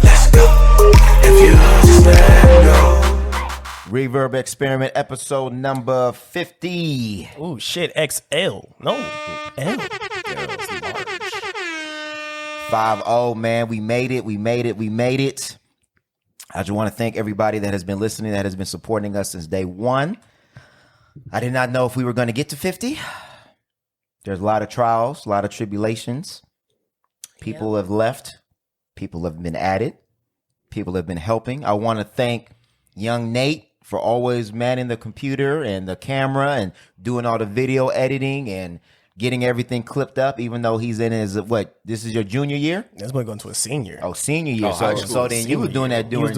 let's go. If you just let go. Reverb Experiment episode number 50. Oh shit, XL. No, L. 5-0, man. We made it. I just want to thank everybody that has been listening, that has been supporting us since day one. I did not know if we were going to get to 50. There's a lot of trials, a lot of tribulations. People have left. People have been added. People have been helping. I want to thank young Nate for always manning the computer and the camera and doing all the video editing and getting everything clipped up, even though he's in his, this is your junior year? That's going to a senior. Oh, senior year. So then you were doing that doing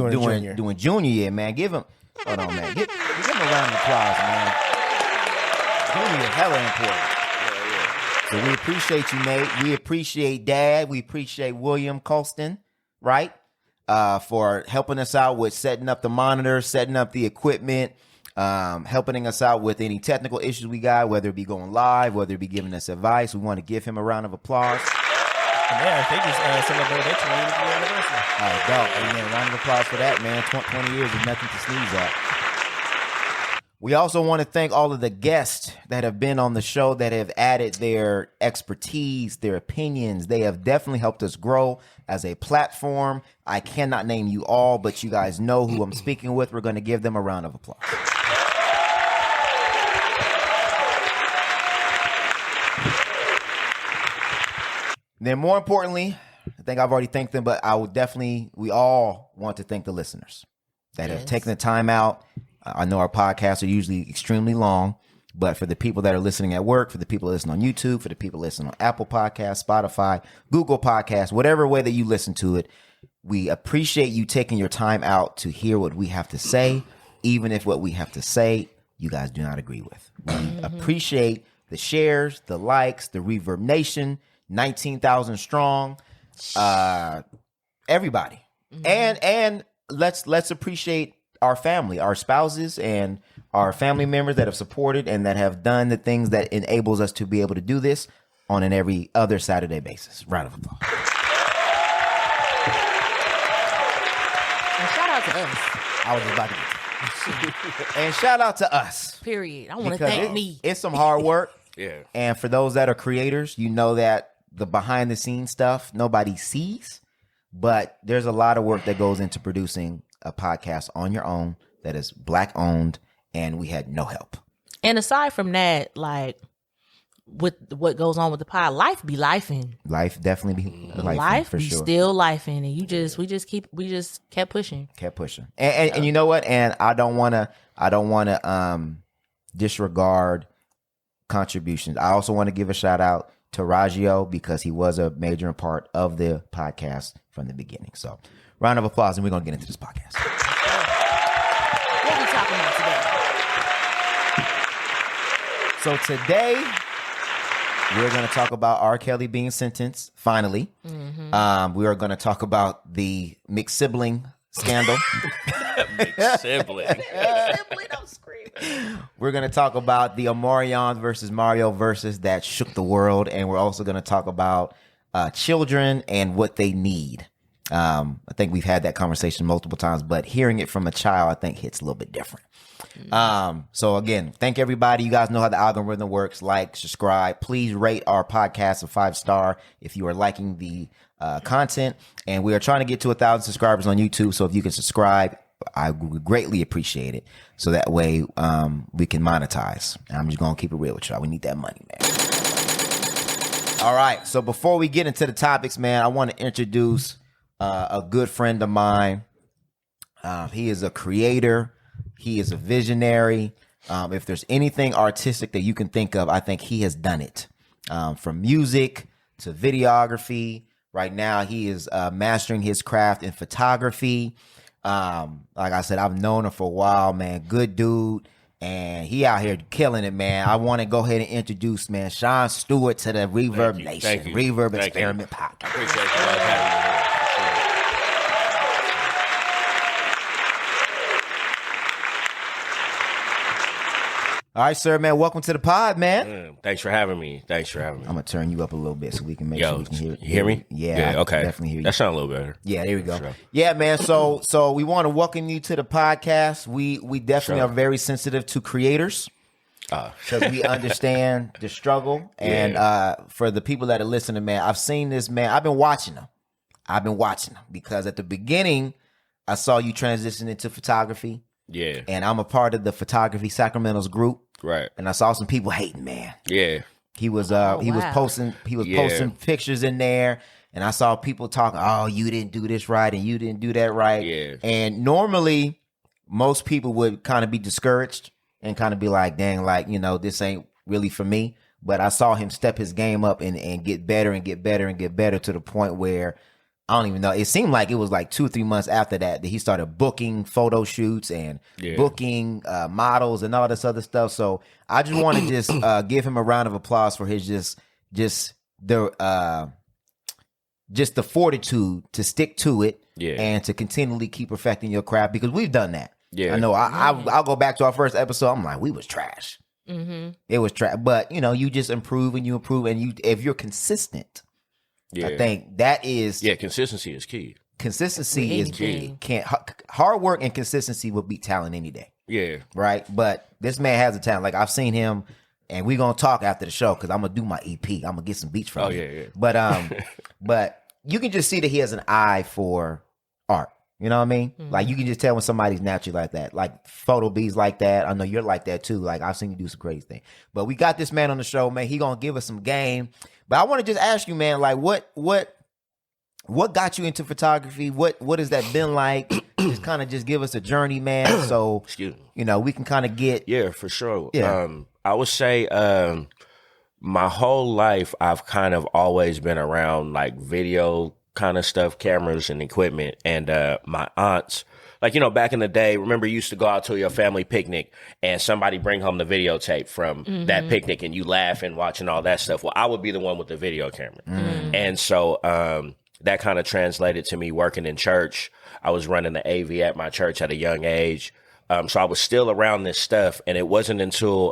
junior year, man. Hold on, man. Give him a round of applause, man. Junior, hella important. So we appreciate you, Nate. We appreciate Dad. We appreciate William Colston, right? For helping us out with setting up the monitor, setting up the equipment, helping us out with any technical issues we got, whether it be going live, whether it be giving us advice. We want to give him a round of applause. Yeah, they just celebrated their 20th year anniversary. All right, dope. Amen. Round of applause for that, man. 20 years is nothing to sneeze at. We also want to thank all of the guests that have been on the show that have added their expertise, their opinions. They have definitely helped us grow as a platform. I cannot name you all, but you guys know who I'm speaking with. We're going to give them a round of applause. Then more importantly, I think I've already thanked them, but we all want to thank the listeners that have taken the time out. I know our podcasts are usually extremely long, but for the people that are listening at work, for the people listening on YouTube, for the people listening on Apple Podcasts, Spotify, Google Podcasts, whatever way that you listen to it, we appreciate you taking your time out to hear what we have to say, even if what we have to say you guys do not agree with. We appreciate the shares, the likes, the Reverb Nation, 19,000 strong, everybody. And let's appreciate our family, our spouses, and our family members that have supported and that have done the things that enables us to be able to do this on an every other Saturday basis. Round of applause. And shout out to us. I was just about to get to and shout out to us. Period. I want to thank me. It's some hard work. Yeah. And for those that are creators, you know that the behind the scenes stuff nobody sees, but there's a lot of work that goes into producing a podcast on your own that is Black owned, and we had no help. And aside from that, like with what goes on with the pod, life be lifing. Life definitely be lifing, Life for be sure. Still lifing, and we just kept pushing. And you know what? And I don't want to disregard contributions. I also want to give a shout out to Raggio because he was a major part of the podcast from the beginning. So round of applause, and we're going to get into this podcast. What we talking about today? So today, we're going to talk about R. Kelly being sentenced, finally. We are going to talk about the mixed sibling scandal. Sibling. I'm screaming. We're going to talk about the Omarion versus Mario versus that shook the world. And we're also going to talk about children and what they need. I think we've had that conversation multiple times, but hearing it from a child, I think hits a little bit different. So again, thank everybody. You guys know how the algorithm works. Like, subscribe. Please rate our podcast a 5-star if you are liking the content. And we are trying to get to 1,000 subscribers on YouTube. So if you can subscribe, I would greatly appreciate it. So that way we can monetize. I'm just going to keep it real with y'all. We need that money, man. All right. So before we get into the topics, man, I want to introduce a good friend of mine. He is a creator. He is a visionary. If there's anything artistic that you can think of, I think he has done it. From music to videography. Right now, he is mastering his craft in photography. Like I said, I've known him for a while, man. Good dude. And he out here killing it, man. I want to go ahead and introduce, man, Sean Stewart to the Reverb Nation. Reverb Experiment Podcast. I appreciate you guys having me here. All right, sir, man. Welcome to the pod, man. Thanks for having me. I'm gonna turn you up a little bit so we can make sure we can hear. You hear me? Yeah. Okay. Definitely hear you. That sounds a little better. Yeah, there we go. Sure. Yeah, man. So we want to welcome you to the podcast. We definitely are very sensitive to creators because we understand the struggle. And for the people that are listening, man, I've seen this, man. I've been watching them because at the beginning, I saw you transition into photography. Yeah. And I'm a part of the Photography Sacramento's group. Right. And I saw some people hating, man. Yeah. He was posting posting pictures in there, and I saw people talking, "Oh, you didn't do this right and you didn't do that right." Yeah. And normally most people would kind of be discouraged and kind of be like, "Dang, like, you know, this ain't really for me." But I saw him step his game up and get better and get better and get better to the point where I don't even know. It seemed like it was like 2 or 3 months after that he started booking photo shoots and booking models and all this other stuff. So I just want to just give him a round of applause for his just the fortitude to stick to it and to continually keep perfecting your craft, because we've done that. Yeah, I know. I'll go back to our first episode. I'm like, we was trash. Mm-hmm. It was trash, but you know, you just improve and you improve, and if you're consistent. Yeah. I think that is consistency is key. Consistency is key. Hard work and consistency will beat talent any day. Yeah. Right? But this man has a talent. Like, I've seen him, and we're gonna talk after the show because I'm gonna do my EP. I'm gonna get some beats from him. Yeah. But you can just see that he has an eye for art. You know what I mean? Mm-hmm. Like, you can just tell when somebody's naturally like that. Like, photo bees like that. I know you're like that too. Like, I've seen you do some crazy things. But we got this man on the show, man. He gonna give us some game. But I want to just ask you, man, like, what got you into photography? What has that been like? Just kind of just give us a journey, man. So, you know, we can kind of get. Yeah, for sure. Yeah. I would say my whole life, I've kind of always been around like video kind of stuff, cameras and equipment. And my aunts, like, you know, back in the day, remember you used to go out to your family picnic and somebody bring home the videotape from that picnic and you laugh and watching all that stuff. Well, I would be the one with the video camera. And so that kind of translated to me working in church. I was running the AV at my church at a young age. So I was still around this stuff. And it wasn't until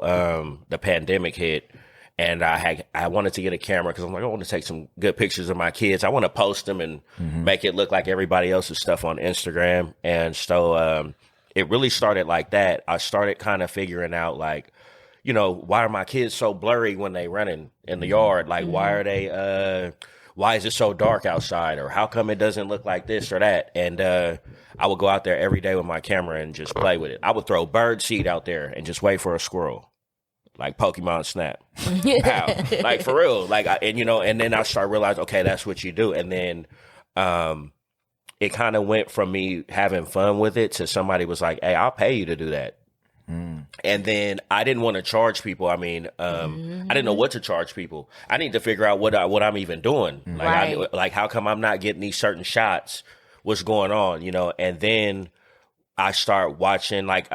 the pandemic hit and I wanted to get a camera because I'm like, I want to take some good pictures of my kids. I want to post them and make it look like everybody else's stuff on Instagram. And so it really started like that. I started kind of figuring out, like, you know, why are my kids so blurry when they running in the yard? Like, why are they, why is it so dark outside? Or how come it doesn't look like this or that? And I would go out there every day with my camera and just play with it. I would throw bird seed out there and just wait for a squirrel. Like Pokemon Snap. Pow. Like, for real. Like, and then I started realizing, okay, that's what you do. And then it kind of went from me having fun with it to somebody was like, hey, I'll pay you to do that. And then I didn't want to charge people. I mean, I didn't know what to charge people. I need to figure out what I'm even doing. Like, like, how come I'm not getting these certain shots? What's going on? You know, and then I start watching, like,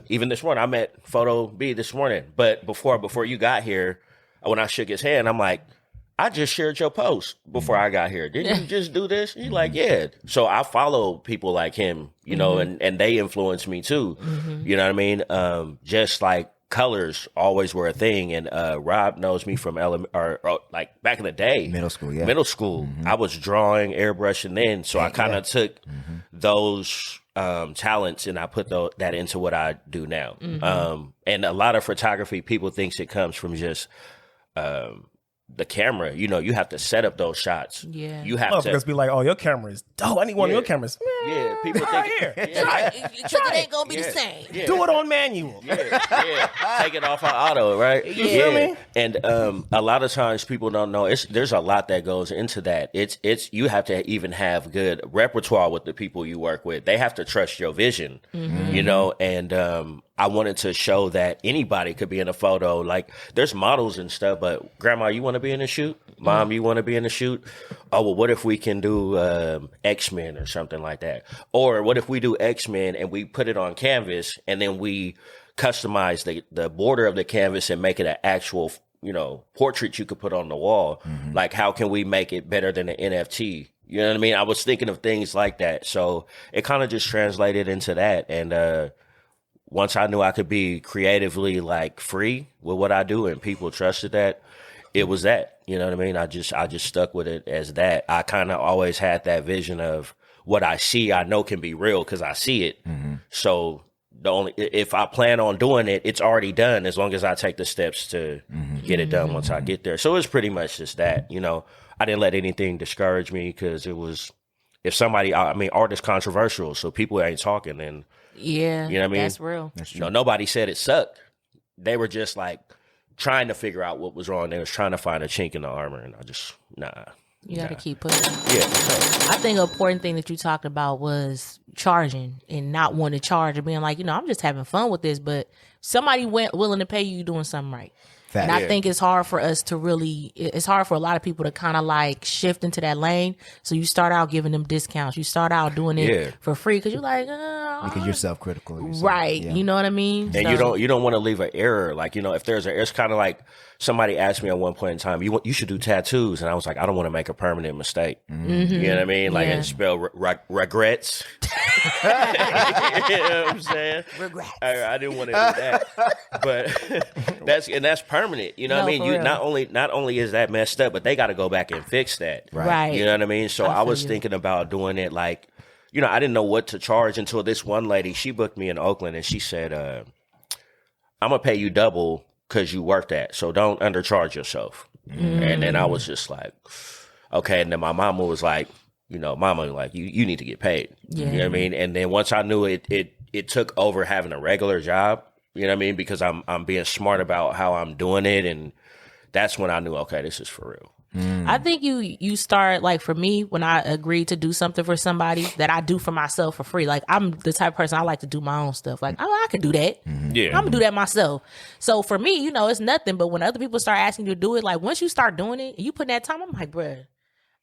even this morning, I met Photo B this morning. But before you got here, when I shook his hand, I'm like, I just shared your post before I got here. Didn't you just do this? He's like, yeah. So I follow people like him, you know, and they influence me too. You know what I mean? Just like colors always were a thing. And Rob knows me from like back in the day. Middle school, yeah. Middle school. I was drawing, airbrushing then. So I kind of took those talents and I put that into what I do now. And a lot of photography, people thinks it comes from just the camera. You know, you have to set up those shots. Yeah, you have to. Motherfuckers be like, "Oh, your camera is dope. I need one of your cameras." Man, yeah, people think here. Because it ain't gonna be the same. Yeah. Do it on manual. Yeah. Take it off on auto, right? You feel me? And a lot of times people don't know. There's a lot that goes into that. It's you have to even have good repertoire with the people you work with. They have to trust your vision, you know. And I wanted to show that anybody could be in a photo. Like, there's models and stuff, but Grandma, you want to be in a shoot? Mom, you want to be in a shoot? Oh, well, what if we can do X-Men or something like that? Or what if we do X-Men and we put it on canvas and then we customize the border of the canvas and make it an actual, you know, portrait you could put on the wall? Like, how can we make it better than an NFT? You know what I mean? I was thinking of things like that. So it kind of just translated into that. And once I knew I could be creatively like free with what I do and people trusted that, it was that, you know what I mean? I just stuck with it as that. I kind of always had that vision of what I see, I know can be real because I see it. So if I plan on doing it, it's already done as long as I take the steps to get it done once I get there. So it's pretty much just that, you know, I didn't let anything discourage me because it was, if somebody, I mean, art is controversial, so people ain't talking and, Yeah, you know what I mean? that's real. You know, nobody said it sucked. They were just like trying to figure out what was wrong. They was trying to find a chink in the armor, and I just, You got to keep pushing. Yeah, for sure. I think an important thing that you talked about was charging and not wanting to charge and being like, you know, I'm just having fun with this, but somebody willing to pay you doing something right. Fact. And I think it's hard for us to really, it's hard for a lot of people to kind of like shift into that lane. So you start out giving them discounts. You start out doing it for free because you're like, Because you're self-critical. of yourself. right. Yeah. You know what I mean? And you don't want to leave an error. Like, you know, if there's it's kind of like somebody asked me at one point in time, you should do tattoos. And I was like, I don't want to make a permanent mistake. Mm-hmm. You know what I mean? Like, Yeah. and spell regrets. You know what I'm saying? Regrets. I didn't want to do that. But that's permanent. You know what I No, mean? for You real. not only is that messed up, but they got to go back and fix that. Right. You know what I mean? So I feel was you. thinking about doing it like, you know, I didn't know what to charge until this one lady, she booked me in Oakland and she said, I'm going to pay you double because you worked that. So don't undercharge yourself. And then I was just like, okay. And then my mama was like, you know, you need to get paid. Yeah. You know what I mean? And then once I knew it took over having a regular job, you know what I mean? Because I'm being smart about how I'm doing it. And that's when I knew, okay, this is for real. I think you start, like, for me, when I agree to do something for somebody that I do for myself for free, like, I'm the type of person, I like to do my own stuff. Like, I can do that. Yeah. I'm gonna do that myself. So for me, you know, it's nothing. But when other people start asking you to do it, like, once you start doing it and you put in that time, I'm like, bruh,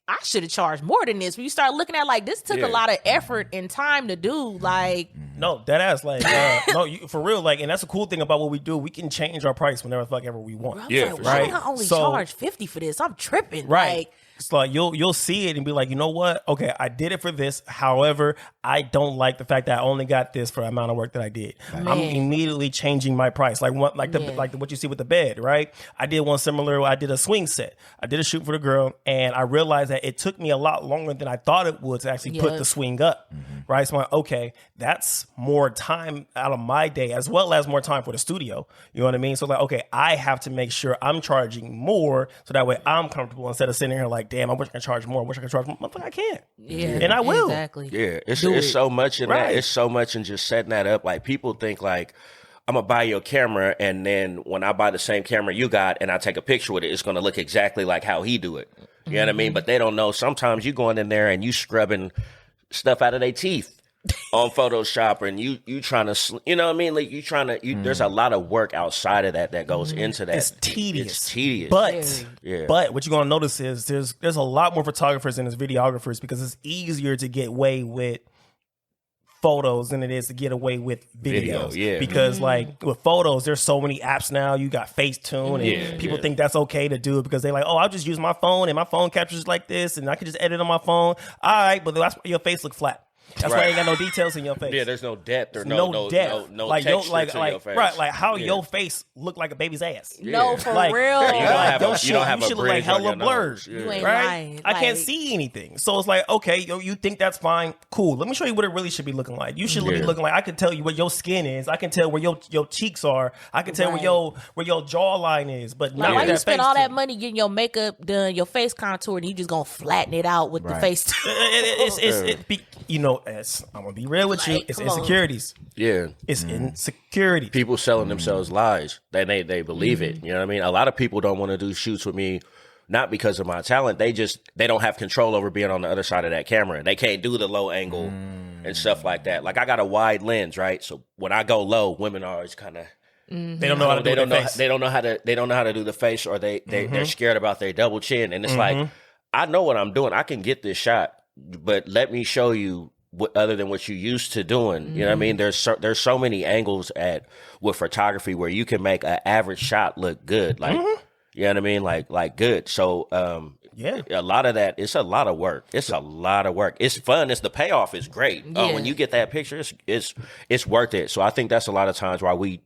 I should have charged more than this. When you start looking at, like, this took a lot of effort and time to do, like, No, that ass like for real, like, and that's the cool thing about what we do. We can change our price whenever the fuck ever we want. I'm Yeah, like, for why sure. did I only So- charge 50 for this? I'm tripping. Right. Like, It's like you'll see it and be like, you know what? Okay, I did it for this. However, I don't like the fact that I only got this for the amount of work that I did. I'm immediately changing my price. Like what what you see with the bed, right? I did one similar. I did a swing set. I did a shoot for the girl, and I realized that it took me a lot longer than I thought it would to actually put the swing up. Right? So I'm like, okay, that's more time out of my day as well as more time for the studio. You know what I mean? So like, okay, I have to make sure I'm charging more so that way I'm comfortable instead of sitting here like, damn, I wish I could charge more. I wish I could charge more. Motherfucker, I can't. yeah. And I will. Exactly. Yeah, it's Do it. so much in Right. that. It's so much in just setting that up. Like people think like, I'm gonna buy your camera, and then when I buy the same camera you got, and I take a picture with it, it's gonna look exactly like how he do it. You know what I mean? But they don't know. Sometimes you going in there and you scrubbing stuff out of their teeth on Photoshop, and you trying to, you know what I mean? Like you trying to. There's a lot of work outside of that goes into that. It's tedious. It's tedious. But Yeah. but what you're gonna notice is there's a lot more photographers than there's videographers because it's easier to get away with photos than it is to get away with Video, videos. yeah. Because like with photos, there's so many apps now. You got Facetune, and people think that's okay to do it because they like, oh, I'll just use my phone and my phone captures like this, and I can just edit on my phone. All right, but that's why your face look flat. That's why you ain't got no details in your face. Yeah, there's no depth or no depth. no like texture like to your face. right, like how your face look like a baby's ass. No, for Like, real. You don't have your a- shit, you don't have you a should look like bridge on hella your blurred. nose. You ain't Right? lying. I can't Like- see anything. So it's like, okay, you think that's fine. Cool. Let me show you what it really should be looking like. You should be looking like, I can tell you where your skin is. I can tell where your cheeks are. I can tell Right. where your jawline is. But Like, not why with you that spend face all that too. money getting your makeup done, your face contoured, and you just gonna flatten it out with the face? You know, as I'm gonna be real with you, Like, it's come on. insecurities. Yeah. It's insecurity. People selling themselves lies. They believe it. You know what I mean? A lot of people don't want to do shoots with me, not because of my talent. They don't have control over being on the other side of that camera. They can't do the low angle and stuff like that. Like I got a wide lens, right? So when I go low, women are always kind of They don't know how to do they don't their know face. they don't know how to do the face, or they're scared about their double chin. And it's like, I know what I'm doing. I can get this shot, but let me show you other than what you used to doing. You know what I mean? There's so many angles with photography where you can make an average shot look good. Like, you know what I mean? Like good. So, Yeah. A lot of that, it's a lot of work. It's a lot of work. It's fun. It's the payoff is great. Yeah. When you get that picture, it's worth it. So I think that's a lot of times why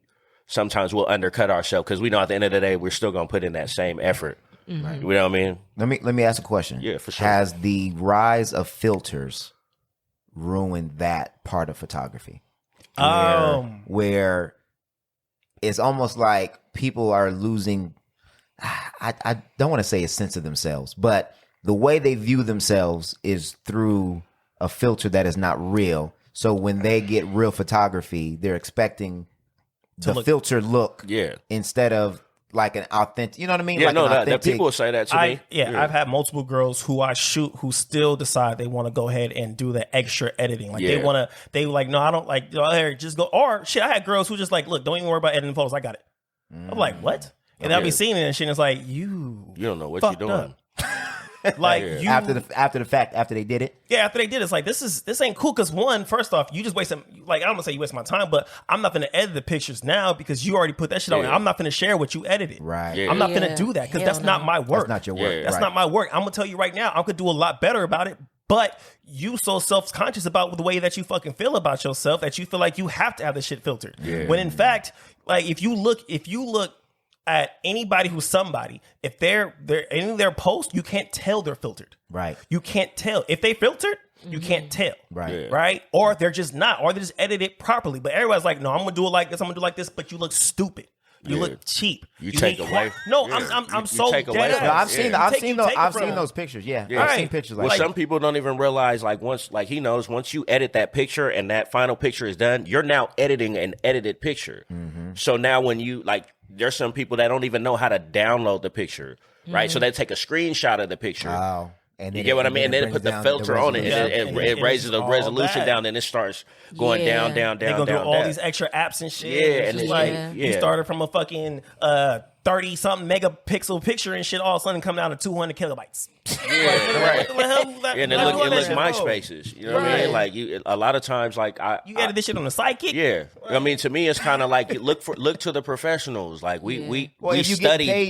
sometimes we'll undercut ourselves because we know at the end of the day we're still gonna put in that same effort. Mm-hmm. You know what I mean? Let me ask a question. Yeah, for sure. Has the rise of filters ruined that part of photography? Where it's almost like people are losing. I don't want to say a sense of themselves, but the way they view themselves is through a filter that is not real. So when they get real photography, they're expecting the filter look instead of like an authentic, you know what I mean? Yeah, like no, an that authentic, people will say that to me. Yeah, I've had multiple girls who I shoot who still decide they want to go ahead and do the extra editing. Like they like, no, I don't like, here, just go. Or shit, I had girls who just like, look, don't even worry about editing photos. I got it. I'm like, what? And I'll be seeing it and shit. And it's like, you don't know what you're doing. Like you after the fact, after they did it. Yeah, after they did it, it's like this ain't cool because one, first off, you just wasting, like, I don't want to say you waste my time, but I'm not gonna edit the pictures now because you already put that shit on. I'm not gonna share what you edited. Right. Yeah. I'm not gonna do that because that's not my work. That's not your work. That's not my work. I'm gonna tell you right now, I could do a lot better about it. But you so self-conscious about the way that you fucking feel about yourself that you feel like you have to have this shit filtered. Yeah. When in fact, like if you look at anybody who's somebody, if they're in their post, you can't tell they're filtered. Right. You can't tell. If they filtered, you can't tell. Right. Yeah. Right? Or they're just not, or they just edit it properly. But everybody's like, no, I'm gonna do it like this, I'm gonna do it like this, but you look stupid. You look cheap. You take away. No, Yeah. I'm You so take away dead from ass. No, I've seen Take those pictures. Yeah. Yeah. I've seen pictures like Well, that. some people don't even realize, like, once, like, he knows, once you edit that picture and that final picture is done, you're now editing an edited picture. Mm-hmm. So now when you, like, there's some people that don't even know how to download the picture, right? So they take a screenshot of the picture. Wow. And You get what I mean? And then put the filter on it, and it raises the resolution down, and it starts going down. They're gonna do all these extra apps and shit. Yeah, It's and just it's like you started from a fucking 30 something megapixel picture and shit, all of a sudden come down to 200 kilobytes. Yeah, right. What the hell? And it look MySpaces. You know what I mean? Like a lot of times, like you added this shit on the sidekick. Yeah, I mean, to me, it's kind of like look to the professionals. Like we Well, study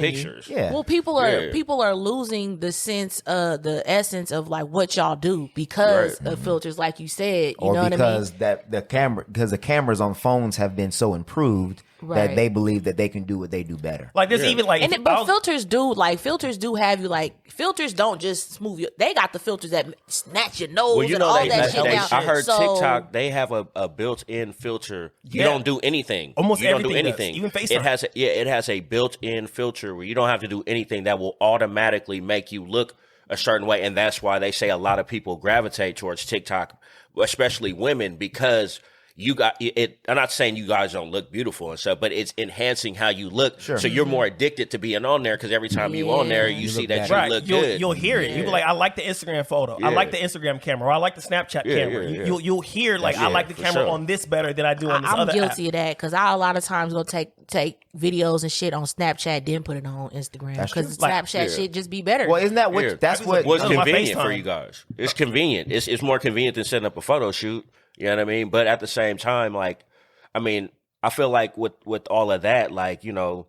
pictures. Yeah. Well, people are losing the sense, the essence of like what y'all do because of filters, like you said. You know what I mean? Because the cameras on phones have been so improved that they believe that they can do what they do better. Like there's even like, but filters do have you like filters don't just smooth you. They got the filters that snatch your nose and all that shit down. I heard TikTok, they have a built-in filter. You don't do anything. Almost you don't do everything anything. Does. Even FaceTime. It has a built-in filter where you don't have to do anything that will automatically make you look a certain way, and that's why they say a lot of people gravitate towards TikTok, especially women, because you got it. I'm not saying you guys don't look beautiful and stuff, but it's enhancing how you look. Sure. So you're more addicted to being on there because every time you on there, you see that you look good. You'll hear it. You'll be like, I like the Instagram photo. I like the Instagram camera. Or I like the Snapchat camera. You'll hear like, I like the camera on this better than I do on this other app. I'm guilty of that because I a lot of times go take videos and shit on Snapchat, then put it on Instagram because Snapchat shit just be better. Well, isn't that what? That's what. What's convenient for you guys? It's convenient. It's more convenient than setting up a photo shoot. You know what I mean? But at the same time, like, I mean, I feel like with all of that, like, you know,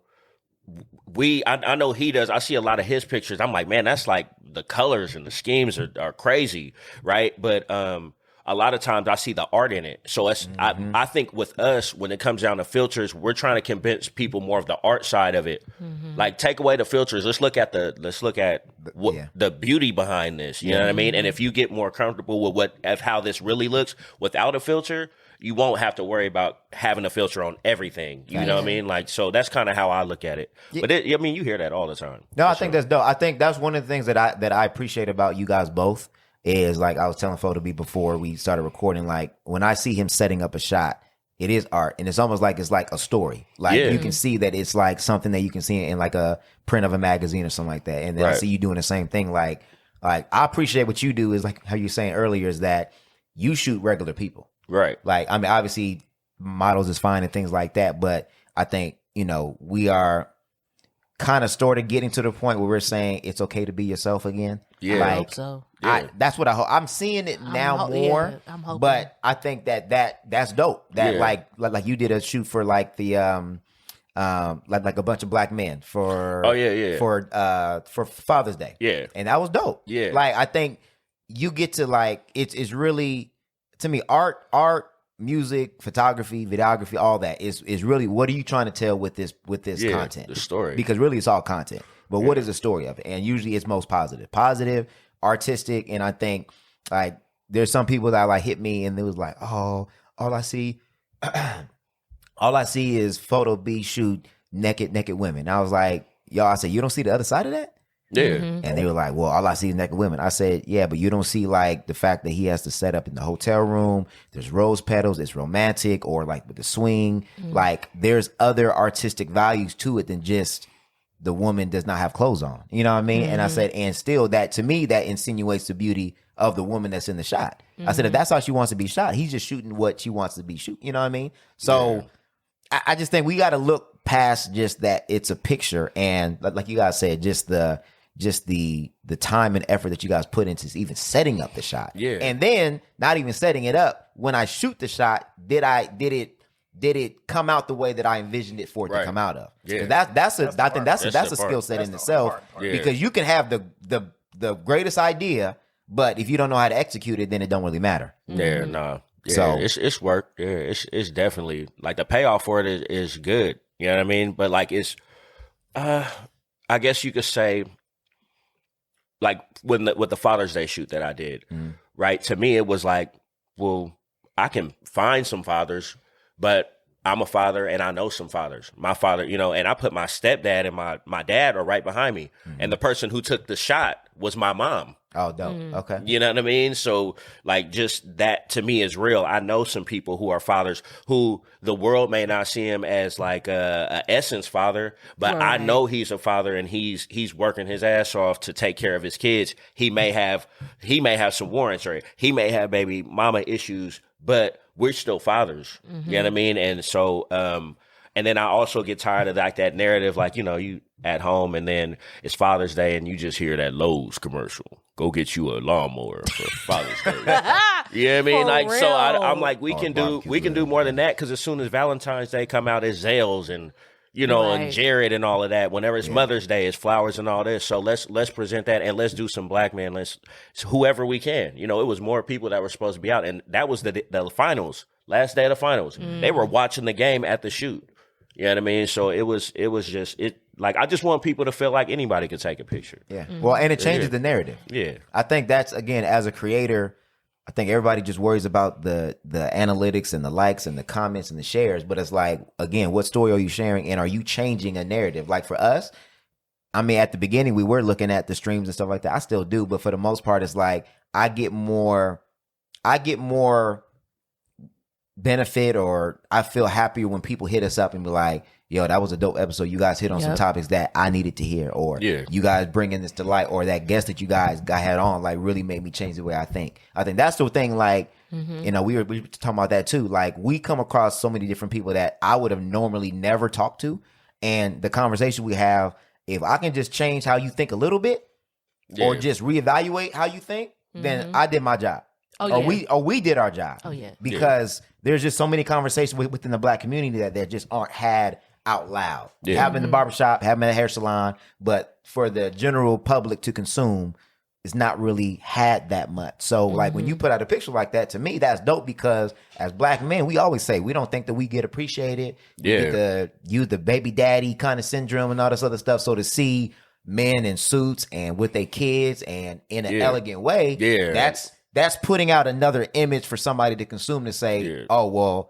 I know he does. I see a lot of his pictures. I'm like, man, that's like the colors and the schemes are crazy, right? But a lot of times I see the art in it. So it's I think with us, when it comes down to filters, we're trying to convince people more of the art side of it. Mm-hmm. Like, take away the filters. Let's look at the beauty behind this. You know what I mean? And if you get more comfortable with how this really looks without a filter, you won't have to worry about having a filter on everything. You know what I mean? Like, so that's kind of how I look at it. Yeah. But I mean, you hear that all the time. No, I think that's dope. I think that's one of the things that I appreciate about you guys both is, like I was telling Photo B before we started recording, like when I see him setting up a shot, it is art, and it's almost like it's like a story. Like you can see that it's like something that you can see in like a print of a magazine or something like that. And then I see you doing the same thing. Like I appreciate what you do is like how you were saying earlier is that you shoot regular people. Right. Like, I mean, obviously models is fine and things like that, but I think, you know, we are kind of started getting to the point where we're saying it's okay to be yourself again. Yeah. Like, I hope so. That's what I hope. I'm seeing it now more. Yeah, I'm hoping. But I think that's dope. That like you did a shoot for like the like a bunch of black men for for Father's Day. Yeah. And that was dope. Yeah. Like I think you get to like it's really, to me, art, music, photography, videography, all that is really, what are you trying to tell with this content? The story. Because really it's all content. But what is the story of it? And usually it's most positive, artistic, and I think like there's some people that like hit me and it was like, oh, all I see is photo B shoot naked women. I was like, yo, I said, you don't see the other side of that? Yeah. And they were like, well, all I see is naked women. I said, yeah, but you don't see like the fact that he has to set up in the hotel room. There's rose petals. It's romantic, or like with the swing. Like there's other artistic values to it than just the woman does not have clothes on. You know what I mean? And I said, and still that, to me, that insinuates the beauty of the woman that's in the shot. I said, if that's how she wants to be shot, he's just shooting what she wants to be shoot. You know what I mean? So I just think we got to look past just that it's a picture, and like you guys said, just the time and effort that you guys put into even setting up the shot. Yeah. And then not even setting it up. When I shoot the shot, did it come out the way that I envisioned it for it to come out of? Yeah. That's a skill set in itself. Because you can have the greatest idea, but if you don't know how to execute it, then it don't really matter. Yeah, nah. Yeah, So- it's work. Yeah, it's definitely like the payoff for it is good. You know what I mean? But like it's, I guess you could say, like with the Father's Day shoot that I did, right? To me, it was like, well, I can find some fathers, but I'm a father and I know some fathers. My father, you know, and I put my stepdad and my dad are right behind me, and the person who took the shot was my mom. Oh, dope. Okay. You know what I mean? So like just that to me is real. I know some people who are fathers who the world may not see him as like a essence father, but I know he's a father and he's working his ass off to take care of his kids. He may have some warrants, or he may have baby mama issues, but we're still fathers. You know what I mean? And so and then I also get tired of like that narrative, like, you know, you at home and then it's Father's Day and you just hear that Lowe's commercial. Go get you a lawnmower for Father's Day. You know what I mean? For like, so real. I'm like, we can do more than that, because as soon as Valentine's Day come out, it's Zales and, you know, and Jared and all of that. Whenever it's Mother's Day, it's flowers and all this. So let's present that, and let's do some black men. Let's whoever we can. You know, it was more people that were supposed to be out, and that was the finals, last day of the finals. They were watching the game at the shoot. You know what I mean? So it was just like, I just want people to feel like anybody can take a picture. Yeah. Well, and it changes the narrative. Yeah. I think that's, again, as a creator, I think everybody just worries about the analytics and the likes and the comments and the shares. But it's like, again, what story are you sharing, and are you changing a narrative? Like for us, I mean, at the beginning, we were looking at the streams and stuff like that. I still do. But for the most part, it's like I get more benefit, or I feel happier when people hit us up and be like, yo, that was a dope episode. You guys hit on some topics that I needed to hear, or you guys bringing this to light, or that guest that you guys had on like really made me change the way I think. I think that's the thing. Like, you know, we were talking about that too. Like, we come across so many different people that I would have normally never talked to, and the conversation we have, if I can just change how you think a little bit, or just reevaluate how you think, then I did my job. We did our job. Because there's just so many conversations within the black community that just aren't had out loud. You have them in the barbershop, have them in the hair salon, but for the general public to consume, it's not really had that much. So like when you put out a picture like that, to me, that's dope, because as black men, we always say we don't think that we get appreciated. Yeah. Use the baby daddy kind of syndrome and all this other stuff. So to see men in suits and with their kids and in an elegant way, that's putting out another image for somebody to consume, to say, oh, well,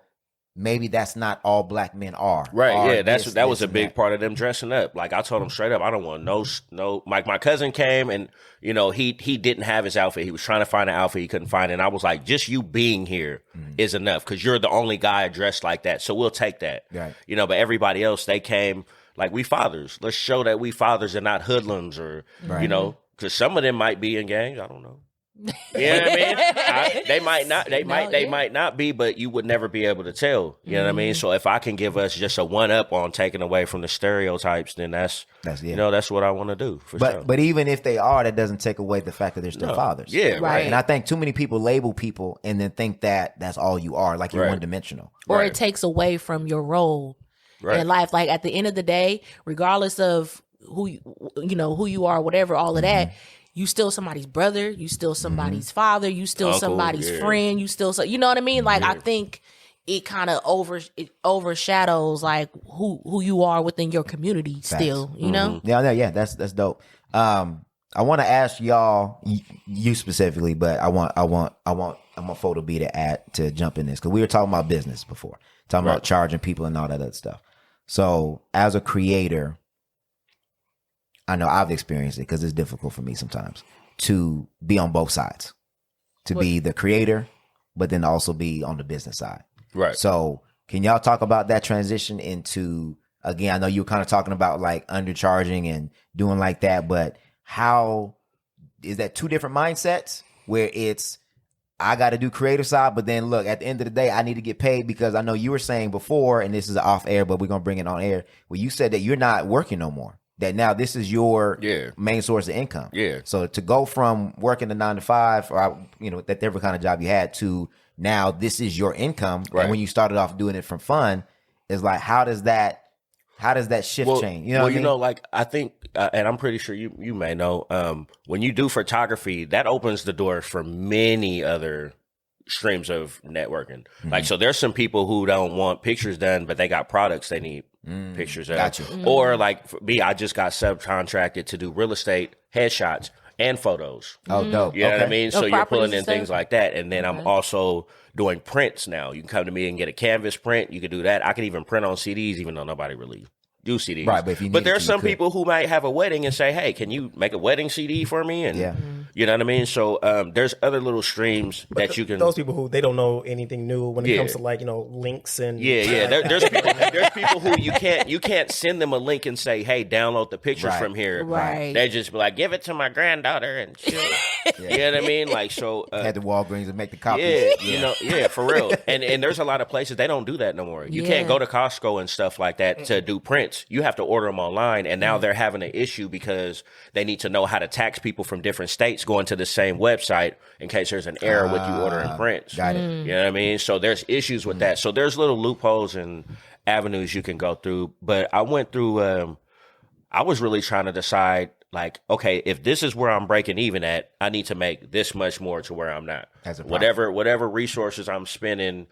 maybe that's not all black men are. Right, that was a big part of them dressing up. Like, I told them straight up, I don't want no. Like, my cousin came and, you know, he didn't have his outfit. He was trying to find an outfit he couldn't find it. And I was like, just you being here is enough, because you're the only guy dressed like that. So we'll take that. Right. You know, but everybody else, they came like, we fathers. Let's show that we fathers and not hoodlums, or, you know, because some of them might be in gangs. I don't know. You know what I mean? They might not. They might not be, but you would never be able to tell. You know what I mean? So if I can give us just a 1-up on taking away from the stereotypes, then that's you know, that's what I want to do. But even if they are, that doesn't take away the fact that they're still fathers. Yeah, right. And I think too many people label people and then think that that's all you are, like you're one dimensional. Or it takes away from your role in life. Like at the end of the day, regardless of who you are, whatever, all of that, you still somebody's brother, you still somebody's father, you still Uncle, somebody's friend, you still you know what I mean? Like I think it kind of overshadows like who you are within your community still, you know? Yeah, that's dope. I want to ask y'all, you specifically, but I want Photo B to jump in this, because we were talking about business before, talking about charging people and all that other stuff. So as a creator, I know I've experienced it because it's difficult for me sometimes to be on both sides, to be the creator, but then also be on the business side. Right. So can y'all talk about that transition into, again, I know you were kind of talking about like undercharging and doing like that, but how is that two different mindsets where it's, I got to do creative side, but then look, at the end of the day, I need to get paid, because I know you were saying before, and this is off air, but we're going to bring it on air, where you said that you're not working no more, that now this is your main source of income. Yeah. So to go from working the 9 to 5 or, that every kind of job you had to now this is your income. Right. And when you started off doing it from fun, it's like, how does that shift change? You know what I mean? Like I think, and I'm pretty sure you may know, when you do photography, that opens the door for many other streams of networking. Like, so there's some people who don't want pictures done, but they got products they need pictures of. Gotcha. Or like for me, I just got subcontracted to do real estate headshots and photos. Oh, dope. You know what I mean? So you're pulling in things like that. And then I'm also doing prints now. You can come to me and get a canvas print. You can do that. I can even print on CDs, even though nobody really do CDs. Right, but there's some people who might have a wedding and say, hey, can you make a wedding CD for me? And you know what I mean? So there's other little streams that you can. Those people who they don't know anything new when it comes to like, links and there's people who you can't send them a link and say, hey, download the pictures from here. Right. They just be like, give it to my granddaughter and shit. You know what I mean? Like, so at the Walgreens and make the copies. For real. And there's a lot of places they don't do that no more. You can't go to Costco and stuff like that to do prints. You have to order them online, and now they're having an issue because they need to know how to tax people from different states going to the same website in case there's an error with you ordering prints. Got it. You know what I mean? So there's issues with that. So there's little loopholes and avenues you can go through. But I went through, I was really trying to decide, like, okay, if this is where I'm breaking even at, I need to make this much more to where I'm not. Whatever resources I'm spending,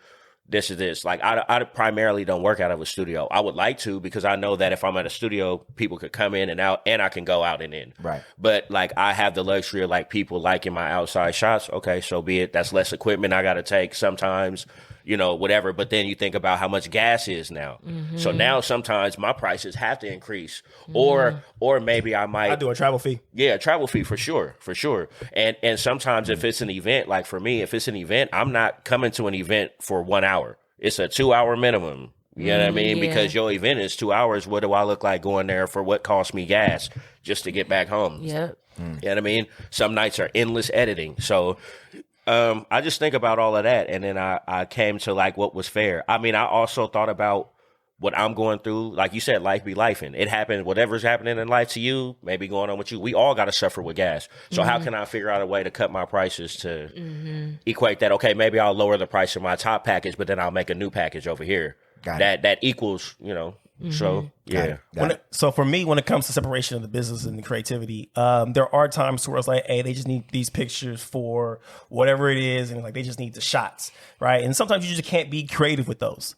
this is this. Like, I primarily don't work out of a studio. I would like to, because I know that if I'm at a studio, people could come in and out, and I can go out and in. Right. But like, I have the luxury of like people liking my outside shots. Okay, so be it. That's less equipment I got to take sometimes, whatever. But then you think about how much gas is now. So now sometimes my prices have to increase, or maybe I might. I do a travel fee. Yeah, a travel fee for sure. And sometimes if it's an event, like for me, if it's an event, I'm not coming to an event for 1 hour. It's a 2 hour minimum. You know what I mean? Because your event is 2 hours. What do I look like going there for what costs me gas just to get back home? Yeah. You know what I mean? Some nights are endless editing. So I just think about all of that. And then I came to like what was fair. I mean, I also thought about what I'm going through. Like you said, life be lifing. It happened. Whatever's happening in life to you, maybe going on with you. We all got to suffer with gas. So how can I figure out a way to cut my prices to equate that? Okay, maybe I'll lower the price of my top package, but then I'll make a new package over here. That equals, So yeah. So for me, when it comes to separation of the business and the creativity, there are times where it's like, hey, they just need these pictures for whatever it is, and like they just need the shots, right? And sometimes you just can't be creative with those.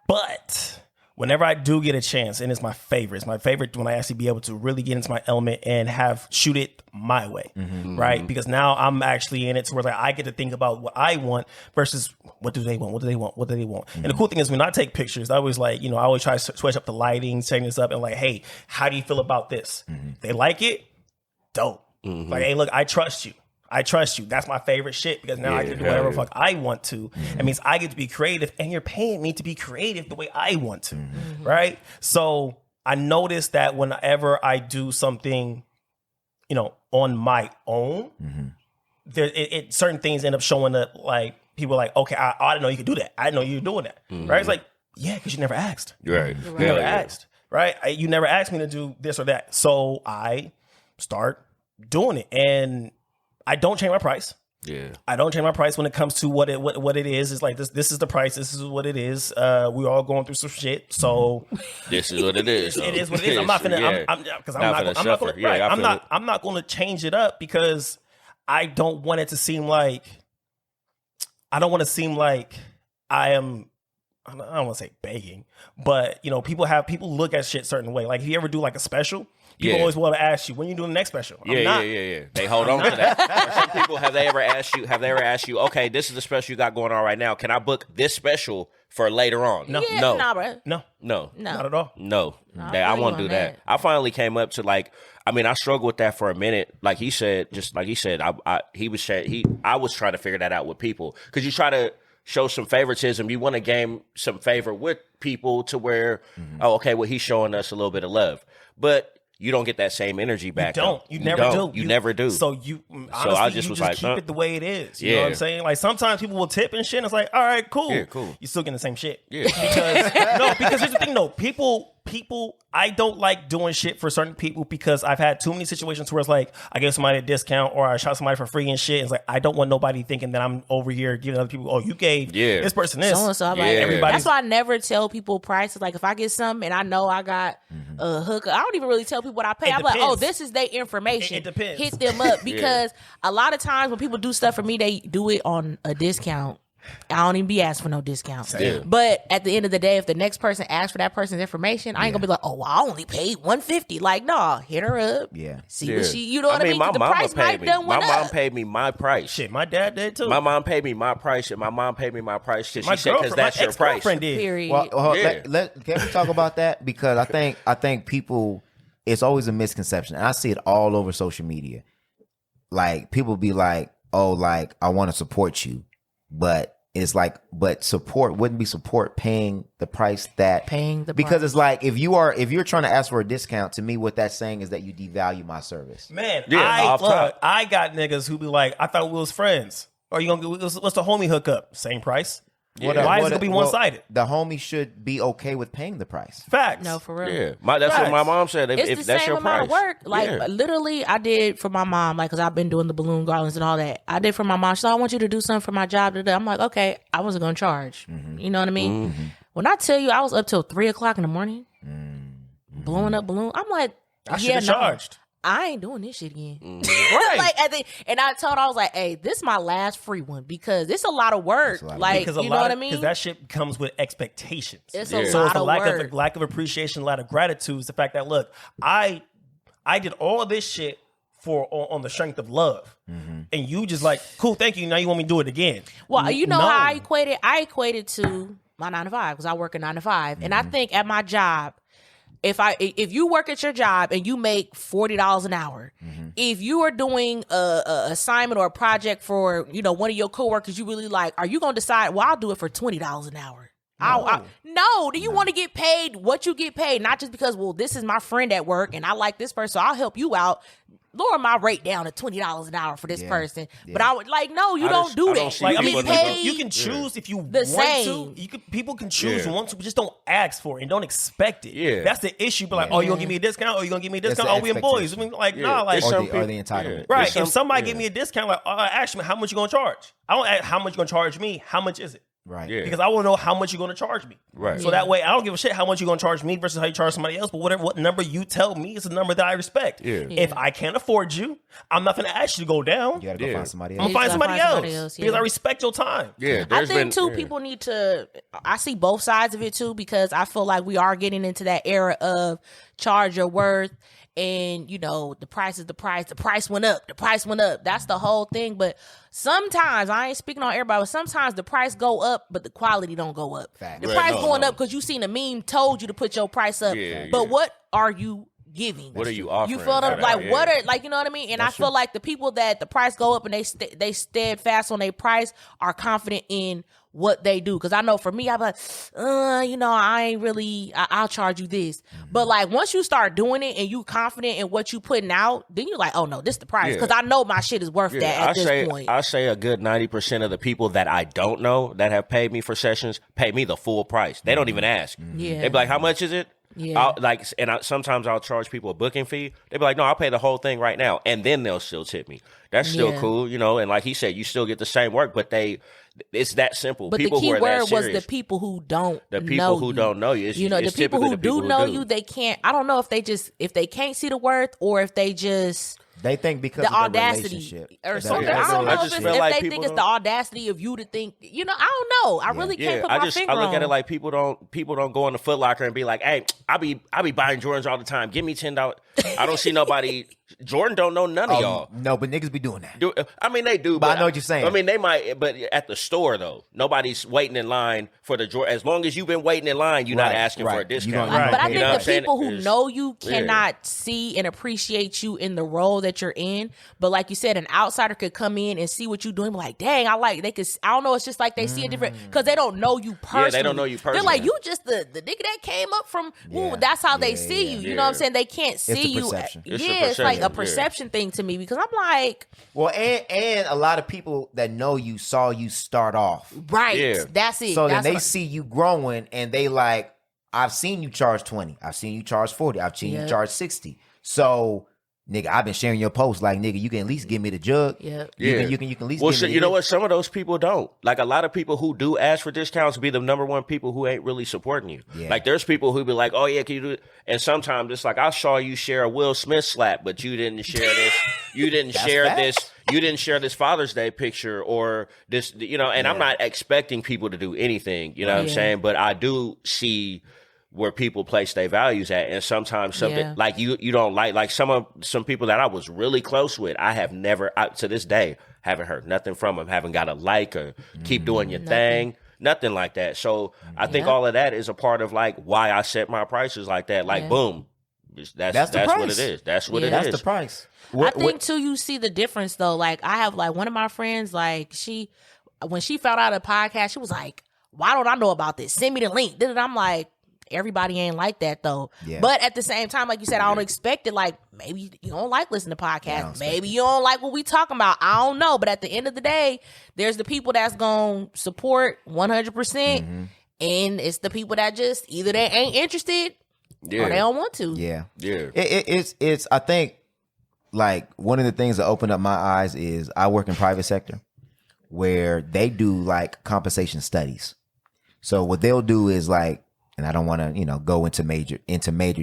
But whenever I do get a chance, and it's my favorite when I actually be able to really get into my element and shoot it my way, right? Because now I'm actually in it to where like I get to think about what I want versus what do they want? And the cool thing is when I take pictures, I always like, I always try to switch up the lighting, setting this up, and like, hey, how do you feel about this? They like it? Dope. Like, hey, look, I trust you. That's my favorite shit, because now I can do whatever the fuck I want to. It means I get to be creative, and you're paying me to be creative the way I want to, right? So I noticed that whenever I do something, on my own, certain things end up showing up. Like people are like, okay, I didn't know you could do that. I didn't know you were doing that, right? It's like, yeah, because you never asked. Right. You never asked, right? You never asked me to do this or that. So I start doing it, and I don't change my price. I don't change my price when it comes to what it is. It's like this is the price. This is what it is. We're all going through some shit. So this is what it is. It is what it is. I'm not finna. I'm not going to change it up because I don't want it to seem like. I don't want to seem like I am. I don't want to say begging, but people look at shit a certain way. Like if you ever do like a special. People always want to ask you when you doing the next special. Yeah. They hold on to that. Or some people have they ever asked you? Okay, this is the special you got going on right now. Can I book this special for later on? No, nah, bro. No, not at all. No, I won't do that. I finally came up to I struggled with that for a minute. Like he said, I was trying to figure that out with people because you try to show some favoritism. You want to gain some favor with people to where, he's showing us a little bit of love, but. You don't get that same energy back. You never do. You never do. So I just keep it the way it is. You know what I'm saying? Like sometimes people will tip and shit. And it's like, all right, cool. Yeah, cool. You're still getting the same shit. Yeah. Because here's the thing. No, people. I don't like doing shit for certain people because I've had too many situations where it's like I gave somebody a discount or I shot somebody for free and shit. It's like I don't want nobody thinking that I'm over here giving other people. Oh, you gave this person this. So that's why I never tell people prices. Like if I get something and I know I got a hookup, I don't even really tell people what I pay. I'm like, oh, this is their information. It depends. Hit them up because a lot of times when people do stuff for me, they do it on a discount. I don't even be asking for no discount. But at the end of the day, if the next person asks for that person's information, I ain't gonna be like, oh, well, I only paid $150. Like, no, hit her up. Yeah. See what she, you know what I mean? My the mama price might paid me. done My went mom up. paid me my price. Shit, my dad did too. My mom paid me my price, and my mom paid me my price. She my said, because that's your price. Did. Period. Well, can we talk about that? Because I think people, it's always a misconception. And I see it all over social media. Like people be like, oh, like I want to support you, but it's like, but support wouldn't be support paying the price because it's like if you're trying to ask for a discount, to me what that's saying is that you devalue my service. Man, I got niggas who be like, I thought we was friends. Or you gonna what's the homie hookup? Same price. Why is it gonna be one-sided? The homie should be okay with paying the price. Facts. No, for real. Yeah, that's what my mom said. It's If the that's same your amount price, of work. Like literally, I did for my mom. Like, cause I've been doing the balloon garlands and all that. I did for my mom. She said, I want you to do something for my job today. I'm like, okay. I wasn't gonna charge. You know what I mean? When I tell you, I was up till 3:00 in the morning, blowing up balloon. I'm like, I should have charged. I ain't doing this shit again. Right. And I told her, I was like, hey, this is my last free one because it's a lot of work. Like, you know what I mean? Because that shit comes with expectations. It's a lot of work. Lack of appreciation, a lot of gratitude is the fact that, look, I did all this shit on the strength of love. And you just like, cool, thank you. Now you want me to do it again. Well, you know how I equate it? I equate it to my 9 to 5 because I work a 9 to 5. And I think at my job, if you work at your job and you make $40 an hour, if you are doing a assignment or a project for one of your coworkers you really like, are you gonna decide? Well, I'll do it for $20 an hour. No. Do you want to get paid what you get paid? Not just because this is my friend at work and I like this person, so I'll help you out. Lower my rate down to $20 an hour for this person. But I would no, you don't do that. Like, I mean, you can choose if you want to. People can choose want to, but just don't ask for it and don't expect it. Yeah. That's the issue. But like, oh, you gonna give me a discount? Or you gonna give me a discount? Oh, we employees. I mean, like, nah, like, or the entitlement. Right. If somebody give me a discount, like, ask me how much you gonna charge. I don't ask how much you gonna charge me. How much is it? Right. Yeah. Because I want to know how much you're going to charge me. Right. So that way I don't give a shit how much you're going to charge me versus how you charge somebody else. But what number you tell me is a number that I respect. Yeah. If I can't afford you, I'm not going to ask you to go down. You got to go find somebody I'm else. going to find somebody else. Because I respect your time. Yeah. I think people need to, I see both sides of it too, because I feel like we are getting into that era of charge your worth. And the price is the price. The price went up. That's the whole thing. But sometimes, I ain't speaking on everybody, but sometimes the price go up, but the quality don't go up. Fact. The price going up because you seen a meme told you to put your price up. But what are you giving? What are you offering? You feel them? Like, what are, like, you know what I mean? And I feel like the people that the price go up and they steadfast on their price are confident in what they do. Because I know for me, I'm like, I ain't really, I'll charge you this. But like, once you start doing it and you confident in what you putting out, then you're like, oh no, this the price. Because I know my shit is worth that at this point. I say a good 90% of the people that I don't know that have paid me for sessions pay me the full price. They don't even ask. Yeah. They be like, how much is it? Yeah. Sometimes I'll charge people a booking fee. They be like, no, I'll pay the whole thing right now, and then they'll still tip me. That's still cool, you know. And like he said, you still get the same work, but it's that simple. But people the key who are word that serious, was the people who don't the people who don't know you. You know, the people who do know you, they can't. I don't know if they can't see the worth or if they just. They think because the of the audacity relationship or That's something. what I don't it know is. if like they think it's the audacity of you to think. You know, I don't know. I really can't put my finger on. I look at it like people don't go in the Foot Locker and be like, "Hey, I be buying Jordans all the time. Give me $10." I don't see nobody. Jordan don't know none of y'all. No, but niggas be doing that. I mean, they do. But I know what you're saying. I mean, they might. But at the store though, nobody's waiting in line for the Jordan. As long as you've been waiting in line, you're not asking for a discount. But I think the people who know you cannot see and appreciate you in the role that you're in. But like you said, an outsider could come in and see what you're doing. Be like, dang, they could. I don't know. It's just like they see it different because they don't know you personally. Yeah, they don't know you personally. They're like, you just the nigga that came up from. Ooh, that's how they see you. You know what I'm saying? They can't see you. It's like a perception thing to me because I'm like, well, and a lot of people that know you saw you start off. Right. Yeah. That's it. So then they see you growing and they like, I've seen you charge 20. I've seen you charge 40. I've seen you charge 60. So nigga, I've been sharing your posts. Like, nigga, you can at least give me the jug. Yeah. You can at least well, give me you know what? Some of those people don't. Like, a lot of people who do ask for discounts be the number one people who ain't really supporting you. Yeah. Like, there's people who be like, oh, yeah, can you do it? And sometimes it's like, I saw you share a Will Smith slap, but you didn't share this. You didn't share this. You didn't share this Father's Day picture or this, you know, and I'm not expecting people to do anything, you know what I'm saying? But I do see where people place their values at, and sometimes something like you don't like some people that I was really close with. I have never to this day haven't heard nothing from them. Haven't got a like or keep doing your thing, nothing like that. So I think all of that is a part of like why I set my prices like that. Like boom, that's what it is. That's what it is. That's the price. I think too, you see the difference though. Like I have like one of my friends, like when she found out a podcast, she was like, "Why don't I know about this? Send me the link." I'm like, everybody ain't like that though. Yeah. But at the same time, like you said, I don't expect it. Like maybe you don't like listening to podcasts. Maybe you don't like what we talking about. I don't know. But at the end of the day, there's the people that's gonna support 100%, and it's the people that just either they ain't interested or they don't want to. Yeah. It's I think like one of the things that opened up my eyes is I work in private sector where they do like compensation studies. So what they'll do is like, and I don't want to, go into major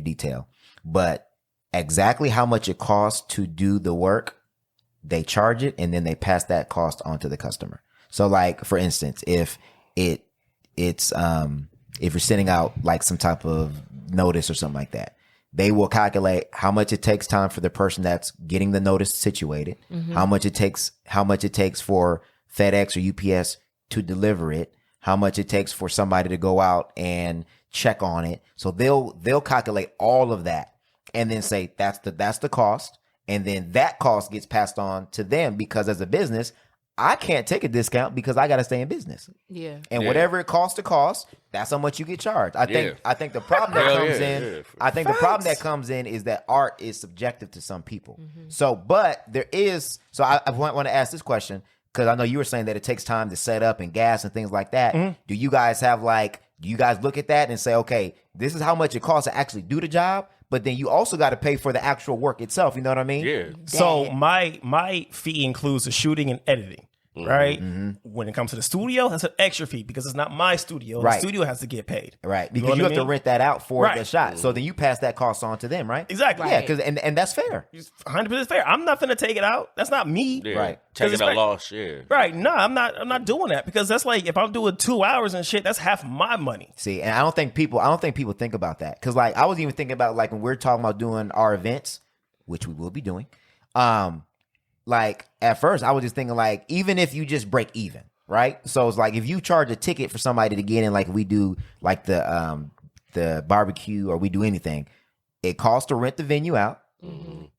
detail, but exactly how much it costs to do the work, they charge it, and then they pass that cost on to the customer. So like, for instance, if you're sending out like some type of notice or something like that, they will calculate how much it takes time for the person that's getting the notice situated, how much it takes for FedEx or UPS to deliver it, how much it takes for somebody to go out and check on it. So they'll calculate all of that and then say that's the cost, and then that cost gets passed on to them because as a business, I can't take a discount because I got to stay in business. Yeah. And whatever it costs to cost, that's how much you get charged. I think the problem that comes in, I think the problem that comes in is that art is subjective to some people. So, but there is, so I want to ask this question because I know you were saying that it takes time to set up and gas and things like that. Do you guys look at that and say, okay, this is how much it costs to actually do the job, but then you also got to pay for the actual work itself. You know what I mean? Yeah. So my fee includes the shooting and editing. Right? When it comes to the studio, that's an extra fee because it's not my studio. The studio has to get paid. Right. Because you have to rent that out for the shot. So then you pass that cost on to them, right? Exactly. Yeah, because and that's fair. 100% fair. I'm not going to take it out. That's not me. Yeah. Right. Taking a loss, Right. No, I'm not doing that because that's like if I'm doing 2 hours and shit, that's half my money. See, and I don't think people think about that. Because like I was even thinking about like when we're talking about doing our events, which we will be doing, like at first I was just thinking like even if you just break even, right? So it's like if you charge a ticket for somebody to get in, like we do like the barbecue or we do anything, it costs to rent the venue out,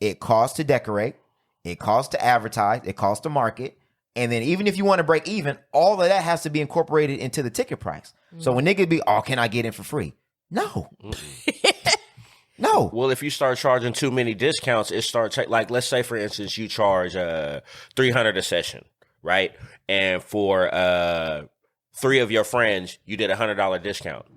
it costs to decorate, it costs to advertise, it costs to market, and then even if you want to break even, all of that has to be incorporated into the ticket price. So when niggas be, oh, can I get in for free? No. No. Well, if you start charging too many discounts, it starts like, let's say for instance, you charge $300 a session, right? And for 3 of your friends, you did $100 discount.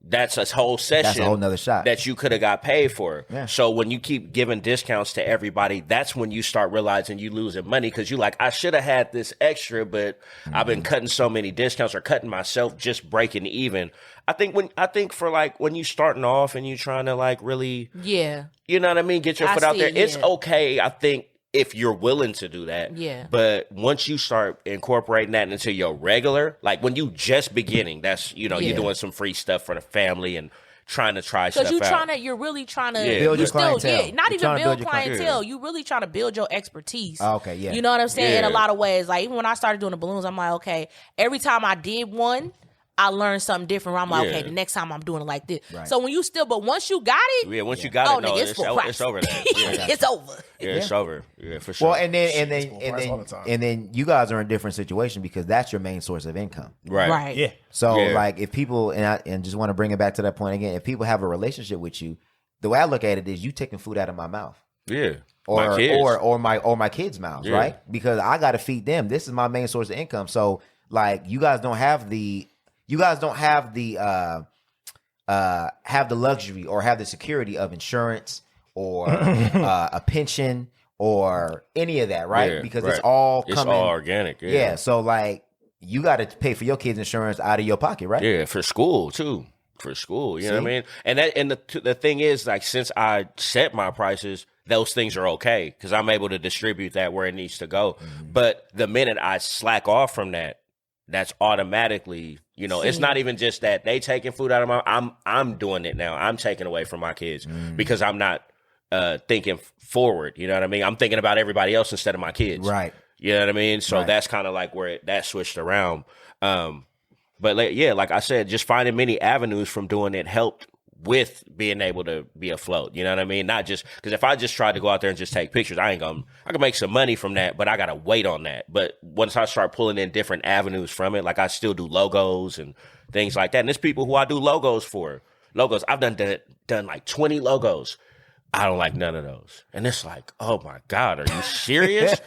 that's a whole session. That's a whole nother shot that you could have got paid for. Yeah. So when you keep giving discounts to everybody, that's when you start realizing you losing money because you like, I should have had this extra, but I've been cutting so many discounts or cutting myself just breaking even. I think for like when you starting off and you trying to like really, you know what I mean, get your foot out there. It's okay. I think if you're willing to do that. Yeah. But once you start incorporating that into your regular, like when you just beginning, that's, you know, you're doing some free stuff for the family and trying to try stuff out. Because you're really trying to build your clientele. not You're even build your clientele. You really trying to build your expertise. Oh, okay, yeah. You know what I'm saying? In Yeah. a lot of ways. Like even when I started doing the balloons, I'm like, okay, every time I did one, I learned something different. I'm like, okay, the next time I'm doing it like this. Right. So when you but once you got it, Once you got it, no, nigga, it's over there. Yeah. it's over. Yeah, it's over. Yeah, for sure. Well, and price all the time. then you guys are in a different situation because that's your main source of income. right. Yeah. So Yeah. like if people and just want to bring it back to that point again, if people have a relationship with you, the way I look at it is you taking food out of my mouth. Yeah. Or my kids. or my kids' mouths, Yeah. right? Because I got to feed them. This is my main source of income. So like you guys don't have the luxury or have the security of insurance or a pension or any of that, right? Yeah, because right. it's all It's coming. all organic. Yeah. Yeah. So like you got to pay for your kids' insurance out of your pocket, right? Yeah, for school too. For school, you know what I mean? And the thing is, like, since I set my prices, those things are okay because I'm able to distribute that where it needs to go. But the minute I slack off from that, that's automatically, you know, it's not even just that they taking food out of my. I'm doing it now. I'm taking away from my kids because I'm not thinking forward. You know what I mean? I'm thinking about everybody else instead of my kids. Right. You know what I mean? So Right. that's kind of like where that switched around. But like I said, just finding many avenues from doing it helped with being able to be afloat. You know what I mean? Not just because if I just tried to go out there and just take pictures, I can make some money from that, but I got to wait on that. But once I start pulling in different avenues from it, like I still do logos and things like that. And there's people who I do logos for. Logos. I've done like 20 logos. I don't like none of those. And it's like, oh my God, are you serious?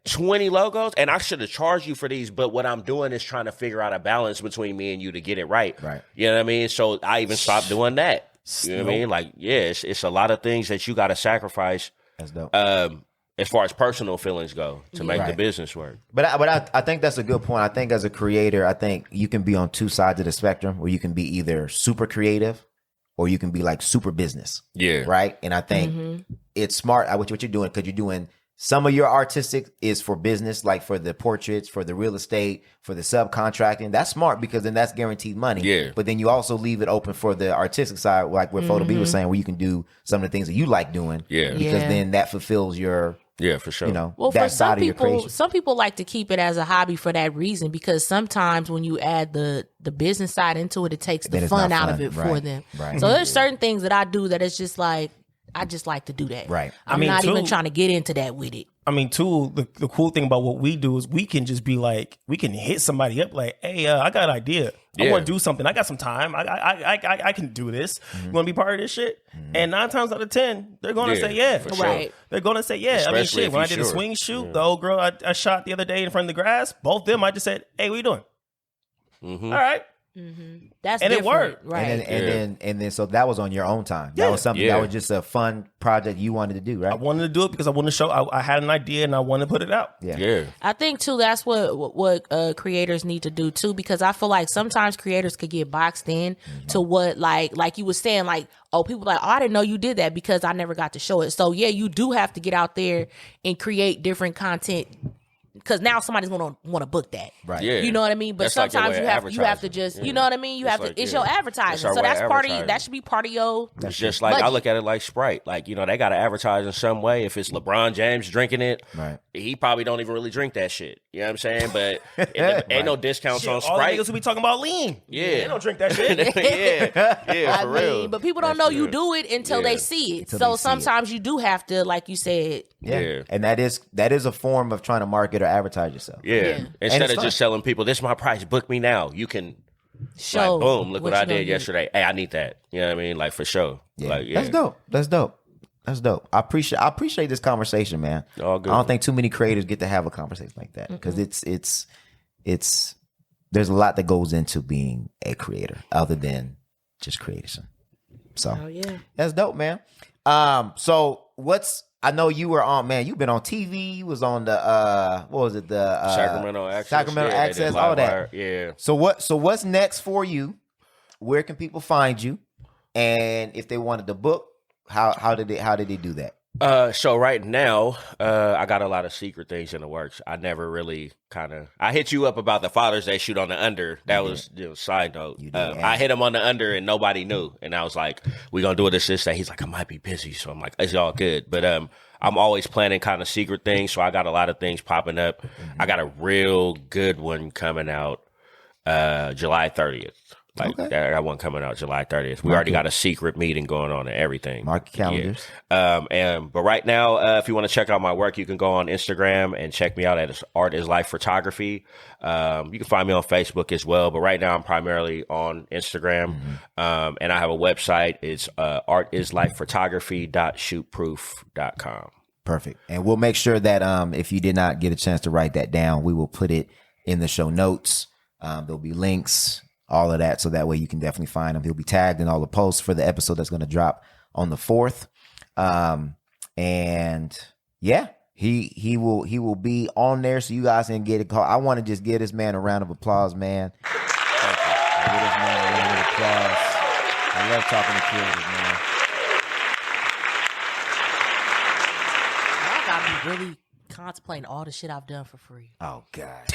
20 logos? And I should have charged you for these, but what I'm doing is trying to figure out a balance between me and you to get it right. Right. You know what I mean? So I even stopped doing that. You know what I mean? Like, yeah, it's a lot of things that you got to sacrifice That's dope. as far as personal feelings go to make the Right. business work. But I think that's a good point. I think as a creator, I think you can be on two sides of the spectrum where you can be either super creative or you can be like super business. Yeah. Right. And I think it's smart what you're doing because you're doing some of your artistic is for business, like for the portraits, for the real estate, for the subcontracting. That's smart because then that's guaranteed money. Yeah. But then you also leave it open for the artistic side, like where Photo B was saying, where you can do some of the things that you like doing. Yeah. Because Yeah. then that fulfills your, Yeah, for sure. you know, Well, that for side some of your people, creation. some people like to keep it as a hobby for that reason because sometimes when you add the business side into it, it takes Then the it's fun not out of fun. it for Right. them. Right. So there's certain things that I do that it's just like I just like to do that. Right. I'm I mean, not even too- trying to get into that with it. I mean, too, the cool thing about what we do is we can just be like, we can hit somebody up like, hey, I got an idea. I Yeah. want to do something. I got some time. I can do this. You want to be part of this shit? And 9 times out of 10, they're going to Yeah, say yeah. for sure. Right. They're going to say yeah. Especially I mean, shit, if when I you did a sure. swing shoot, the old girl I shot the other day in front of the grass, both of them, I just said, hey, what you doing? All right. That's And it different. worked. Right. And then so that was on your own time. That was something Yeah. that was just a fun project you wanted to do, right? I wanted to do it because I wanted to show, I had an idea and I wanted to put it out. Yeah. I think too that's what creators need to do too, because I feel like sometimes creators could get boxed in to what like you were saying, like, oh, people like, oh, I didn't know you did that because I never got to show it. So yeah, you do have to get out there and create different content because now somebody's gonna want to book that. Right. Yeah. You know what I mean? But That's like your sometimes way you of have to advertising. just Yeah. you know what I mean? You It's have like, to it's yeah. your That's advertising. our So way that's of part of advertising. that should be part of your It's just like I budget. look at it like Sprite. Like, you know, they got to advertise in some way. If it's LeBron James drinking it, Right. he probably don't even really drink that shit. You know what I'm saying? But ain't no discounts Shit, on all the Sprite. niggas who be talking about lean. Yeah. They don't drink that shit. yeah, I for real. mean, but people don't know you do it until Yeah. they see it. Until So they see sometimes you do have to, like you said, Yeah. And that is a form of trying to market or advertise yourself. Yeah. Yeah. And Instead it's of just telling people, this is my price, book me now. You can, show. like, boom, look what I you gonna did do. yesterday. Hey, I need that. You know what I mean? Like, for sure. Yeah. Like, yeah. That's dope. That's dope. I appreciate this conversation, man. All good. I don't think too many creators get to have a conversation like that because it's there's a lot that goes into being a creator other than just creation. So Oh yeah. that's dope, man. So I know you were on, man, you've been on TV, you was on the what was it, the Sacramento Access. Sacramento Yeah, they Access, did all Live that. Wire. Yeah. So what's next for you? Where can people find you? And if they wanted to book, how did they do that? So right now, I got a lot of secret things in the works. I never really I hit you up about the Father's Day shoot on the under. That was side note. I hit him on the under and nobody knew. And I was like, we gonna do it this day. He's like, I might be busy. So I'm like, it's all good. But I'm always planning kind of secret things. So I got a lot of things popping up. Mm-hmm. I got a real good one coming out July 30th. I got one coming out July 30th. We already got a secret meeting going on and everything. Mark your calendars. Yeah. But right now, if you want to check out my work, you can go on Instagram and check me out at Art is Life Photography. You can find me on Facebook as well. But right now, I'm primarily on Instagram. Mm-hmm. And I have a website. It's artislifephotography.shootproof.com. Perfect. And we'll make sure that if you did not get a chance to write that down, we will put it in the show notes. There'll be links, all of that, so that way you can definitely find him. He'll be tagged in all the posts for the episode that's going to drop on the 4th. And yeah, he will be on there, so you guys can get a call. I want to just give this man a round of applause, man. Thank you. Give this man a round of applause. I love talking to kids, man. I gotta be really contemplating all the shit I've done for free. Oh God.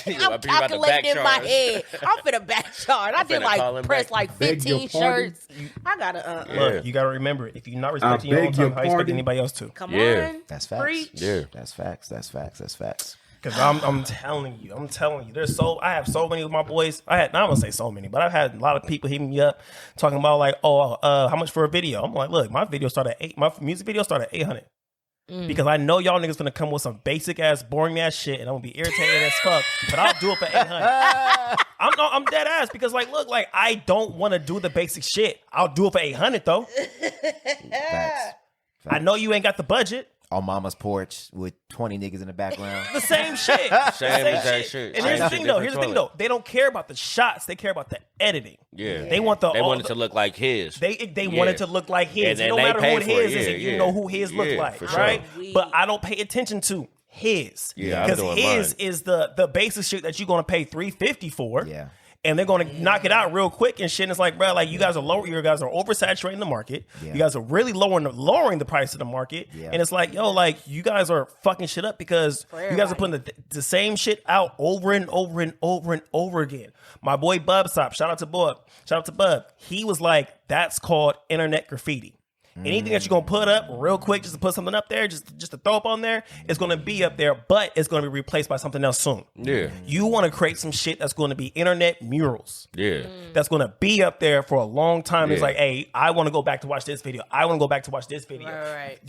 I'm calculating in my head. I'm finna back charge. I did like press like 15 shirts. I gotta Look, you gotta remember, if you're not respecting your own time, how you expect anybody else to? Come on. That's facts. Preach. Yeah. That's facts. Because I'm telling you, I have so many of my boys. Not gonna say so many, but I've had a lot of people hitting me up talking about like, how much for a video? I'm like, look, my music video started at 800. Because I know y'all niggas gonna come with some basic ass, boring ass shit, and I'm gonna be irritated as fuck. But I'll do it for 800. I'm dead ass because look, I don't want to do the basic shit. I'll do it for 800 though. Facts. I know you ain't got the budget. On mama's porch with 20 niggas in the background. The same shit. Same exact shit. And here's the thing though. They don't care about the shots. They care about the editing. Yeah. They want it to look like his. They want it to look like his. And no matter who his is, it. you know who his looks like, right? Sure. But I don't pay attention to his. Yeah, because his is the basic shit that you're gonna pay $350 for. Yeah. And they're going to knock it out real quick and shit. And it's like, bro, you guys are oversaturating the market. Yeah. You guys are really lowering the price of the market. Yeah. And it's like, yo, you guys are fucking shit up because you guys are putting the same shit out over and over and over and over again. My boy Bubstop, shout out to Bub. He was like, that's called internet graffiti. Anything that you're going to put up real quick, just to put something up there, just to throw up on there, it's going to be up there, but it's going to be replaced by something else soon. Yeah. You want to create some shit that's going to be internet murals. Yeah. That's going to be up there for a long time. Yeah. It's like, hey, I want to go back to watch this video. I want to go back to watch this video. Right.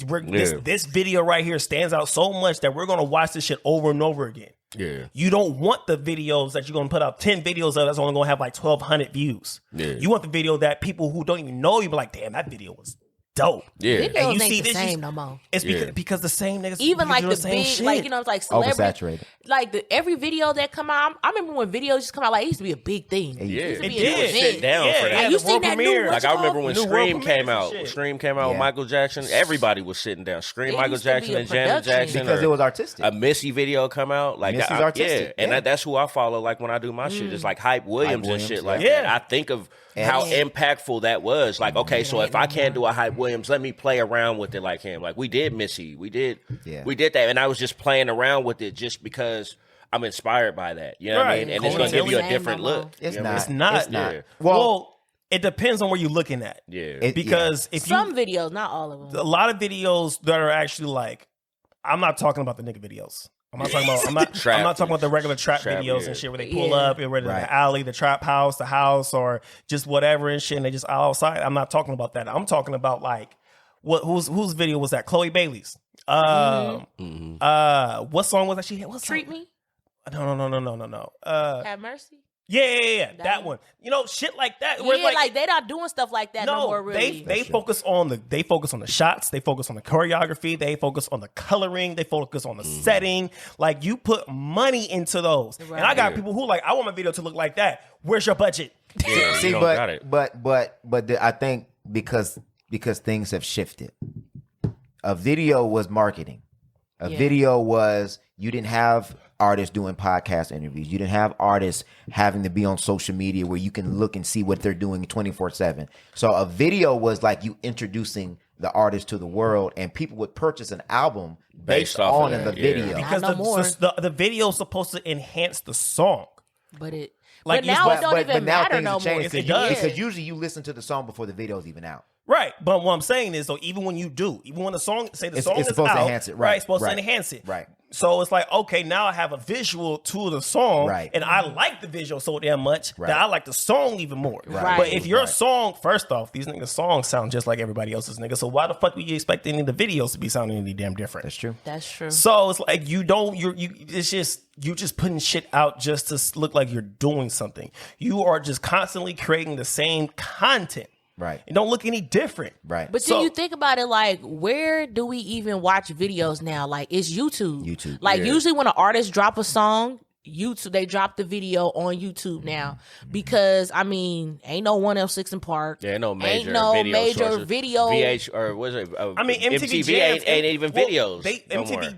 This video right here stands out so much that we're going to watch this shit over and over again. Yeah. You don't want the videos that you're going to put out 10 videos of that's only going to have 1,200 views. Yeah. You want the video that people who don't even know you be like, damn, that video was dope. Yeah. Videos and you see the same no more. It's because the same niggas even like the big shit. it's like celebrity oversaturated. Like every video that come out, I remember when videos just come out, it used to be a big thing. It did. Sit down for that. You seen that new I remember when Scream came out. Shit. Scream came out with Michael Jackson. Everybody was sitting down. Scream, Michael Jackson, and Janet Jackson. Because it was artistic. A Missy video come out. Missy's artistic. Yeah. And that's who I follow. Like when I do my shit, it's like Hype Williams and shit like that. I think of how impactful that was. Like, okay, so if I can't do a Hype Williams, let me play around with it like him. Like we did Missy. We did that. And I was just playing around with it just because I'm inspired by that. You know what I mean? And it's going to give you a different look. It's not. Well, it depends on where you're looking at. Yeah. Because if some videos, not all of them. A lot of videos that are actually I'm not talking about the nigga videos. I'm not talking about the regular trap videos and shit where they pull up and in the alley, the trap house, the house, or just whatever and shit, and they just outside. I'm not talking about that. I'm talking about whose video was that? Chloe Bailey's. What song was that she had? Treat Me? No. Have Mercy? Yeah. That one. Shit like that. Yeah, they not doing stuff like that no more, really. They focus on the shots, they focus on the choreography, they focus on the coloring, they focus on the setting. You put money into those. Right. And I got people who I want my video to look like that. Where's your budget? Yeah, See, you don't got it. but I think because things have shifted. A video was marketing. A video was, you didn't have artists doing podcast interviews. You didn't have artists having to be on social media where you can look and see what they're doing 24/7. So a video was like you introducing the artist to the world, and people would purchase an album based off on of the that, video. Because the video is supposed to enhance the song. But it Like, but now it don't but even now matter things no have more. changed It does. because usually you listen to the song before the video's even out. Right, but what I'm saying is, though, even when you do, even when the song, say the It's song is supposed to out, enhance it, right, it's supposed right, to enhance it, right. So it's like, okay, now I have a visual to the song, Right. and I like the visual so damn much Right. that I like the song even more. Right. But if your Right. song, first off, these niggas' songs sound just like everybody else's niggas, so why the fuck would you expect any of the videos to be sounding any damn different? That's true. That's true. So it's like you just putting shit out just to look like you're doing something. You are just constantly creating the same content. Right. It don't look any different. Right. But then you think about it, like, where do we even watch videos now? Like, it's YouTube. YouTube. Like, Yeah. usually when an artist drop a song, YouTube, they drop the video on YouTube now, because I mean, ain't no 1L6 in Park. Yeah, no major ain't no video major sources. video. VH or was it? I mean, MTV Jams Jams ain't even well, videos.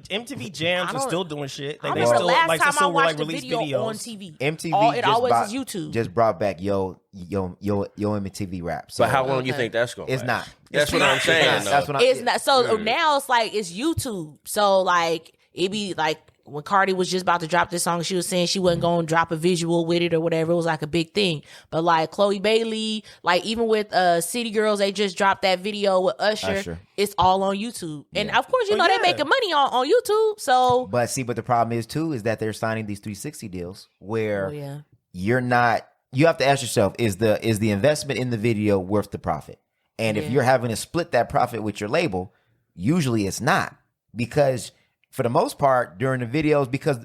MTV Jams I are don't- still doing shit. I They remember still last like time to still I watched like a release video videos on TV. MTV It always is YouTube. just brought back yo MTV rap. So But how long you Okay. think that's going? it's not. That's what I'm saying. That's what I'm. It's not. So now it's like it's YouTube. So like it be like when Cardi was just about to drop this song, she was saying she wasn't going to drop a visual with it or whatever. It was like a big thing. But like Chloe Bailey, like even with City Girls, they just dropped that video with Usher. It's all on YouTube. And of course, you know, yeah. they making money on YouTube. So But see, but the problem is too is that they're signing these 360 deals where yeah. you're not. You have to ask yourself: is the investment in the video worth the profit? And if you're having to split that profit with your label, usually it's not, because for the most part during the videos, because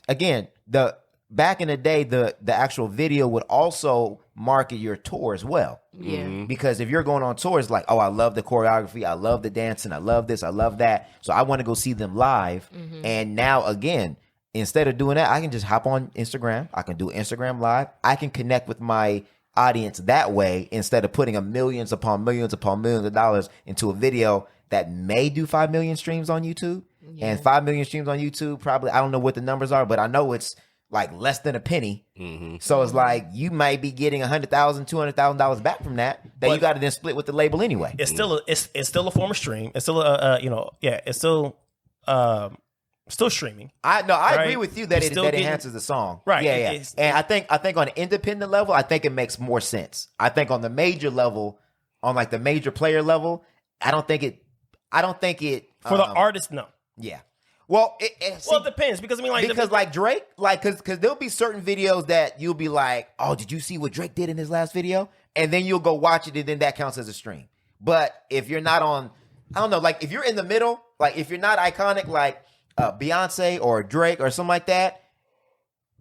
again, back in the day, the actual video would also market your tour as well. Yeah. Because if you're going on tour, it's like, oh, I love the choreography, I love the dancing, I love this, I love that. So I want to go see them live. And now again, instead of doing that, I can just hop on Instagram. I can do Instagram live. I can connect with my audience that way instead of putting millions upon millions upon millions of dollars into a video that may do 5 million streams on YouTube. And 5 million streams on YouTube, probably, I don't know what the numbers are, but I know it's like less than a penny. So it's like you might be getting $100,000, $200,000 back from that you got to then split with the label anyway. It's still it's still a form of stream. It's still it's still streaming. I Right? agree with you that You're it still that getting- enhances the song. Right. Yeah. And I think on an independent level, I think it makes more sense. I think on the major level, on like the major player level, I don't think it For the artist, no. Yeah. Well, it Well, it depends because I mean, like because like Drake, like because there'll be certain videos that you'll be like, oh, did you see what Drake did in his last video? And then you'll go watch it, and then that counts as a stream. But if you're not on, I don't know, like if you're in the middle, like if you're not iconic like Beyonce or Drake or something like that,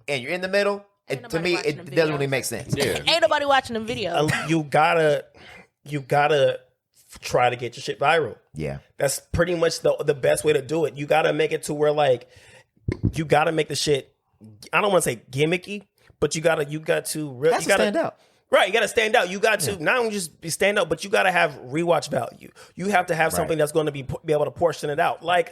and you're in the middle, to nobody me watching it the doesn't videos. really make sense. Yeah. Ain't nobody watching them videos. you gotta try to get your shit viral. Yeah. That's pretty much the best way to do it. You gotta make it to where like you gotta make the shit. I don't want to say gimmicky, but you got to That's you gotta stand out. Right, you got to stand out. You got to not only just be stand out, but you got to have rewatch value. You have to have something that's going to be able to portion it out, like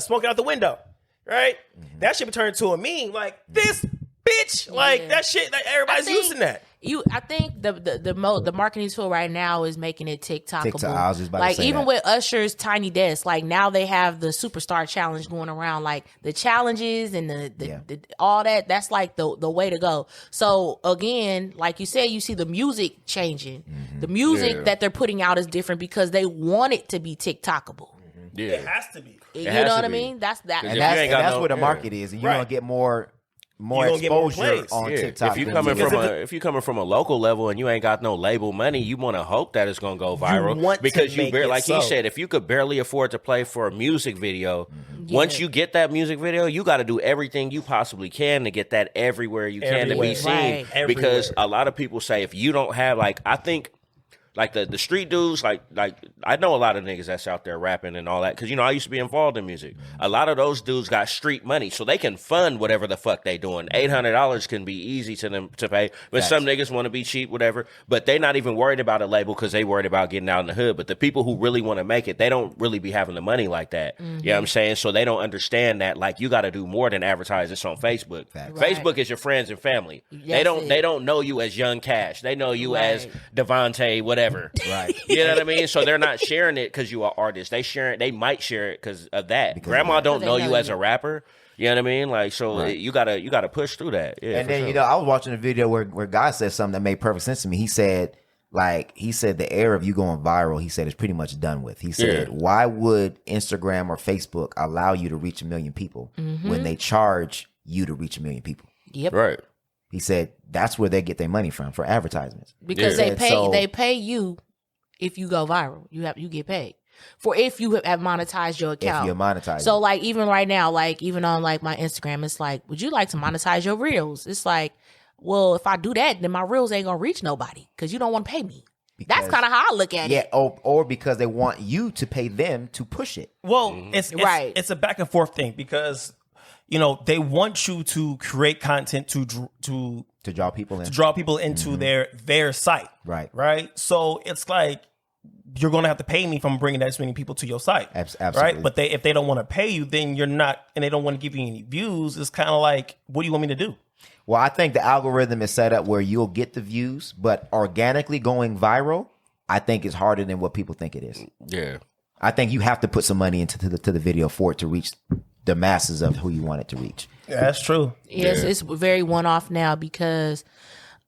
smoking out the window, right? That should be turned to a meme, like this bitch, like that shit. Like everybody's using that. I think the marketing tool right now is making it TikTokable. TikTok, I was just about to like say even that. with Usher's Tiny Desk, like now they have the Superstar Challenge going around, like the challenges and the all that. That's like the way to go. So again, like you said, you see the music changing. The music that they're putting out is different because they want it to be TikTokable. Yeah. It has to be. You has know to what I be. mean? That's that. If And you that's, ain't and got that's no- where the yeah. market is, and you're Right. gonna get more You're gonna get more exposure plays. on Yeah. TikTok. If you than coming you do. if you coming from a local level and you ain't got no label money, you want to hope that it's gonna go viral want to because you make it like so. he said, if you could barely afford to play for a music video, once you get that music video, you got to do everything you possibly can to get that everywhere you can to Everywhere. be seen. Right. Because Everywhere. a lot of people say if you don't have like I think Like the street dudes, like I know a lot of niggas that's out there rapping and all that, because I used to be involved in music. A lot of those dudes got street money, so they can fund whatever the fuck they doing. $800 can be easy to them to pay, but some niggas want to be cheap, whatever. But they not even worried about a label because they worried about getting out in the hood. But the people who really want to make it, they don't really be having the money like that. You know what I'm saying? So they don't understand that like you got to do more than advertise this on Facebook. Facebook is your friends and family. They don't know you as Young Cash. They know you as Devontae, whatever. Right. You know what I mean? So they're not sharing it because you are artists. They might share it because of that. Grandma don't know you as a rapper. You know what I mean? Like, so you gotta push through that. Yeah, and then sure. I was watching a video where God said something that made perfect sense to me. He said the era of you going viral, he said, is pretty much done with. He said, why would Instagram or Facebook allow you to reach 1 million people when they charge you to reach 1 million people? Yep. Right. He said that's where they get their money from, for advertisements. Because they pay you if you go viral. You get paid for if you have monetized your account. If you monetize. So like even right now, like even on like my Instagram, it's like, would you like to monetize your reels? It's like, well, if I do that, then my reels ain't gonna reach nobody because you don't want to pay me. That's kind of how I look at it. Yeah, or because they want you to pay them to push it. Well, it's a back and forth thing because they want you to create content to draw people in, into their site. Right. So it's like you're going to have to pay me if I'm bringing that many people to your site. Absolutely. Right. But if they don't want to pay you, then you're not, and they don't want to give you any views. It's kind of like, what do you want me to do? Well, I think the algorithm is set up where you'll get the views, but organically going viral, I think is harder than what people think it is. Yeah. I think you have to put some money into the video for it to reach the masses of who you want it to reach. Yeah, that's true. Yes, it's very one-off now because,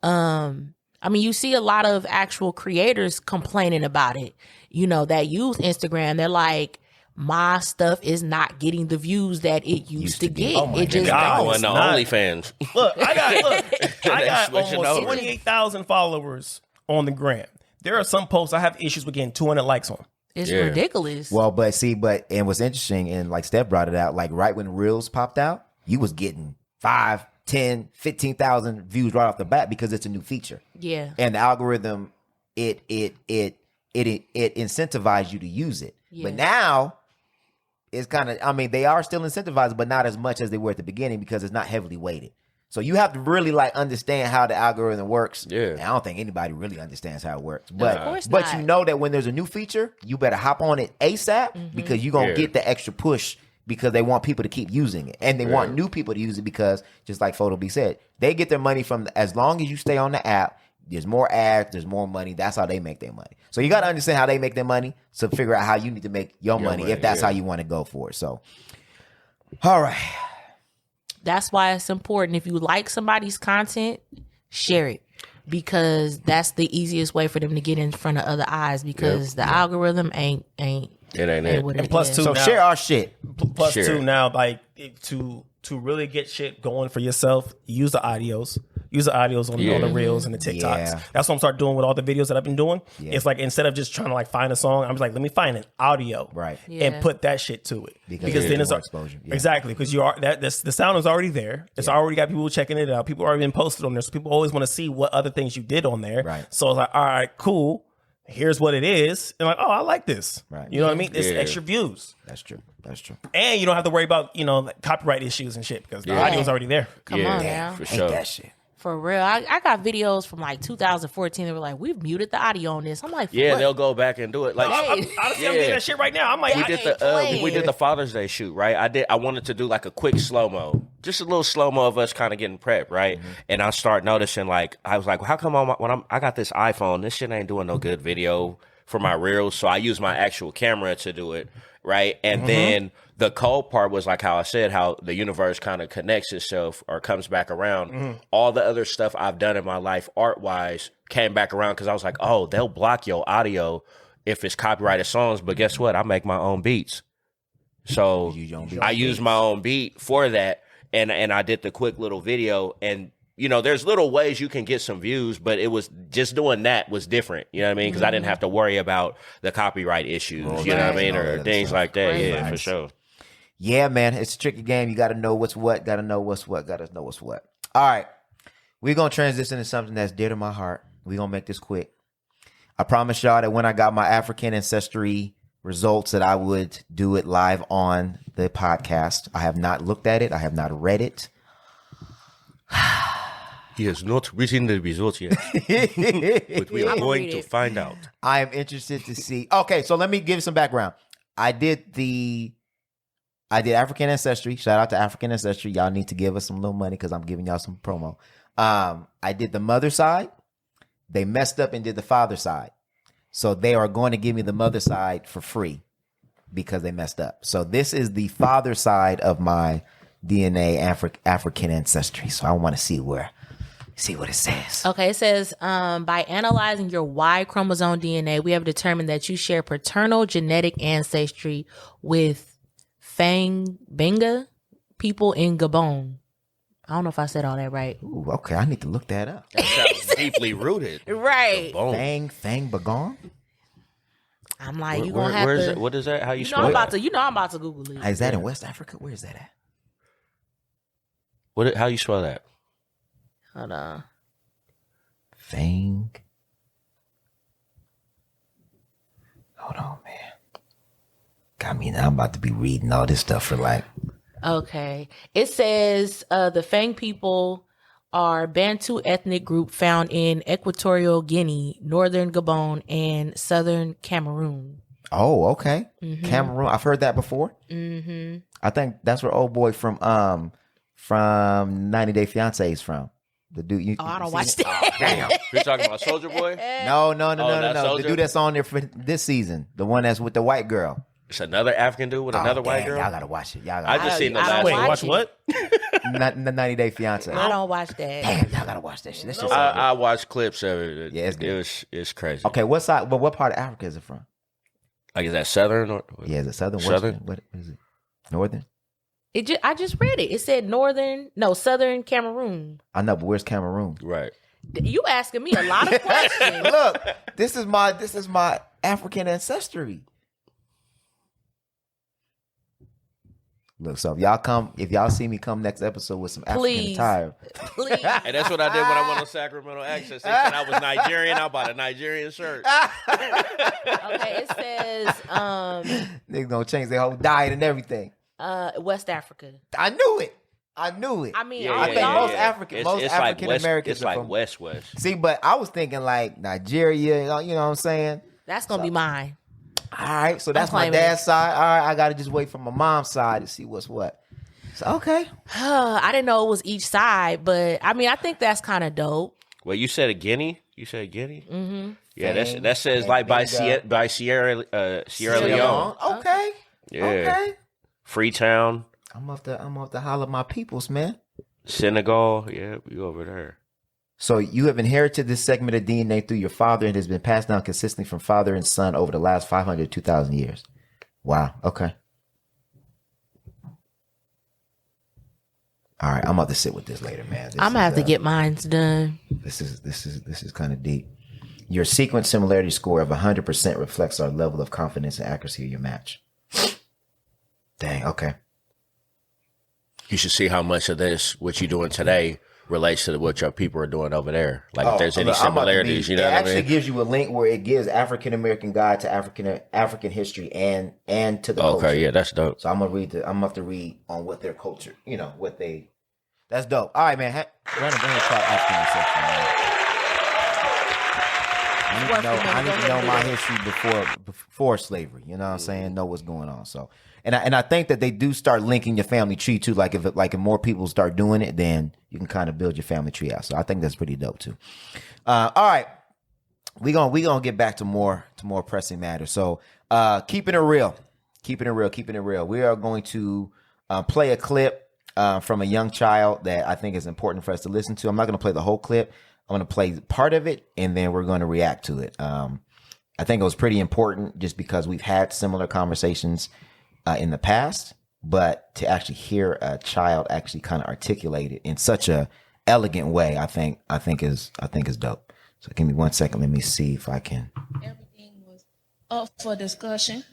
you see a lot of actual creators complaining about it, that use Instagram. They're like, my stuff is not getting the views that it used to get. Oh it just God, don't. the OnlyFans. Look, I got switching almost over. 28,000 followers on the gram. There are some posts I have issues with getting 200 likes on. It's ridiculous. Well, and what's interesting, and like Steph brought it out, like right when Reels popped out, you was getting 5, 10, 15,000 views right off the bat because it's a new feature. Yeah. And the algorithm, it incentivized you to use it. Yeah. But now it's kind of, they are still incentivized, but not as much as they were at the beginning because it's not heavily weighted. So you have to really understand how the algorithm works. Yeah. And I don't think anybody really understands how it works. Of But course but not. you know that when there's a new feature, you better hop on it ASAP because you're going to get the extra push because they want people to keep using it. And they want new people to use it because, just like Photo B said, they get their money from, as long as you stay on the app, there's more ads, there's more money. That's how they make their money. So you got to understand how they make their money to figure out how you need to make your money if that's how you want to go for it. So, all right. That's why it's important. If you like somebody's content, share it because that's the easiest way for them to get in front of other eyes because the algorithm ain't It ain't it. what And plus is. two, So now, share our shit. plus Share two it. now, like to really get shit going for yourself, use the audios. Use the audios on the reels and the TikToks. Yeah. That's what I'm starting doing with all the videos that I've been doing. Yeah. It's like instead of just trying to find a song, I'm just like, let me find an audio, Right. and put that shit to it Because then it's more exposure. Yeah. exactly because the sound is already there. It's already got people checking it out. People already been posted on there, so people always want to see what other things you did on there. Right. So it's like, all right, cool. Here's what it is, and like, oh, I like this. Right. You know what I mean? It's Yeah. extra views. That's true. That's true. And you don't have to worry about, like copyright issues and shit because the audio's already there. Come on now. For Ain't sure. that shit. For real. I got videos from 2014 that were like, we've muted the audio on this. I'm like, Yeah, what? they'll go back and do it. Like Honestly, I'm doing that shit right now. I'm like, we I did can't the we did the Father's Day shoot, right? I wanted to do like a quick slow mo, just a little slow mo of us kind of getting prepped, right? And I start noticing I was like, well, how come I got this iPhone, this shit ain't doing no good video for my reels, so I use my actual camera to do it, right? And then the cold part was like how I said, how the universe kind of connects itself or comes back around. All the other stuff I've done in my life art-wise came back around because I was like, oh, they'll block your audio if it's copyrighted songs, but guess what? I make my own beats. So I use my own beat for that, and I did the quick little video, and there's little ways you can get some views, but it was just doing that was different. You know what I mean? Because I didn't have to worry about the copyright issues. You know what I mean, or things like that. Right. Yeah, for sure. Yeah, man, it's a tricky game. You got to know what's what. Got to know what's what. Got to know what's what. All right, we're gonna transition to something that's dear to my heart. We're gonna make this quick. I promised y'all that when I got my African Ancestry results that I would do it live on the podcast. I have not looked at it. I have not read it. He has not written the results yet, but we are going to find out. I am interested to see. Okay, so let me give some background. I did African Ancestry. Shout out to African Ancestry. Y'all need to give us some little money because I'm giving y'all some promo. I did the mother side. They messed up and did the father side. So they are going to give me the mother side for free because they messed up. So this is the father side of my DNA African Ancestry. So I want to see what it says. Okay, it says, by analyzing your Y chromosome DNA, we have determined that you share paternal genetic ancestry with Benga people in Gabon. I don't know if I said all that right. Ooh, okay, I need to look that up. That sounds deeply rooted. Right. Fang Bagon? I'm like, you gonna have to. What is that? How you know spell I'm it? about to Google it. Is that in West Africa? Where is that at? How you spell that? Hold on. Fang. Hold on, man. Got me now. I'm about to be reading all this stuff for like. Okay. It says the Fang people are Bantu ethnic group found in Equatorial Guinea, northern Gabon, and southern Cameroon. Oh, okay. Mm-hmm. Cameroon. I've heard that before. Mm-hmm. I think that's where old boy from 90 Day Fiancé is from. The dude. I don't see watch it? that. Damn. You're talking about Soldier Boy? No. that The Soldier? dude that's on there for this season. The one that's with the white girl. It's another African dude with another white Damn, girl? Y'all gotta watch it. I just seen the I last don't Wait, one. watch what? The 90 Day Fiancé. I don't watch that. Damn, y'all gotta watch that shit. That's just I watched clips of it. Yeah, it's good. It's crazy. okay. What side? But what part of Africa is it from? Like, is that southern? Or Yeah, is it southern? Southern? Western? What is it? Northern? I just read it. It said southern Cameroon. I know, but where's Cameroon? Right. You asking me a lot of questions. Look, this is my African Ancestry. Look, so if y'all see me come next episode with some African Please. attire, Please. And that's what I did when I went on Sacramento Access. They said I was Nigerian. I bought a Nigerian shirt. Okay, it says niggas gonna change their whole diet and everything. West Africa. I knew it. I mean, I think most African It's African like Americans It's are like from West. See, but I was thinking like Nigeria. You know what I'm saying? That's gonna be mine. All right, so that's my claiming dad's side. All right, I got to just wait for my mom's side to see what's what. So, okay. I didn't know it was each side, but I mean, I think that's kind of dope. Well, you said a Guinea? You said Guinea? Mm-hmm. Yeah, Fang, that says like by Benga. Sierra Leone. Okay. Yeah. Okay. Freetown, I'm off to holler at my peoples, man. Senegal. Yeah, we over there. So you have inherited this segment of DNA through your father and has been passed down consistently from father and son over the last 500 to 2,000 years. Wow. Okay. All right. I'm about to sit with this later, man. I'm gonna have to get mine's done. This is kind of deep. Your sequence similarity score of 100% reflects our level of confidence and accuracy of your match. Dang. Okay. You should see how much of this, what you're doing today, relates to what your people are doing over there. Like, if there's any similarities, you know what I mean? It actually gives you a link where it gives African American guide to African history and to the culture. Okay, yeah, that's dope. So I'm gonna have to read on what their culture, what they. That's dope. All right, man. Brandon, bring us talk African Ancestry, man. I need to know my history before slavery. You know what I'm saying? Know what's going on. So, and I think that they do start linking your family tree too. Like if more people start doing it, then you can kind of build your family tree out. So I think that's pretty dope too. All right, we gonna get back to more pressing matters. So, keeping it real. We are going to play a clip from a young child that I think is important for us to listen to. I'm not going to play the whole clip. I'm going to play part of it, and then we're going to react to it. I think it was pretty important just because we've had similar conversations in the past, but to actually hear a child actually kind of articulate it in such a elegant way, I think is dope. So give me 1 second. Let me see if I can. Everything was up for discussion.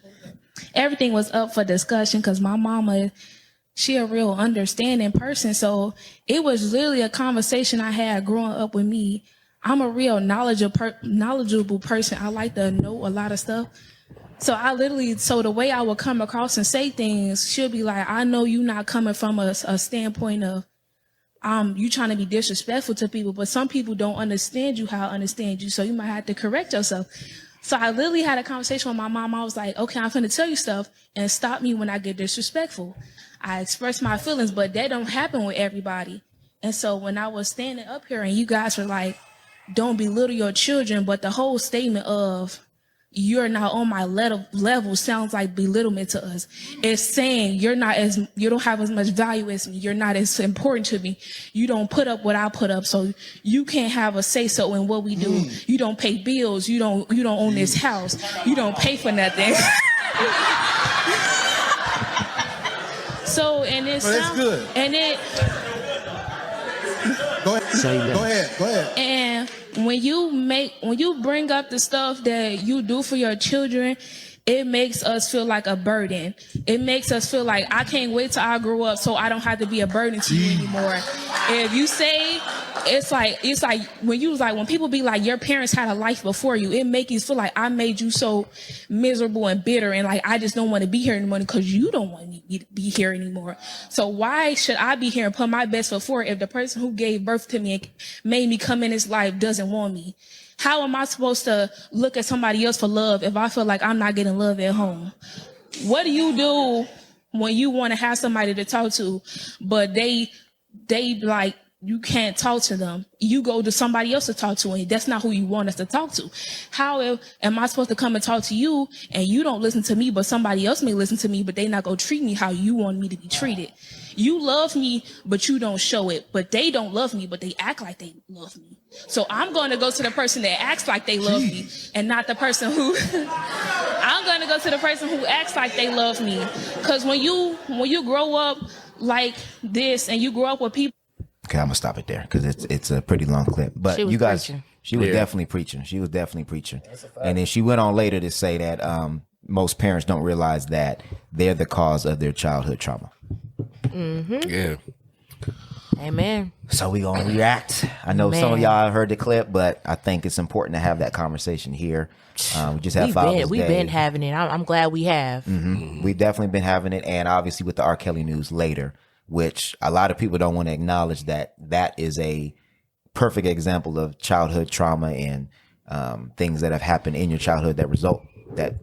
Because my mama, she a real understanding person. So it was literally a conversation I had growing up with me. I'm a real knowledgeable person. I like to know a lot of stuff. So the way I would come across and say things should be like, I know you not coming from a standpoint of you trying to be disrespectful to people, but some people don't understand you how I understand you, so you might have to correct yourself. So I literally had a conversation with my mom. I was like, okay, I'm finna tell you stuff and stop me when I get disrespectful. I express my feelings, but that don't happen with everybody. And so when I was standing up here and you guys were like, don't belittle your children, but the whole statement of you're not on my level sounds like belittlement to us. It's saying you don't have as much value as me. You're not as important to me. You don't put up what I put up, so you can't have a say so in what we do. You don't pay bills. You don't own this house. You don't pay for nothing. So and it's that's good. And it. Go ahead. And when you bring up the stuff that you do for your children, it makes us feel like a burden. It makes us feel like I can't wait till I grow up so I don't have to be a burden to you anymore. If you say it's like when people be like your parents had a life before you, it makes you feel like I made you so miserable and bitter and like I just don't want to be here anymore because you don't want me to be here anymore. So why should I be here and put my best foot forward if the person who gave birth to me and made me come in this life doesn't want me? How am I supposed to look at somebody else for love if I feel like I'm not getting love at home? What do you do when you want to have somebody to talk to, but they like you can't talk to them? You go to somebody else to talk to, and that's not who you want us to talk to. How am I supposed to come and talk to you, and you don't listen to me, but somebody else may listen to me, but they not gonna treat me how you want me to be treated? You love me, but you don't show it. But they don't love me, but they act like they love me. So I'm going to go to the person that acts like they love me and not the person who I'm going to go to the person who acts like they love me. Because when you grow up like this and you grow up with people. Okay, I'm gonna stop it there because it's a pretty long clip. But you guys, she was definitely preaching. She was definitely preaching. And then she went on later to say that most parents don't realize that they're the cause of their childhood trauma. Mm-hmm. Yeah. Amen. So we gonna react. I know some of y'all heard the clip, but I think it's important to have that conversation here. We just have we've been having it. I'm glad we have. Mm-hmm. We've definitely been having it, and obviously with the R. Kelly news later, which a lot of people don't want to acknowledge that is a perfect example of childhood trauma and things that have happened in your childhood that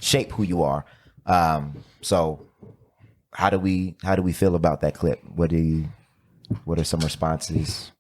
shape who you are. So how do we feel about that clip? What are some responses?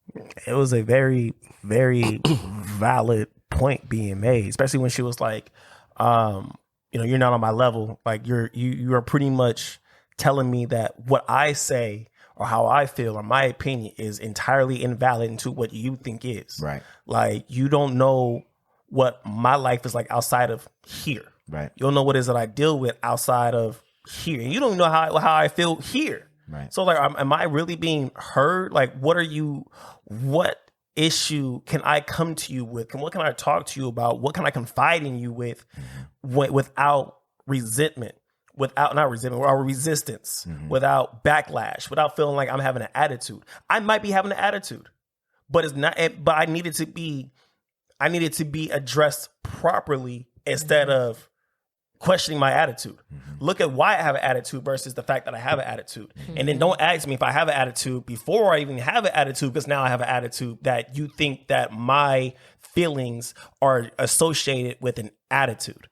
It was a very, very valid point being made, especially when she was like, you're not on my level. Like you are pretty much telling me that what I say or how I feel or my opinion is entirely invalid into what you think is. Right. Like you don't know what my life is like outside of here. Right. You don't know what it is that I deal with outside of here. And you don't know how I feel here. Right. So like, am I really being heard? Like, what issue can I come to you with? And what can I talk to you about? What can I confide in you with without resistance, without backlash, without feeling like I'm having an attitude? I might be having an attitude, but it's not, but I needed to be addressed properly instead of questioning my attitude. Look at why I have an attitude versus the fact that I have an attitude. And then don't ask me if I have an attitude before I even have an attitude, because now I have an attitude that you think that my feelings are associated with an attitude.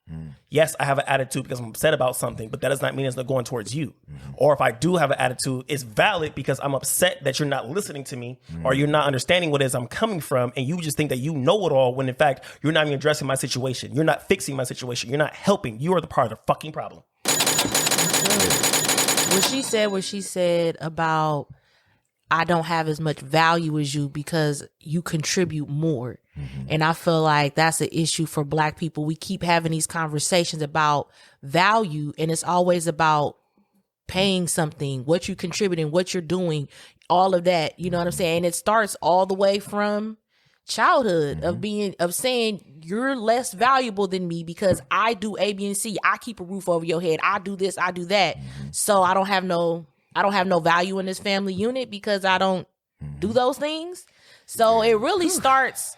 Yes, I have an attitude because I'm upset about something, but that does not mean it's not going towards you. Or if I do have an attitude, it's valid because I'm upset that you're not listening to me or you're not understanding what it is I'm coming from, and you just think that you know it all when in fact you're not even addressing my situation. You're not fixing my situation. You're not helping. You are the part of the fucking problem. What she said about I don't have as much value as you because you contribute more. And I feel like that's an issue for Black people. We keep having these conversations about value, and it's always about paying something, what you're contributing, what you're doing, all of that. You know what I'm saying? And it starts all the way from childhood of saying you're less valuable than me because I do A, B, and C. I keep a roof over your head. I do this, I do that. So I don't have no value in this family unit because I don't do those things. So it really starts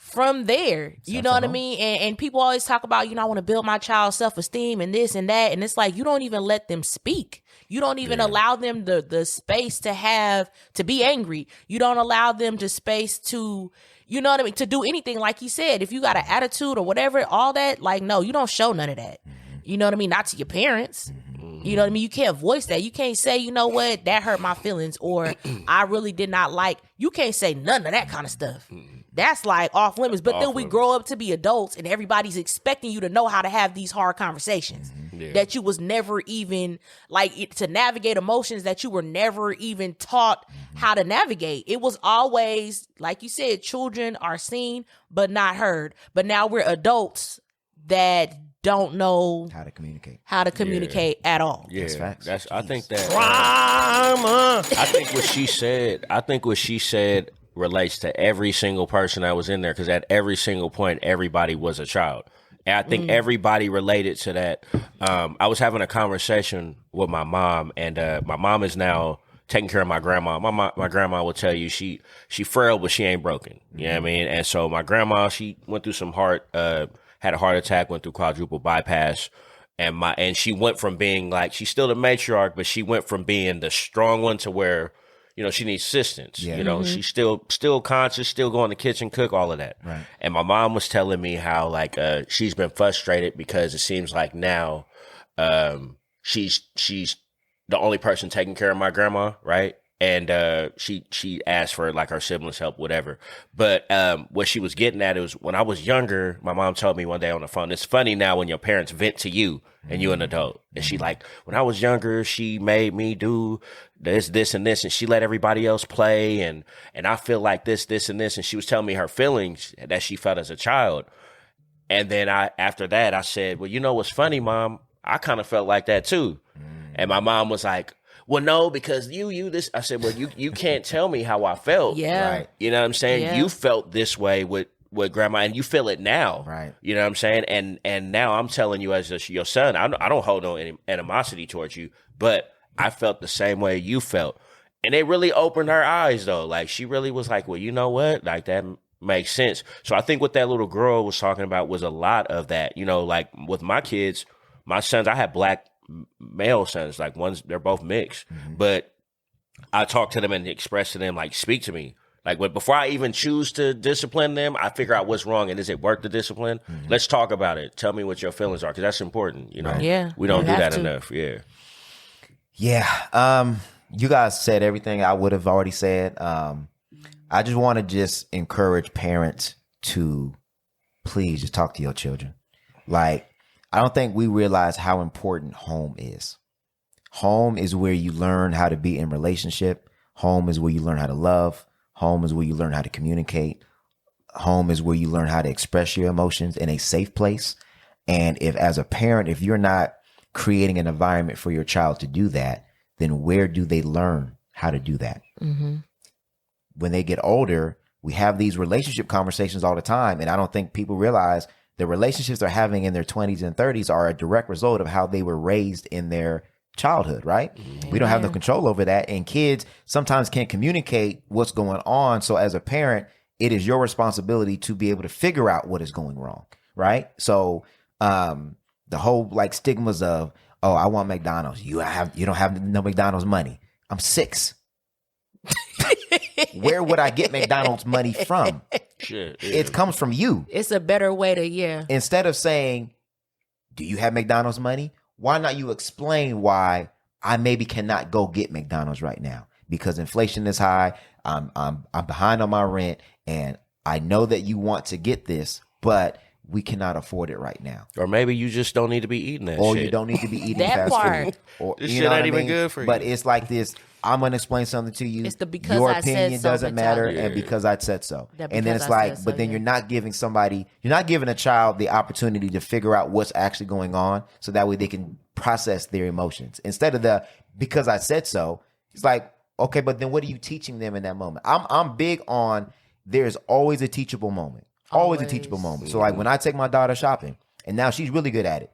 from there. You know what I mean? And people always talk about, I want to build my child's self-esteem and this and that. And it's like, you don't even let them speak. You don't even allow them the space to be angry. You don't allow them the space to, you know what I mean, to do anything. Like you said, if you got an attitude or whatever, all that, like, no, you don't show none of that. You know what I mean? Not to your parents. You know what I mean? You can't voice that. You can't say, you know what, that hurt my feelings, or I really did not like. You can't say none of that kind of stuff. That's like off limits. But then we grow up to be adults and everybody's expecting you to know how to have these hard conversations that you was never even to navigate emotions that you were never even taught how to navigate. It was always, like you said, children are seen but not heard. But now we're adults that don't know how to communicate Yeah. at all. Yeah, that's facts. I think that Drama. I think what she said relates to every single person that was in there, because at every single point, everybody was a child. And I think everybody related to that. I was having a conversation with my mom, and my mom is now taking care of my grandma. My grandma will tell you she frail, but she ain't broken. You know what I mean? And so my grandma, she went through some had a heart attack, went through quadruple bypass. And she went from being like, she's still the matriarch, but she went from being the strong one to where, she needs assistance. Yeah. She's still conscious, still going to the kitchen, cook, all of that. Right. And my mom was telling me how she's been frustrated because it seems like now she's the only person taking care of my grandma, right? And she asked for her siblings' help, whatever. But what she was getting at is, when I was younger, my mom told me one day on the phone, it's funny now when your parents vent to you and you an adult. And she when I was younger, she made me do this, and this, and she let everybody else play. And I feel like this, and this. And she was telling me her feelings that she felt as a child. And then after that, I said, well, you know what's funny, Mom? I kind of felt like that too. And my mom was like, well, no, because you this. I said, well, you can't tell me how I felt. Yeah. Right. You know what I'm saying? Yeah. You felt this way with grandma, and you feel it now. Right. You know what I'm saying? And now I'm telling you as your son, I don't hold no animosity towards you, but I felt the same way you felt. And it really opened her eyes, though. She really was like, well, you know what? That makes sense. So I think what that little girl was talking about was a lot of that. With my kids, my sons, I had black male sons, they're both mixed, but I talk to them and express to them, speak to me. Before I even choose to discipline them, I figure out what's wrong and is it worth the discipline? Let's talk about it. Tell me what your feelings are, because that's important. Yeah, we don't you do have that to. enough. Yeah. Yeah. You guys said everything I would have already said. I just want to encourage parents to please just talk to your children. I don't think we realize how important home is. Home is where you learn how to be in relationship. Home is where you learn how to love. Home is where you learn how to communicate. Home is where you learn how to express your emotions in a safe place. And if, as a parent, if you're not creating an environment for your child to do that, then where do they learn how to do that? When they get older, we have these relationship conversations all the time. And I don't think people realize the relationships they're having in their 20s and 30s are a direct result of how they were raised in their childhood, right? We don't have no control over that. And kids sometimes can't communicate what's going on. So as a parent, it is your responsibility to be able to figure out what is going wrong, right? So the whole stigmas of, oh, I want McDonald's. You don't have no McDonald's money. I'm 6. Where would I get McDonald's money from? Shit, It comes from you. It's a better way to, Instead of saying, do you have McDonald's money? Why not you explain why I maybe cannot go get McDonald's right now? Because inflation is high. I'm behind on my rent, and I know that you want to get this, but we cannot afford it right now. Or maybe you just don't need to be eating that Or shit. you don't need to be eating That fast part. food. Or, This you shit know what ain't I even mean? good for you. But it's like this, I'm going to explain something to you. It's the because your I said opinion so doesn't mentality. matter, and because I said so. That And then because it's I like, said so, but then yeah. you're not giving a child the opportunity to figure out what's actually going on, so that way they can process their emotions. Instead of because I said so, it's like, okay, but then what are you teaching them in that moment? I'm big on, there's always a teachable moment. Always a teachable moment. So when I take my daughter shopping, and now she's really good at it,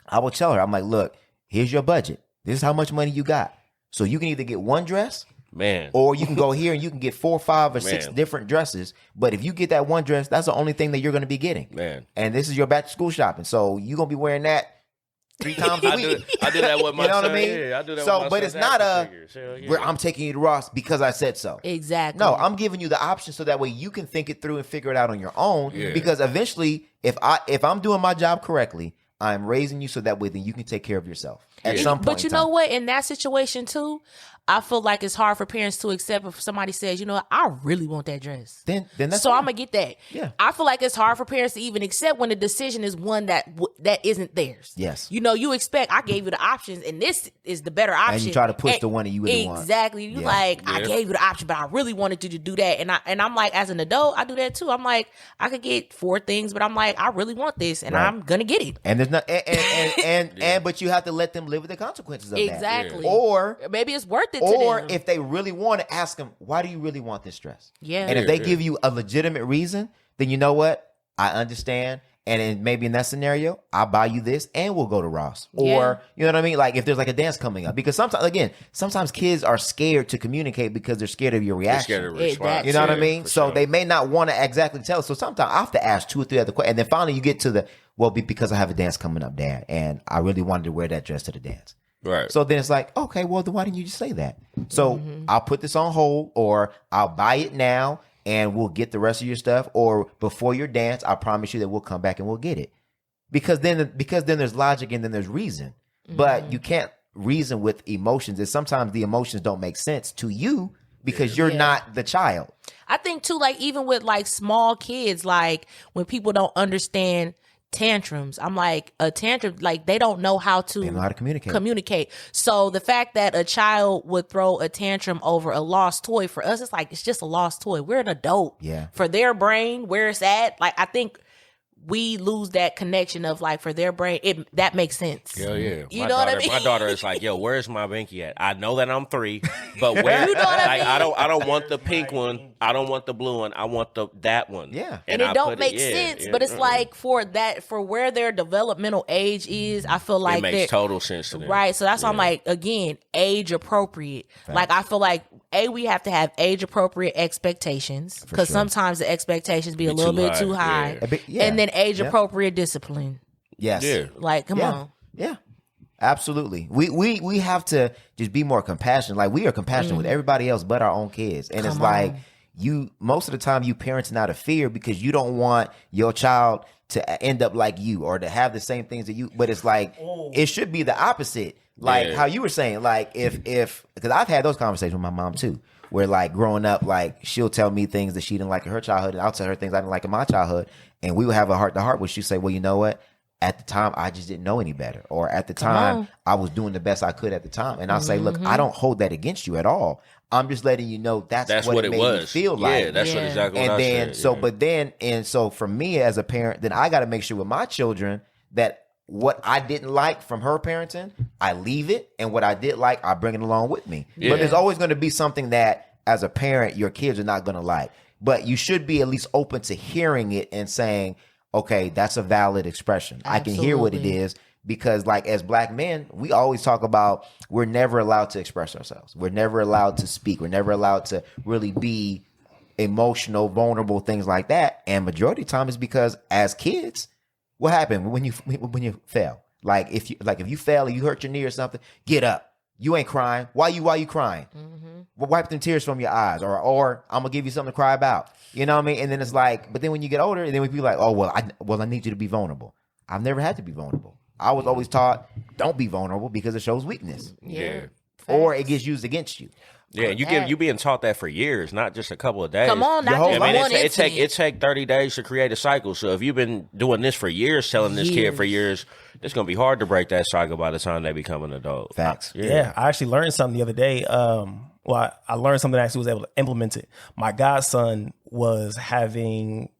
I will tell her, I'm like, look, here's your budget. This is how much money you got. So you can either get one dress Man. Or you can go here and you can get 4, 5, or 6 different dresses. But if you get that one dress, that's the only thing that you're going to be getting. Man. And this is your back to school shopping. So you're going to be wearing that 3 times a week. I do that with my You know son. what I mean? Yeah, I do that so, with my but it's son's not action figures. where I'm taking you to Ross because I said so. Exactly. No, I'm giving you the option so that way you can think it through and figure it out on your own. Yeah. Because eventually, if I'm doing my job correctly, I'm raising you so that way then you can take care of yourself at some point. But you know what? In that situation too, I feel like it's hard for parents to accept if somebody says, you know what, I really want that dress. Then that's so fine. I'm gonna get that. Yeah. I feel like it's hard for parents to even accept when the decision is one that isn't theirs. Yes. You know, you expect I gave you the options and this is the better option. And you try to push the one that you really want. Exactly. You like I gave you the option, but I really wanted you to do that. And I'm like, as an adult, I do that too. I'm like, I could get 4 things, but I'm like, I really want this, and I'm gonna get it. And there's not but you have to let them live with the consequences of that. Exactly. Or maybe it's worth it to or them. if they really want to, ask them, why do you really want this dress? Yeah. And if they give you a legitimate reason, then you know what? I understand. And then maybe in that scenario, I'll buy you this and we'll go to Ross. Or, you know what I mean? Like if there's like a dance coming up. Because sometimes kids are scared to communicate because they're scared of your reaction. They're scared of response. You know what I mean? For So sure. they may not want to exactly tell. So sometimes I have to ask 2 or 3 other questions. And then finally you get to the, because I have a dance coming up, Dad. And I really wanted to wear that dress to the dance. Right. So then it's like, okay, well, then why didn't you just say that? So I'll put this on hold, or I'll buy it now and we'll get the rest of your stuff. Or before your dance, I promise you that we'll come back and we'll get it. Because then there's logic and then there's reason. But you can't reason with emotions. And sometimes the emotions don't make sense to you because you're not the child. I think too, like even with like small kids, like when people don't understand tantrums, I'm like, a tantrum, like they don't know how to, communicate. So the fact that a child would throw a tantrum over a lost toy, for us, it's like, it's just a lost toy. We're an adult. Yeah. For their brain, where it's at, like I think we lose that connection of like, for their brain, that makes sense. Hell yeah. You know what I mean? My daughter is like, yo, where's my binky at? I know that I'm 3, but where? You know what I mean? I don't want the pink one. I don't want the blue one. I want that one. Yeah. And it don't make sense, but it's like for where their developmental age is, I feel like it makes total sense to them. Right. So that's why I'm like, again, age appropriate. Right. Like I feel like we have to have age appropriate expectations, because sometimes the expectations be a little bit too high. Yeah. And then age appropriate discipline. Yes. Yeah. Like, come on. Yeah. Absolutely. We have to just be more compassionate. Like we are compassionate with everybody else but our own kids. And it's like most of the time you parenting out of fear because you don't want your child to end up like you or to have the same things that you, but it's like, it should be the opposite. Like how you were saying, like if, because I've had those conversations with my mom too, where like growing up, like she'll tell me things that she didn't like in her childhood, and I'll tell her things I didn't like in my childhood. And we would have a heart to heart where she'd say, well, you know what? At the time, I just didn't know any better. Or at the time, I was doing the best I could at the time. And I'll say, look, I don't hold that against you at all. I'm just letting you know that's what it made me feel like. Yeah, that's what exactly what I said. So for me as a parent, then I got to make sure with my children that what I didn't like from her parenting, I leave it. And what I did like, I bring it along with me. Yeah. But there's always going to be something that as a parent, your kids are not going to like. But you should be at least open to hearing it and saying, okay, that's a valid expression. Absolutely. I can hear what it is, because like as Black men, we always talk about we're never allowed to express ourselves. We're never allowed to speak. We're never allowed to really be emotional, vulnerable, things like that. And majority of the time is because as kids, what happened when you fail? Like if you fail and you hurt your knee or something, get up. You ain't crying. Why you crying? Well, wipe them tears from your eyes, or I'm gonna give you something to cry about. You know what I mean? And then it's like, but then when you get older, and then we be like, oh I need you to be vulnerable. I've never had to be vulnerable. I was always taught, don't be vulnerable because it shows weakness. Yeah. Or it gets used against you. Yeah, you being taught that for years, not just a couple of days. Come on, not just one incident. It take 30 days to create a cycle. So if you've been doing this for years, telling this kid for years, it's gonna be hard to break that cycle by the time they become an adult. Facts. Yeah, I actually learned something the other day. I learned something that I actually was able to implement it. My godson was having.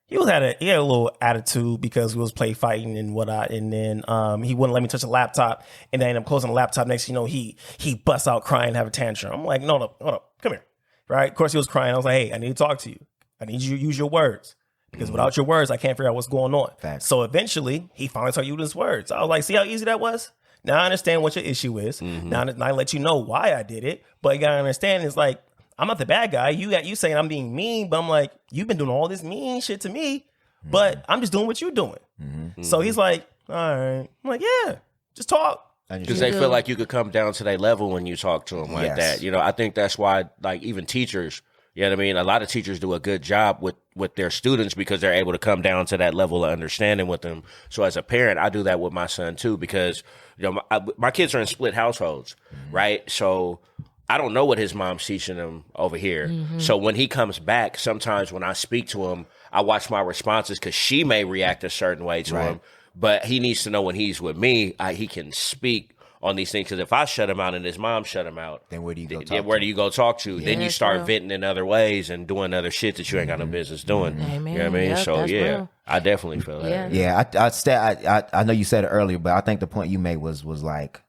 He had a little attitude because we was play fighting and whatnot, and then he wouldn't let me touch the laptop, and then I ended up closing the laptop. Next thing you know, he busts out crying and have a tantrum. I'm like, no, hold up, come here, right? Of course he was crying. I was like, hey, I need to talk to you. I need you to use your words, because without your words, I can't figure out what's going on. Facts. So eventually, he finally started using his words. I was like, see how easy that was? Now I understand what your issue is. Now I let you know why I did it. But you gotta understand, it's like, I'm not the bad guy. You saying I'm being mean, but I'm like, you've been doing all this mean shit to me, but I'm just doing what you're doing. So he's like, all right. I'm like, yeah, just talk. Because they feel like you could come down to their level when you talk to them like that. You know, I think that's why, like, even teachers, you know what I mean? A lot of teachers do a good job with their students because they're able to come down to that level of understanding with them. So as a parent, I do that with my son too, because, you know, my kids are in split households, right? So I don't know what his mom's teaching him over here. So when he comes back, sometimes when I speak to him, I watch my responses because she may react a certain way to him. But he needs to know when he's with me, he can speak on these things. Because if I shut him out and his mom shut him out, then where do you go talk to? Where do you go talk to? Then you start venting in other ways and doing other shit that you ain't got no business doing. Amen. You know what I mean? Yep, So, that's real. I definitely feel that. Yeah, I know you said it earlier, but I think the point you made was like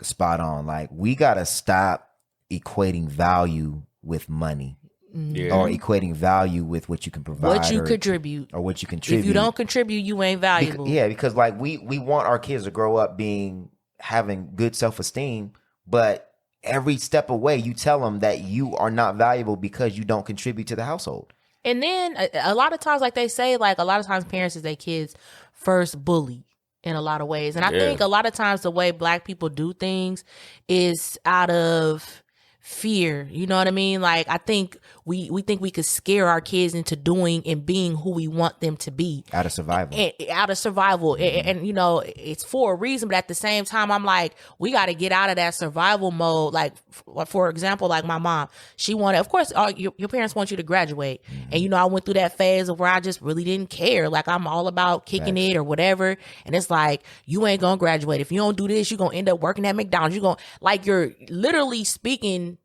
spot on. Like, we got to stop equating value with money. Or equating value with what you can provide, what you contribute, or what you contribute. If you don't contribute, you ain't valuable. Because like we want our kids to grow up having good self-esteem, but every step away, you tell them that you are not valuable because you don't contribute to the household. And then a lot of times, like they say, like a lot of times parents is their kids' first bully in a lot of ways, and I think a lot of times the way Black people do things is out of fear. You know what I mean? Like, I think we think we could scare our kids into doing and being who we want them to be. Out of survival. And you know, it's for a reason, but at the same time, I'm like, we got to get out of that survival mode. Like, for example, like my mom, she wanted, of course, your parents want you to graduate. And, you know, I went through that phase of where I just really didn't care. Like, I'm all about kicking it or whatever. And it's like, you ain't going to graduate. If you don't do this, you're going to end up working at McDonald's. You're literally speaking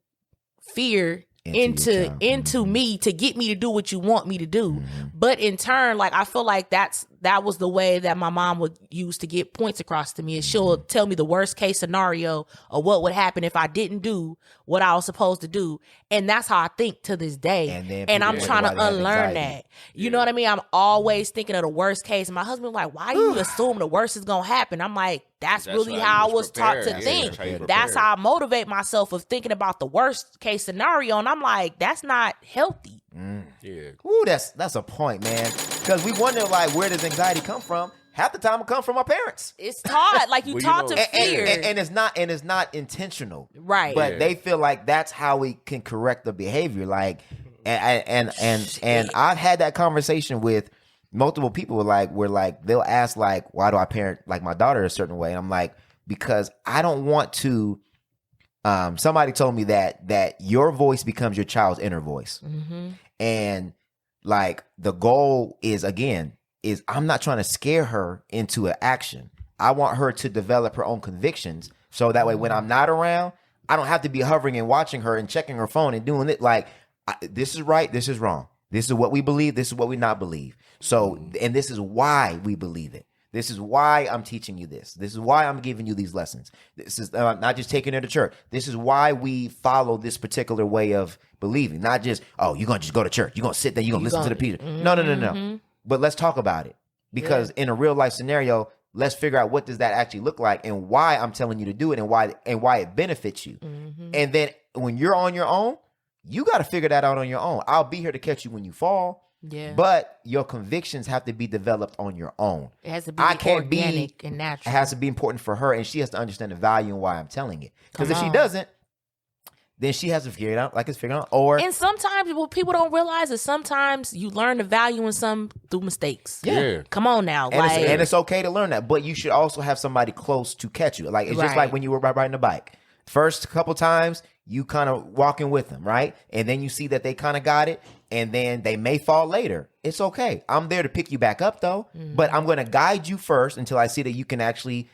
fear into me to get me to do what you want me to do. But in turn, like, I feel like that was the way that my mom would use to get points across to me, is she'll tell me the worst case scenario of what would happen if I didn't do what I was supposed to do. And that's how I think to this day. And I'm trying to unlearn that. You know what I mean? I'm always thinking of the worst case. And my husband was like, why do you assume the worst is going to happen? I'm like, that's really how I was taught to think. That's how I motivate myself, of thinking about the worst case scenario. And I'm like, that's not healthy. Ooh, that's a point, man. Because we wonder, like, where does anxiety come from? Half the time it comes from our parents. It's taught, like, you taught to fear, and it's not intentional, right? But they feel like that's how we can correct the behavior. Like, and I've had that conversation with multiple people. Where they'll ask, like, why do I parent like my daughter a certain way? And I'm like, because I don't want to. Somebody told me that your voice becomes your child's inner voice, and like the goal is I'm not trying to scare her into an action. I want her to develop her own convictions, so that way when I'm not around, I don't have to be hovering and watching her and checking her phone and doing it. Like, this is right, this is wrong. This is what we believe. This is what we not believe. So, and this is why we believe it. This is why I'm teaching you this. This is why I'm giving you these lessons. This is not just taking her to church. This is why we follow this particular way of believing. Not just, oh, you're going to just go to church. You're going to sit there. You're going to listen to the preacher. No. But let's talk about it. Because in a real life scenario, let's figure out what does that actually look like and why I'm telling you to do it and why it benefits you. And then when you're on your own, you got to figure that out on your own. I'll be here to catch you when you fall. Yeah. But your convictions have to be developed on your own. It has to be organic and natural. It has to be important for her, and she has to understand the value and why I'm telling it. Because if she doesn't, then she has to figure it out like it's figured out. And sometimes what people don't realize is sometimes you learn the value in some through mistakes. Yeah. Come on now. And it's okay to learn that, but you should also have somebody close to catch you. Like, it's just like when you were riding a bike. First couple times, you kind of walking with them, right? And then you see that they kind of got it, and then they may fall later. It's okay. I'm there to pick you back up, though. But I'm going to guide you first until I see that you can actually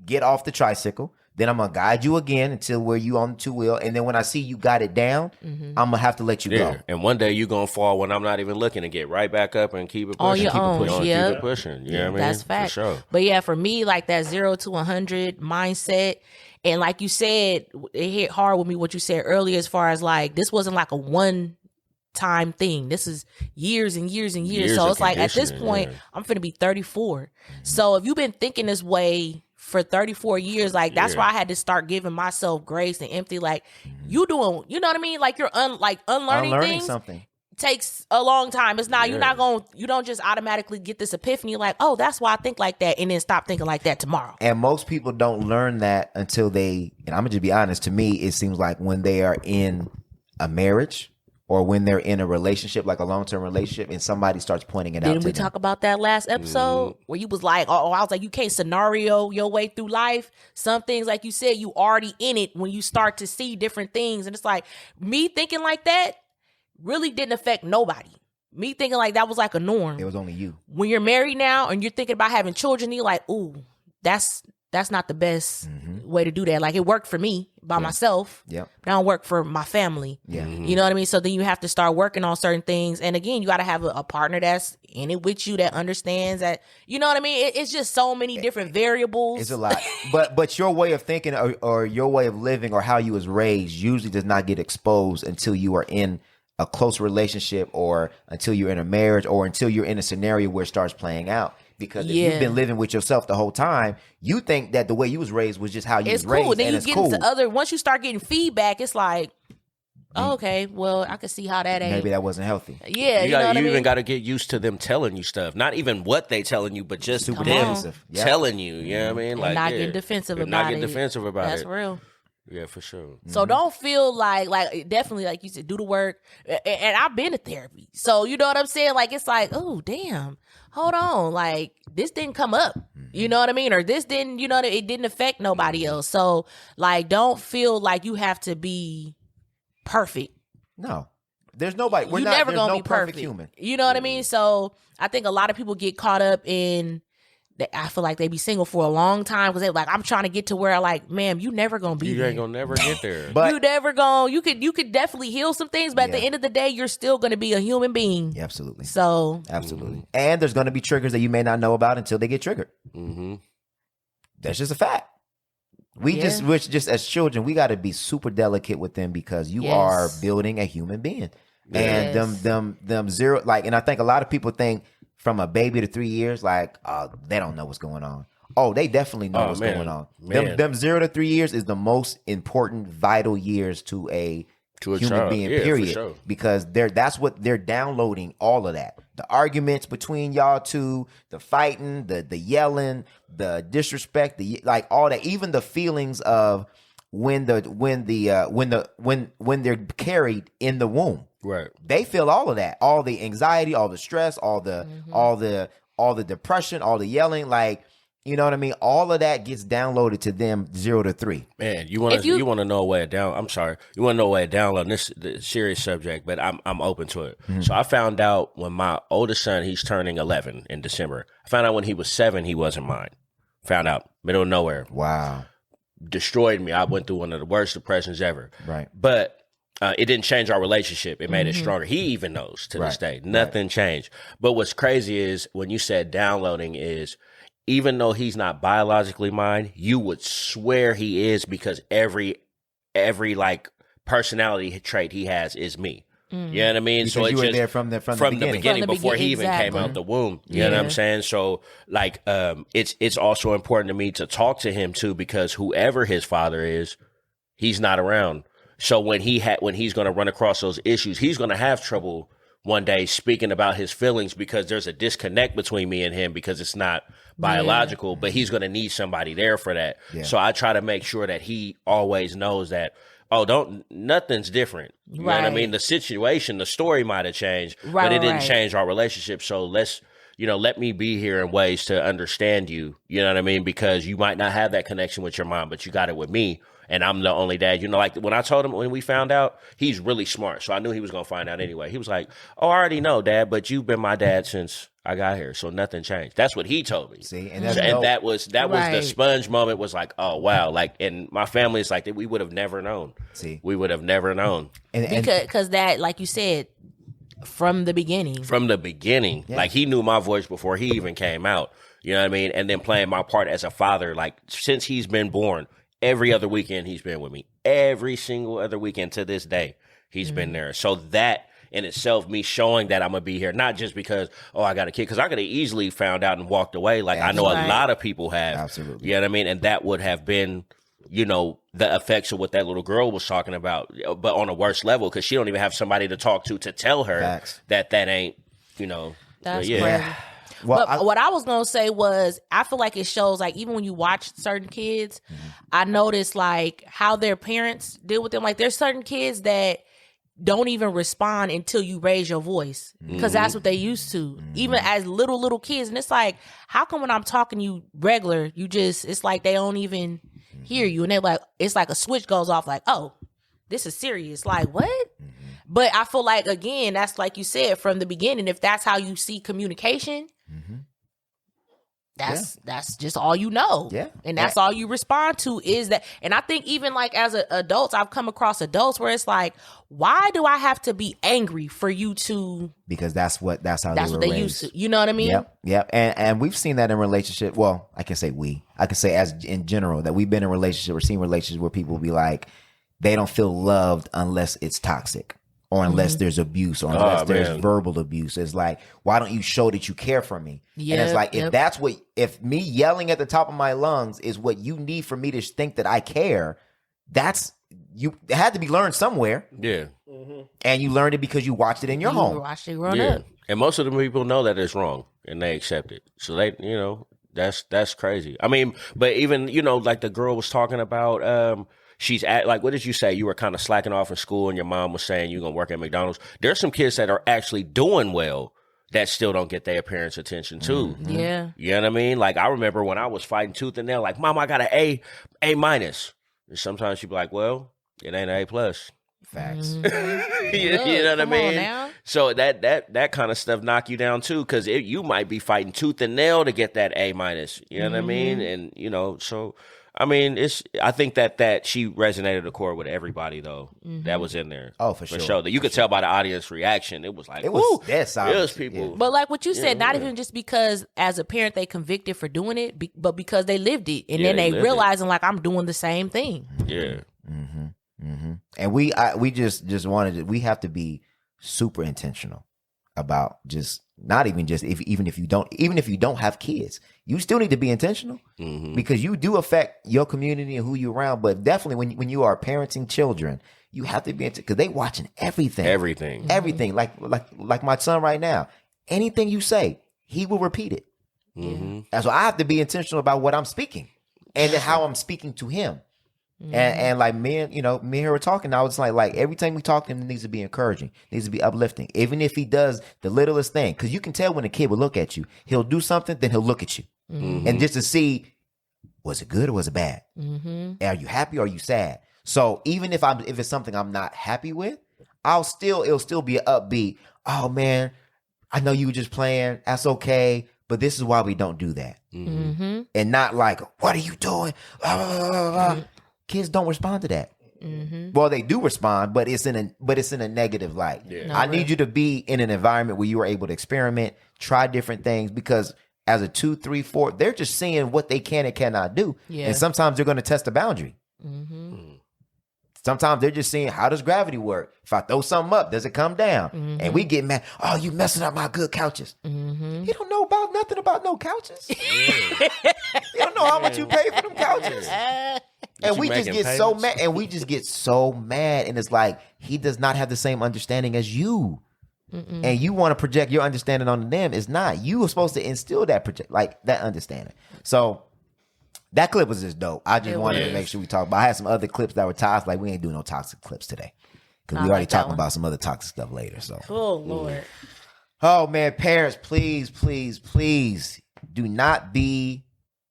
get off the tricycle. Then I'm going to guide you again until where you on the two-wheel. And then when I see you got it down, I'm going to have to let you go. And one day you're going to fall when I'm not even looking, to get right back up and keep it pushing. On your own. Keep it pushing. You know what I mean? That's fact. For sure. But yeah, for me, like that 0 to 100 mindset. And like you said, it hit hard with me what you said earlier, as far as like, this wasn't like a one-time thing. This is years and years and years. So it's like, at this point, I'm finna be 34. So if you've been thinking this way for 34 years. Like, that's why I had to start giving myself grace and empathy. Like, you doing, you know what I mean? Like, you're unlearning things. Something takes a long time. It's not, you don't just automatically get this epiphany like, oh, that's why I think like that, and then stop thinking like that tomorrow. And most people don't learn that until they, and I'm gonna just be honest, to me, it seems like when they are in a marriage or when they're in a relationship, like a long-term relationship, and somebody starts pointing it out to them. Didn't we talk about that last episode where you was like, I was like, you can't scenario your way through life. Some things, like you said, you already in it when you start to see different things. And it's like, me thinking like that really didn't affect nobody. Me thinking like that was like a norm. It was only you. When you're married now and you're thinking about having children, you're like, ooh, that's not the best way to do that. Like, it worked for me by myself. Yep. But it don't work for my family. Yeah. You know what I mean? So then you have to start working on certain things. And again, you got to have a partner that's in it with you, that understands that, you know what I mean? It's just so many different variables. It's a lot. But your way of thinking or your way of living or how you was raised usually does not get exposed until you are in a close relationship or until you're in a marriage or until you're in a scenario where it starts playing out. Because if you've been living with yourself the whole time, you think that the way you was raised was just how you was raised. Cool. Then and you it's get cool. into once you start getting feedback, it's like, oh, okay, well, I can see how that ain't. Maybe that wasn't healthy. Yeah, You know what I mean? even got to get used to them telling you stuff. Not even what they telling you, but just Super them defensive. Yep. telling you. You know what I mean? And not getting defensive about it. Not getting defensive about That's it. real. Yeah, for sure. So don't feel like definitely, like you said, do the work. And I've been to therapy. So you know what I'm saying? Like, it's like, oh, damn, hold on. Like, this didn't come up. You know what I mean? Or this didn't, it didn't affect nobody else. So, like, don't feel like you have to be perfect. No. There's nobody. You're never there's gonna no be perfect perfect. human. You know what I mean? So I think a lot of people get caught up in that. I feel like they be single for a long time because they're like, I'm trying to get to where, like, ma'am, you never gonna be You there. ain't gonna never get there. But You never gonna. You could definitely heal some things, but at the end of the day, you're still gonna be a human being. absolutely. So Absolutely. And there's going to be triggers that you may not know about until they get triggered. Mm-hmm. That's just a fact. We're just as children, we got to be super delicate with them because you are building a human being. And them zero, like, and I think a lot of people think from a baby to 3 years, like, they don't know what's going on. Oh, they definitely know what's going on. Them 0 to 3 years is the most important, vital years to a human child. being, Yeah, period. for sure. Because that's what they're downloading, all of that. The arguments between y'all two, the fighting, the yelling, the disrespect, like all that, even the feelings of when they're carried in the womb. Right. They feel all of that, all the anxiety, all the stress, all the depression, all the yelling, like, you know what I mean? All of that gets downloaded to them 0 to 3. Man, you want to know a way down. I'm sorry, you want to know a way to download this serious subject, but I'm open to it. Mm-hmm. So I found out when my oldest son, he's turning 11 in December. I found out when he was 7, he wasn't mine. Found out middle of nowhere. Wow. Destroyed me. I went through one of the worst depressions ever. Right. But it didn't change our relationship. It made it stronger. He even knows to this day. Nothing changed. But what's crazy is when you said downloading is, even though he's not biologically mine, you would swear he is because every like personality trait he has is me. You know what I mean? Because so you it's were just there from the beginning before he even came out the womb. You know what I'm saying? So like it's also important to me to talk to him too, because whoever his father is, he's not around. So when he's going to run across those issues, he's going to have trouble one day speaking about his feelings because there's a disconnect between me and him because it's not biological, but he's going to need somebody there for that. Yeah. So I try to make sure that he always knows that, nothing's different. You know what I mean? The situation, the story might have changed, but it didn't change our relationship. So let me be here in ways to understand you. You know what I mean? Because you might not have that connection with your mom, but you got it with me. And I'm the only dad. You know, like when I told him when we found out, he's really smart. So I knew he was going to find out anyway. He was like, I already know, Dad, but you've been my dad since I got here. So nothing changed. That's what he told me. See, and that was the sponge moment, was like, oh, wow. Like, and my family is like, we would have never known. See, we would have never known. Because that, like you said, from the beginning, like he knew my voice before he even came out. You know what I mean? And then playing my part as a father, like since he's been born, every other weekend he's been with me. Every single other weekend to this day, he's been there. So that in itself, me showing that I'm gonna be here, not just because I got a kid, because I could have easily found out and walked away. Like I know a lot of people have. Absolutely. You know what I mean? And that would have been, the effects of what that little girl was talking about, but on a worse level, because she don't even have somebody to talk to tell her that ain't, That's crazy. Well, but what I was gonna say was, I feel like it shows, like, even when you watch certain kids, I noticed like how their parents deal with them. Like, there's certain kids that don't even respond until you raise your voice, because that's what they used to, even as little kids. And it's like, how come when I'm talking to you regular, it's like they don't even hear you, and they're like, it's like a switch goes off, like, oh, this is serious. Like, what? But I feel like, again, that's like you said from the beginning, if that's how you see communication, that's just all you know. Yeah. And that's all you respond to is that. And I think even like as adults, I've come across adults where it's like, why do I have to be angry for you to? Because that's how they were used to. You know what I mean? Yep. And we've seen that in relationship. Well, I can say as in general that we've been in relationship or seen relationships where people be like, they don't feel loved unless it's toxic. Or unless there's abuse, or unless there's verbal abuse. It's like, why don't you show that you care for me? And it's like, if me yelling at the top of my lungs is what you need for me to think that I care, it had to be learned somewhere. Yeah. And you learned it because you watched it in your home. You watched it growing up. And most of the people know that it's wrong and they accept it. So they, that's crazy. I mean, but even, like the girl was talking about, she's at, like, what did you say? You were kind of slacking off in school and your mom was saying you're going to work at McDonald's. There's some kids that are actually doing well that still don't get their parents' attention too. Yeah. You know what I mean? Like, I remember when I was fighting tooth and nail, like, Mom, I got an A minus. And sometimes she'd be like, well, it ain't an A plus. Facts. You know what I mean? So that kind of stuff knock you down too, because you might be fighting tooth and nail to get that A minus. You know what I mean? And, so... I mean, I think that she resonated the core with everybody though. That was in there. Oh, for sure. That you could tell by the audience reaction. It was like, it was people. Yeah. But like what you said, not even just because as a parent they convicted for doing it, but because they lived it, and then they realizing like, I'm doing the same thing. Yeah. And we just wanted to. We have to be super intentional about just. Not even just even if you don't have kids, you still need to be intentional because you do affect your community and who you're around. But definitely when you are parenting children, you have to be because they watching everything. Like my son right now. Anything you say, he will repeat it. And so I have to be intentional about what I'm speaking and how I'm speaking to him. And like me and her were talking, I was like every time we talk to him, it needs to be encouraging, needs to be uplifting. Even if he does the littlest thing, because you can tell when a kid will look at you, he'll do something, then he'll look at you, and just to see, was it good or was it bad? Are you happy or are you sad? So even if it's something I'm not happy with, it'll still be an upbeat. Oh man, I know you were just playing. That's okay, but this is why we don't do that, and not like, what are you doing? Blah, blah, blah, blah. Kids don't respond to that. Well, they do respond, but it's in a negative light. Yeah. I need you to be in an environment where you are able to experiment, try different things, because as a 2, 3, 4, they're just seeing what they can and cannot do. Yeah. And sometimes they're going to test the boundary. Sometimes they're just seeing, how does gravity work? If I throw something up, does it come down? And we get mad. Oh, you messing up my good couches. You don't know nothing about no couches. You don't know how much you pay for them couches. And we just get so mad. And it's like, he does not have the same understanding as you. And you want to project your understanding on them. It's not. You were supposed to instill that understanding. So that clip was just dope. I just wanted to make sure we talk about. I had some other clips that were toxic. Like, we ain't doing no toxic clips today, because we already talking about some other toxic stuff later. So, oh Lord. Oh man, parents, please, please, please do not be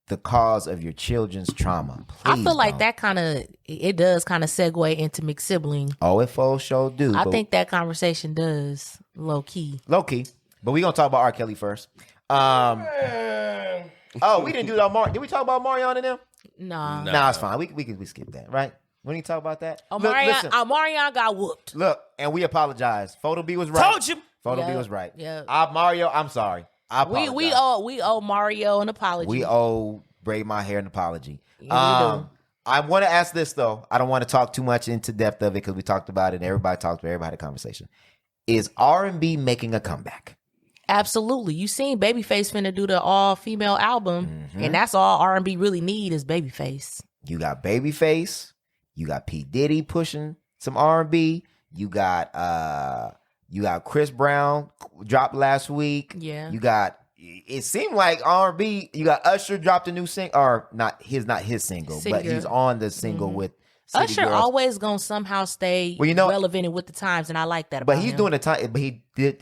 the cause of your children's trauma. Please I feel like that does kind of segue into mixed sibling. Oh, it full show do. I think that conversation does low key. But we gonna talk about R. Kelly first. We didn't do that. Did we talk about Omarion and them? No. Nah, it's fine. We skip that, right? We didn't talk about that. Omarion got whooped. Look, and we apologize. Photo B was right. Told you. Photo B was right. Yeah. Mario, I'm sorry. I apologize. We owe Mario an apology. We owe Braid My Hair an apology. Yeah, we do. I want to ask this though. I don't want to talk too much into depth of it because we talked about it and everybody had a conversation. is R&B making a comeback? Absolutely. You seen Babyface finna do the all-female album, and that's all R&B really need is Babyface. You got Babyface. You got P. Diddy pushing some R&B. You got Chris Brown dropped last week. Yeah. You got, it seemed like R&B. You got Usher dropped a new single, or not his single, but he's on the single with City Usher Girls. always gonna somehow stay relevant and with the times, and I like that about But he's him. doing but he did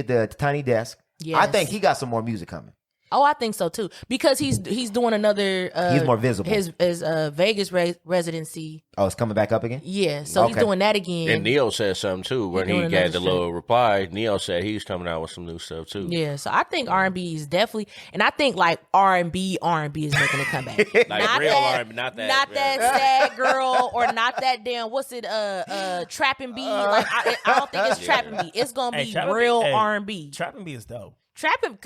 the Tiny Desk. Yes. I think he got some more music coming. Oh, I think so too. Because he's doing another. He's more visible. His Vegas residency. Oh, it's coming back up again? Yeah, so he's doing that again. And Neo said something too when he gave the little reply. Neo said he's coming out with some new stuff too. Yeah, so I think R&B is definitely, and I think like R&B is making a comeback. Like not real that, R&B, not that. not that sad girl or not that damn Trap and B. Like I don't think it's Trap and B. It's gonna be real R&B. Trap and B is dope.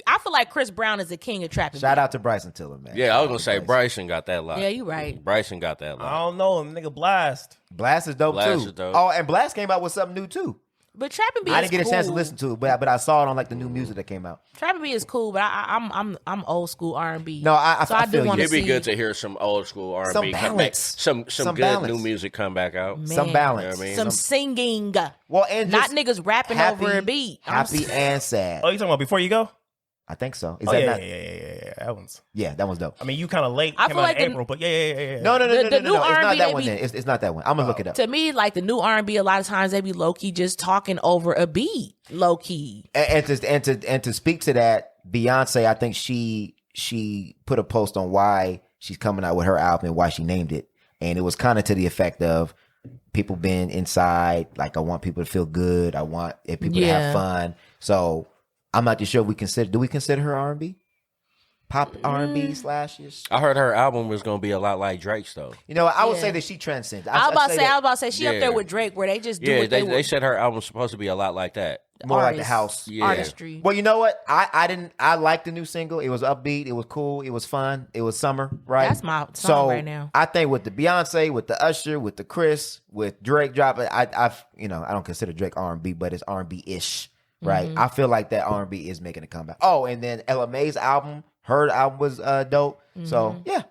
I feel like Chris Brown is the king of Trap and B. Shout out to Bryson Tiller, man. Yeah, I was gonna say Bryson got that lot. Yeah, you right. Bryson got that I lot. don't know, nigga Blast. Blast is dope Blast too. is dope. Oh, and Blast came out with something new too. But Trap and B I is didn't get a cool. chance to listen to it, but I saw it on like the new music that came out. Trap and B is cool, but I'm old school R&B. No, I do feel you. want to It'd be see good to hear some old school R&B Some come back. balance. Some Some good balance. new music come back out. Man, Some balance. You know what I mean? some singing. Well, and Not just niggas rapping over a beat. Happy and sad. Oh, you talking about Before You Go? I think so. Is Oh, that yeah, not? yeah. That one's. Yeah, that one's dope. I mean, you kind of late. I Came feel out like in the- April, but yeah. No. The new It's not R&B, that they one. be- Then it's not that one. I'm gonna look it up. To me, like the new R&B, a lot of times they be low key just talking over a beat, low key. And to speak to that, Beyonce, I think she put a post on why she's coming out with her album and why she named it, and it was kind of to the effect of people being inside. Like, I want people to feel good. I want people to have fun. So I'm not too sure if we consider. Do we consider her R&B? Pop R&B /ish. I heard her album was gonna be a lot like Drake's though. You know, I would say that she transcends. I was about to say she up Yeah. there with Drake, where they just do Yeah, what they said her album's supposed to be a lot like that. more like the artists, house. Yeah. artistry. Well, you know what? I liked the new single. It was upbeat. It was cool. It was fun. It was summer, right? That's my song right now. I think with the Beyonce, with the Usher, with the Chris, with Drake dropping, I don't consider Drake R&B, but it's R&B ish, right? Mm-hmm. I feel like that R&B is making a comeback. Oh, and then Ella May's album, her album was dope. So yeah,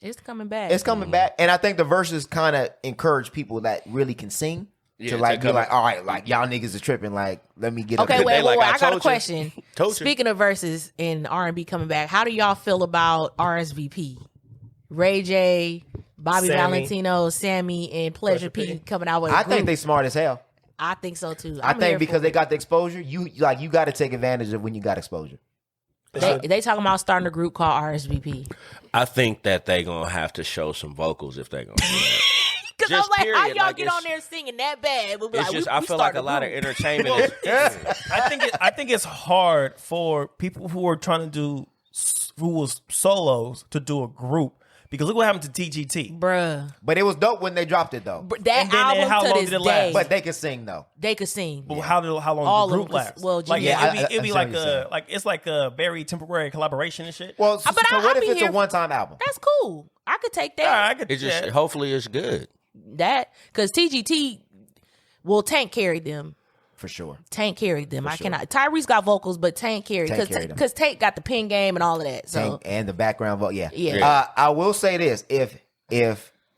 It's coming back. it's coming back, and I think the verses kind of encourage people that really can sing. Yeah, to like to be come- like, all right, like y'all niggas is tripping. Like, let me get Okay, up here. wait, like, I I got a told you. question. Told you. Speaking of verses and R&B coming back, how do y'all feel about RSVP? Ray J, Bobby Sammy. Valentino, Sammy, and Pleasure P coming out with a I think group. they smart as hell. I think so too. I I'm think here because for they it. got the exposure, you got to take advantage of when you got exposure. They talking about starting a group called RSVP. I think that they gonna have to show some vocals if they gonna do that. Because I'm Just like, how period. y'all Like, get it's- on there singing that bad? We'll be It's like, just we I feel like start a lot of group. entertainment is I think it's hard for people who are trying to do who was solos to do a group because look what happened to TGT. Bruh. But it was dope when they dropped it though. That And then album how to long this did it day, last? But they could sing though. they could sing. But how long All did the of group them, last? 'cause- well, like yeah, it'd be I like see what you're saying. it's like a very temporary collaboration and shit. Well, so, But so I what if be it's here a for- one-time album? That's cool. I could take that. Yeah, I could. It just yeah. hopefully it's good. That because TGT will Tank carried them. For sure. Tank carried them. I cannot. Tyrese got vocals, but Tank carried Tank carried them. because Tank got the pen game and all of that. So Tank and the background vote, yeah. Yeah. I will say this: if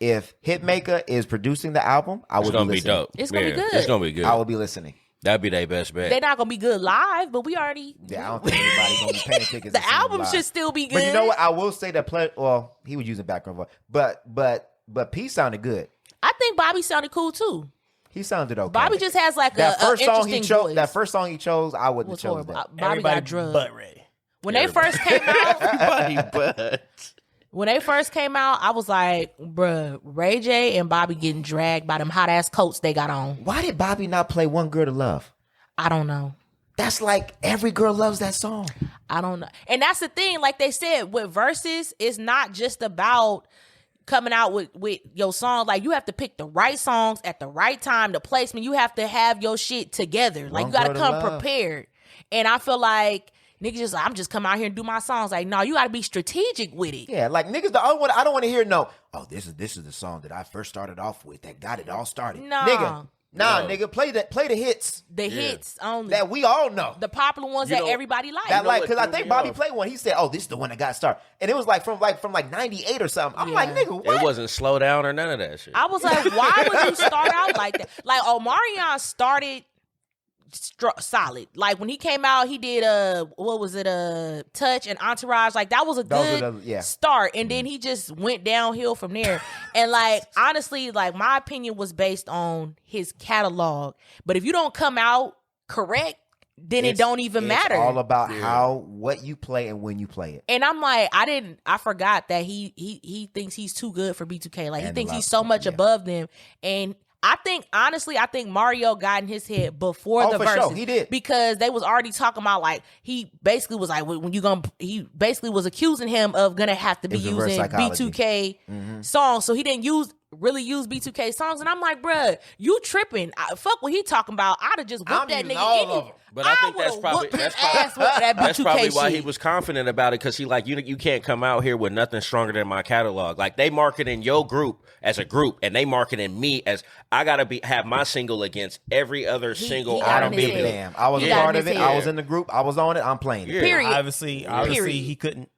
Hitmaker is producing the album, I It's would gonna be be listening. dope. It's gonna be good. It's gonna be good. I will be listening. That'd be their best bet. they're not gonna be good live, but we already. Yeah, I don't think anybody's gonna be paying tickets. The to see them album live. should still be good. But you know what? I will say that well, he was using background voice, but P sounded good. I think Bobby sounded cool too. He sounded okay. Bobby just has like that a first song interesting he chose. voice. That first song he chose, I wouldn't was have chose horrible. that. Bobby Everybody got drugged. butt ready. When they first came out, but when they first came out, I was like, bruh, Ray J and Bobby getting dragged by them hot ass coats they got on. Why did Bobby not play "One Girl to Love"? I don't know. That's like every girl loves that song. I don't know. And that's the thing, like they said, with Verzuz, it's not just about coming out with your song. Like you have to pick the right songs at the right time, the placement. You have to have your shit together. Like One you gotta Girl to come Love. prepared. And I feel like niggas just I'm just come out here and do my songs. Like, no, you gotta be strategic with it. Yeah, like niggas. I don't want to hear no. Oh, this is the song that I first started off with that got it all started. No. Nigga, Nah, nigga, play the hits The hits only. that we all know. The popular ones that everybody likes. That like, because I threw think me Bobby off? played one. He said, "Oh, this is the one that got started," and it was like from 98 or something. I'm like, nigga, what? It wasn't slow down or none of that shit. I was like, why would you start out like that? Like Omarion started solid. Like when he came out, he did Touch and Entourage. Like that was a good start, and then he just went downhill from there. And like honestly, like my opinion was based on his catalog. But if you don't come out correct, then it don't even matter. It's all about what you play and when you play it. And I'm like, I forgot that he thinks he's too good for B2K. Like he thinks he's so much above them. And I think Mario got in his head before the verses. Sure. He did. Because they was already talking about like, he basically was like, he basically was accusing him of gonna have to be using B2K songs. So he didn't really use B2K songs. And I'm like, bruh, you tripping. Fuck what he talking about. I'd have just whooped that nigga anyway. But I think that's probably why he was confident about it, because he like, you can't come out here with nothing stronger than my catalog. Like they marketing your group as a group, and they marketing me as I gotta have my single against every other single R&B. Damn, I was a part of it. I was in the group. I was on it. I'm playing it. Yeah. Period. Obviously, he couldn't.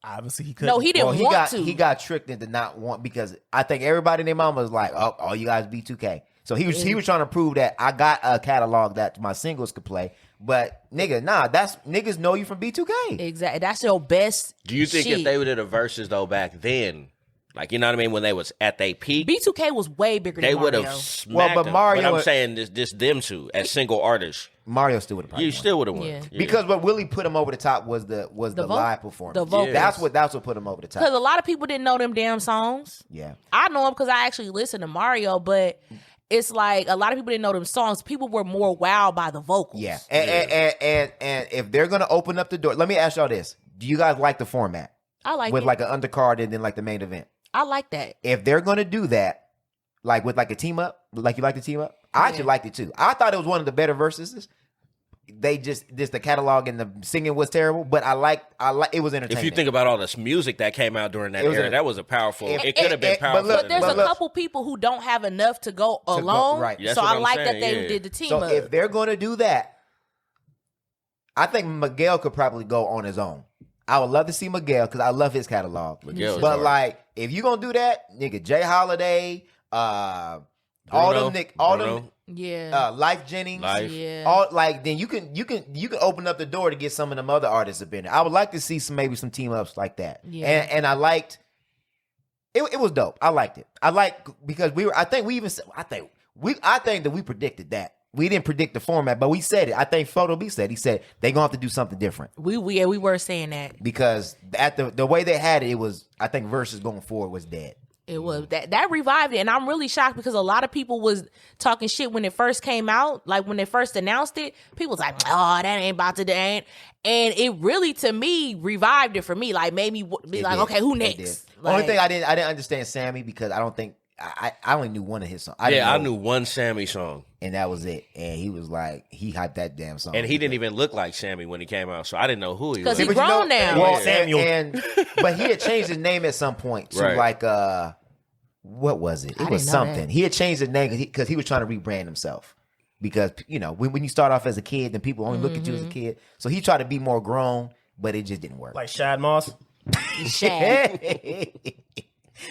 Obviously, he couldn't. No, he didn't want to. He got tricked into not want, because I think everybody in their mama was like, "Oh, all you guys B2K." So he was trying to prove that I got a catalog that my singles could play. But nigga, nah, that's niggas know you from B2K. Exactly. That's your best. Do you think if they did a verses though back then, like, you know what I mean, when they was at their peak, B2K was way bigger than Mario. They would have smacked them. Mario, but I'm saying this them two as single artists. Mario still would have. You still would have won. Yeah. Because what really put him over the top was the live performance. The vocals. That's what put him over the top. Because a lot of people didn't know them damn songs. Yeah, I know them because I actually listened to Mario, but it's like a lot of people didn't know them songs. People were more wowed by the vocals. Yeah, and if they're gonna open up the door, let me ask y'all this: do you guys like the format? I like with it. like an undercard and then like the main event. I like that. If they're gonna do that, like with like a team up, like you like the team up, I actually liked it too. I thought it was one of the better verses. They just the catalog and the singing was terrible, but I like it was entertaining. If you think about all this music that came out during that era, that was a powerful. It could have been powerful. But there's a couple people who don't have enough to go alone. Right. So I like that they did the team up. So if they're gonna do that, I think Miguel could probably go on his own. I would love to see Miguel because I love his catalog. But like, if you gonna do that, nigga, Jay Holiday, all them. Yeah. Life Jennings. Yeah. All like then you can open up the door to get some of them other artists up in there. I would like to see maybe some team ups like that. Yeah. And I liked it was dope. I liked it. Because I think that we predicted that. We didn't predict the format, but we said it. I think Photo B said, he said they're gonna have to do something different. We were saying that. Because at the way they had it was, I think Versus going forward was dead. It was that revived it, and I'm really shocked because a lot of people was talking shit when it first came out. Like when they first announced it, people was like, "Oh, that ain't about to and it really, to me, revived it for me. Like made me be like, "Okay, who next?" Like, only thing I didn't understand Sammy because I don't think I only knew one of his songs. I knew one Sammy song, and that was it. And he was like, he hyped that damn song, and he didn't even look like Sammy when he came out, so I didn't know who he was. Because he's grown now. Well, Samuel. But he had changed his name at some point to like what was it? It was something. He had changed his name because he was trying to rebrand himself. Because, you know, when you start off as a kid, then people only look at you as a kid. So he tried to be more grown, but it just didn't work. Like Shad Moss? Shad.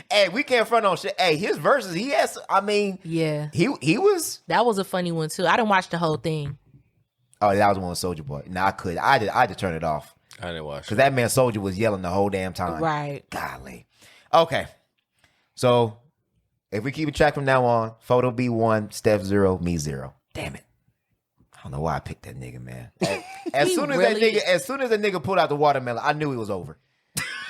Hey, we can't front on shit. Hey, his verses, he has, I mean, yeah. He was. That was a funny one, too. I didn't watch the whole thing. Oh, that was one with Soulja Boy. No, I could. I had to turn it off. I didn't watch it. Because that man Soulja was yelling the whole damn time. Right. Golly. Okay. So, if we keep a track from now on, Photo B 1, Steph 0, me 0. Damn it. I don't know why I picked that nigga, man. As soon as that nigga pulled out the watermelon, I knew it was over.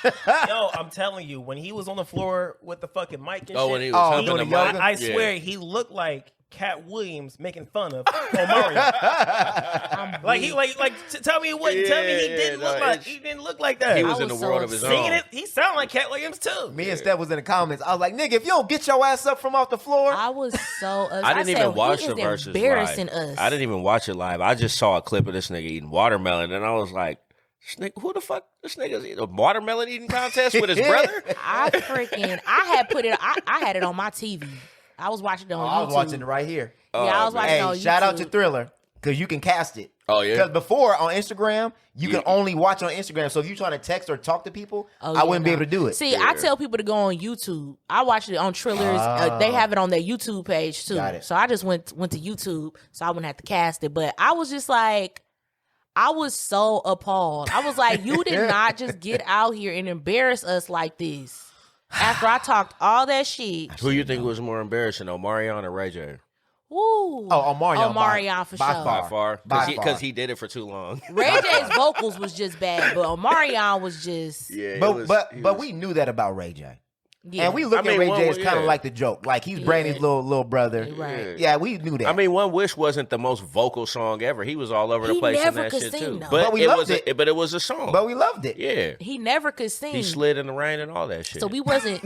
Yo, I'm telling you, when he was on the floor with the fucking mic and shit, when he was doing the yoga? I swear he looked like Cat Williams making fun of Omarion. Tell me what? Tell me he didn't look like that. He was in the world of his own. Singing it, he sounded like Cat Williams too. Me and Steph was in the comments. I was like, nigga, if you don't get your ass up from off the floor. I was so upset. I didn't even watch the verses embarrassing live. us. I didn't even watch it live. I just saw a clip of this nigga eating watermelon, and I was like, who the fuck? This nigga's eating a watermelon eating contest with his brother? I had it on my TV. I was watching it on YouTube. I was watching it right here. Yeah, I was watching it on Hey, YouTube. shout out to Thriller because you can cast it. Oh, yeah? Because before on Instagram, you can only watch it on Instagram. So if you're trying to text or talk to people, I wouldn't be able to do it. See, I tell people to go on YouTube. I watched it on Triller's. They have it on their YouTube page too. Got it. So I just went to YouTube, so I wouldn't have to cast it. But I was just like, I was so appalled. I was like, you did not just get out here and embarrass us like this. After I talked all that shit. Who you think was more embarrassing, Omarion or Ray J? Woo. Oh, Omarion. Omarion for by sure. far. Because he did it for too long. Ray J's vocals was just bad, but Omarion was just But we knew that about Ray J. yeah. And we look at Ray J as kind of like the joke. Like he's Brandy's little brother. Right. Yeah, we knew that. I mean, One Wish wasn't the most vocal song ever. He was all over the He place in never that could shit sing, too. though. But we loved it. But it was a song. But we loved it. Yeah. he never could sing. He slid in the rain and all that shit. So we wasn't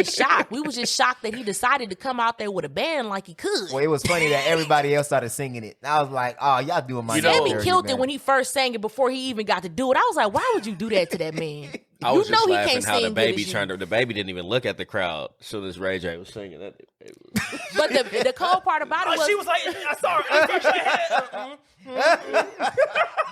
shocked. We was just shocked that he decided to come out there with a band like he could. Well, it was funny that everybody else started singing it. And I was like, oh, y'all doing my Sammy killed it when he first sang it before he even got to do it. I was like, why would you do that to that man? I was you know just he laughing can't how sing the baby good as turned you. up. The baby didn't even look at the crowd as soon as Ray J was singing. But the cold part about it was, She was like, I saw her.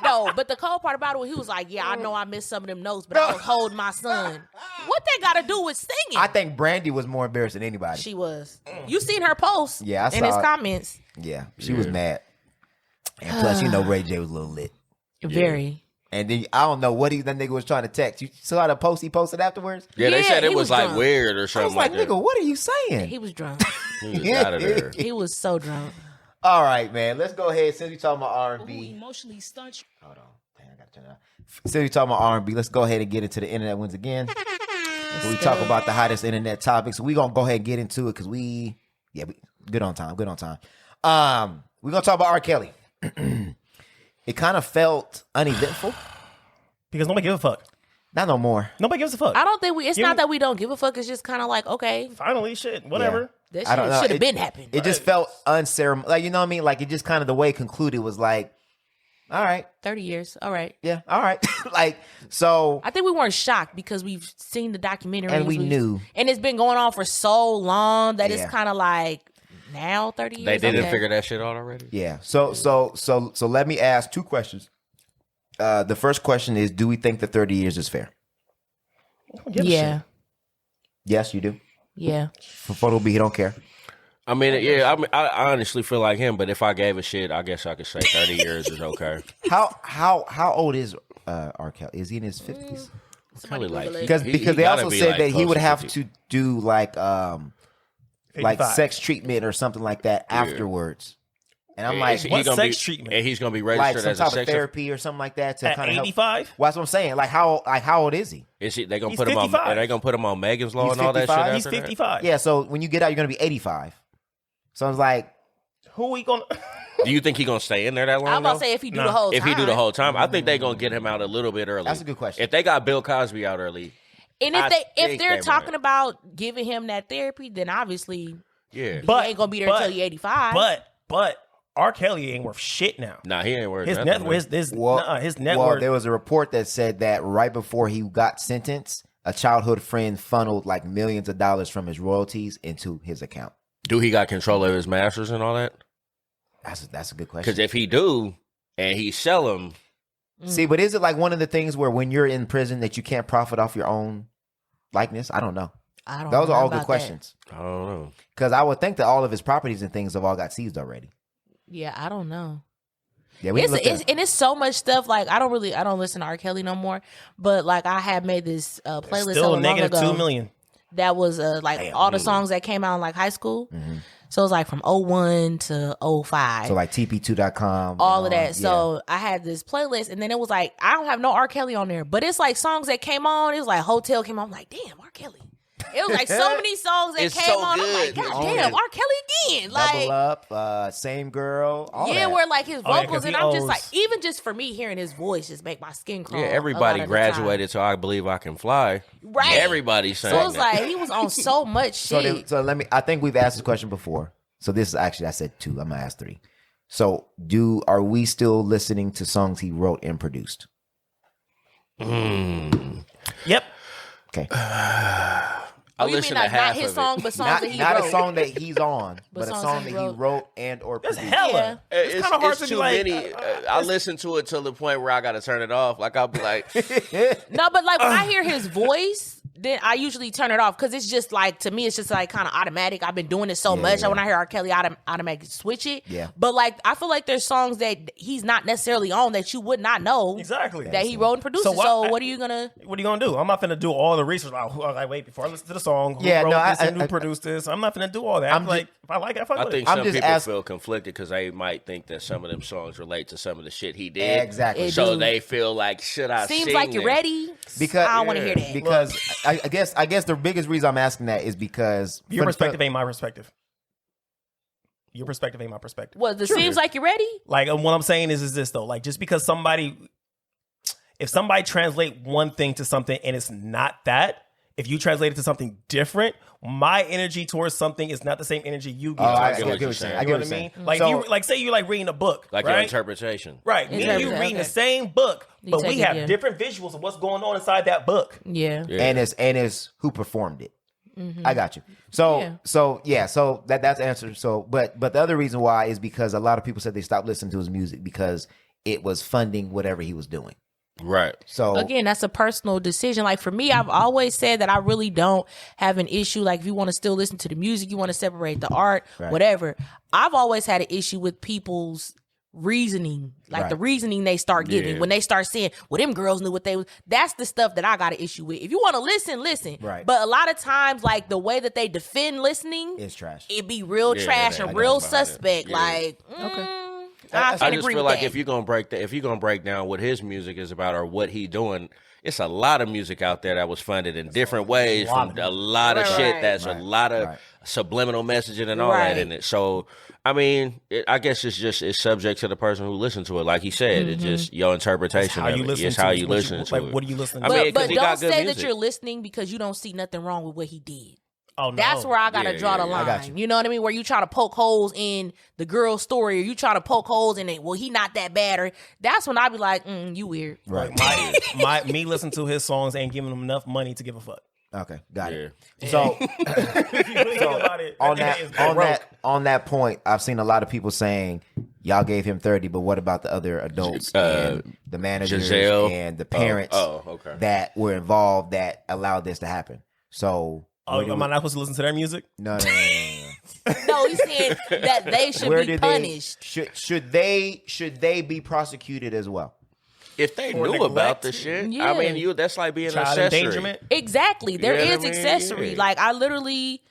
no. But the cold part about it was he was like, yeah, I know I missed some of them notes, but I was holding my son. What that got to do with singing? I think Brandy was more embarrassed than anybody. She was. You seen her post? Yeah, I in saw his it. comments. Yeah, she was mad. And plus, Ray J was a little lit. Very. And then I don't know what that nigga was trying to text. You saw the post he posted afterwards? Yeah, they said it he was was like drunk. weird or I something was like, that. nigga, what are you saying? He was drunk. He was out of there. He was so drunk. All right, man. Let's go ahead. Since we talking about R&B. Emotionally stunt. Hold on. Dang, I gotta turn it off. Since we talking about R&B, let's go ahead and get into the internet ones again. We talk about the hottest internet topics. We're going to go ahead and get into it because we good on time. We're going to talk about R. Kelly. It kind of felt uneventful. Because nobody gives a fuck. Not no more. Nobody gives a fuck. I don't think it's not that we don't give a fuck. It's just kind of like, okay, Finally, shit, whatever. that I don't know. shit should have It- been happening. It just felt unceremonious. Like, you know what I mean? Like, it just kind of the way it concluded was like, all right. 30 years. All right. Yeah, all right. Like, so. I think we weren't shocked because we've seen the documentary. And we knew. And it's been going on for so long that Yeah. it's kind of like now 30 years. They didn't okay. figure that shit out already? Yeah. So let me ask two questions. The first question is, do we think that 30 years is fair? I don't give a Yeah. shit. Yes, you do. Yeah. For Photo B, he don't care. I mean, yeah, I honestly feel like him, but if I gave a shit, I guess I could say 30 years is okay. How old is R. Kelly? Is he in his 50s? Probably like Because he they gotta also be, said like, that he close would to have 50. to do like 55. sex treatment or something like that afterwards. And I'm like, What sex treatment? And he's gonna be like registered some as a type of sex therapy or something like that to At kind of help. 85? Well, that's what I'm saying. Like how old is he? Is he? They gonna He's put him on? 55. Are they gonna put him on Megan's Law He's and all that shit? 55? He's after that? 55. Yeah. So when you get out, you're gonna be 85. So I was like, Who we gonna... Do you think he gonna stay in there that long? I'm about to though? say if he do Nah. the whole time. If he do the whole time, I think they gonna get him out a little bit early. That's a good question. If they got Bill Cosby out early, And I if think they're they talking might. about giving him that therapy, then obviously yeah. But- he ain't gonna be there until he 85. But R. Kelly ain't worth shit now. Nah, he ain't worth His nothing. net, his net well, worth. there was a report that said that right before he got sentenced, a childhood friend funneled like millions of dollars from his royalties into his account. Do he got control of his masters and all that? That's a good question. Because if he do, and he sell them, See, but is it like one of the things where when you're in prison that you can't profit off your own likeness? I don't know. I don't Those know are all about good that. questions. I don't know. Because I would think that all of his properties and things have all got seized already. Yeah, I don't know. Yeah, we looked at And it's so much stuff. Like I don't listen to R. Kelly no more. But like I had made this playlist Still so long negative ago 2 million. that was like all the songs that came out in like high school. So it was like from 01 to 05. so like TP2.com. all of that. So I had this playlist, and then it was like I don't have no R. Kelly on there, but it's like songs that came on. It was like Hotel came on. I'm like, damn, R. Kelly. It was like so many songs that It's came so on. I'm like, good. God damn, R. Kelly again. Double Like, Up, Same Girl, all yeah, that. where like his Oh, yeah, vocals, 'cause he and I'm just owes- like, even just for me hearing his voice just make my skin crawl. Yeah, a lot everybody of the time. graduated, so I believe I can fly. Right. Everybody's saying So it's that. like he was on so much So, shit. so let me. I think we've asked this question before. So this is actually I said 2. I'm gonna ask 3. So are we still listening to songs he wrote and produced? Yep. Okay. I you mean listen to not half his of song, it. but songs Not, that he not wrote? a song that he's on, but a songs song that that he he wrote and or That's produced. hella. Yeah. It's kind of hard to be too like. many. I listen to it to the point where I got to turn it off. Like I'll be like, No, but like when I hear his voice, then I usually turn it off because it's just like, to me, it's just like kind of automatic. I've been doing it so much. yeah. When I hear R. Kelly, I automatically switch it. Yeah. But like, I feel like there's songs that he's not necessarily on that you would not know Exactly. that he wrote and produced. So So, what- what are you gonna? What are you gonna do? I'm not gonna do all the research. Like, wait, before I listen to the song, who Yeah, wrote no, this and who I- produced this? I'm not gonna do all that. I'm I'm like, if I like it, I fuck I with think it. I'm some just people asking- feel conflicted because they might think that some of them songs relate to some of the shit he did. Exactly. It So do. they feel like, should I Seems sing like you're it? ready. Because I don't want to hear that. Because I guess the biggest reason I'm asking that is because Your perspective ain't my perspective. Your perspective ain't my perspective. What? Seems like you're ready. Like, what I'm saying is this though. Like, just because if somebody translate one thing to something and it's not that, if you translate it to something different, my energy towards something is not the same energy you give. I get get what what you're you're saying. saying. I You get know what what I you're mean? saying. Like, So- you like say you like reading a book, Like your right? interpretation. Right, me and you Interpretation, reading the okay. same book, You but take we it, have yeah. different visuals of what's going on inside that book. Yeah. Yeah. and it's who performed it. I got you. So Yeah. so that's the answer. So but the other reason why is because a lot of people said they stopped listening to his music because it was funding whatever he was doing. Right. So Again, that's a personal decision. Like for me, I've always said that I really don't have an issue. Like if you want to still listen to the music, you want to separate the art, Right. whatever. I've always had an issue with people's reasoning, like Right. the reasoning they start giving Yeah. when they start saying, well, them girls knew what they was. That's the stuff that I got an issue with. If you want to listen. Right. But a lot of times, like the way that they defend listening, it's trash. it be real Yeah, trash that and goes real behind it. suspect. Yeah. Like, I I can't just agree feel with like that. if you're gonna break down what his music is about or what he doing, it's a lot of music out there that was funded in different ways from a lot of Right, shit. right. That's a lot of Right. subliminal messaging and all Right. that in it. So I mean, I guess it's subject to the person who listened to it. Like he said, it's just your interpretation How of you it. listen It's to how it. you What listen to like, it. What are you listening I to? mean, But 'cause he don't got good say music. that you're listening because you don't see nothing wrong with what he did. Oh, no. That's where I gotta Yeah, draw the yeah, line. I got you. You know what I mean? Where you try to poke holes in the girl's story, or you try to poke holes in it. Well, he not that bad, or that's when I be like, you weird. Right. Me listen to his songs ain't giving him enough money to give a fuck. Okay, got it. Yeah. So If you really think about it, on that that nigga is broke. on that point, I've seen a lot of people saying y'all gave him 30, but what about the other adults and the managers Giselle. and the parents okay. that were involved that allowed this to happen? So Oh, am I not supposed to listen to their music? no. No, he's saying that they should Where be did punished. should they be prosecuted as well? If they Or knew about neglect. the shit, Yeah. I mean, that's like being an Child accessory. endangerment. Exactly. There You know is what I mean? accessory. Yeah. Like I literally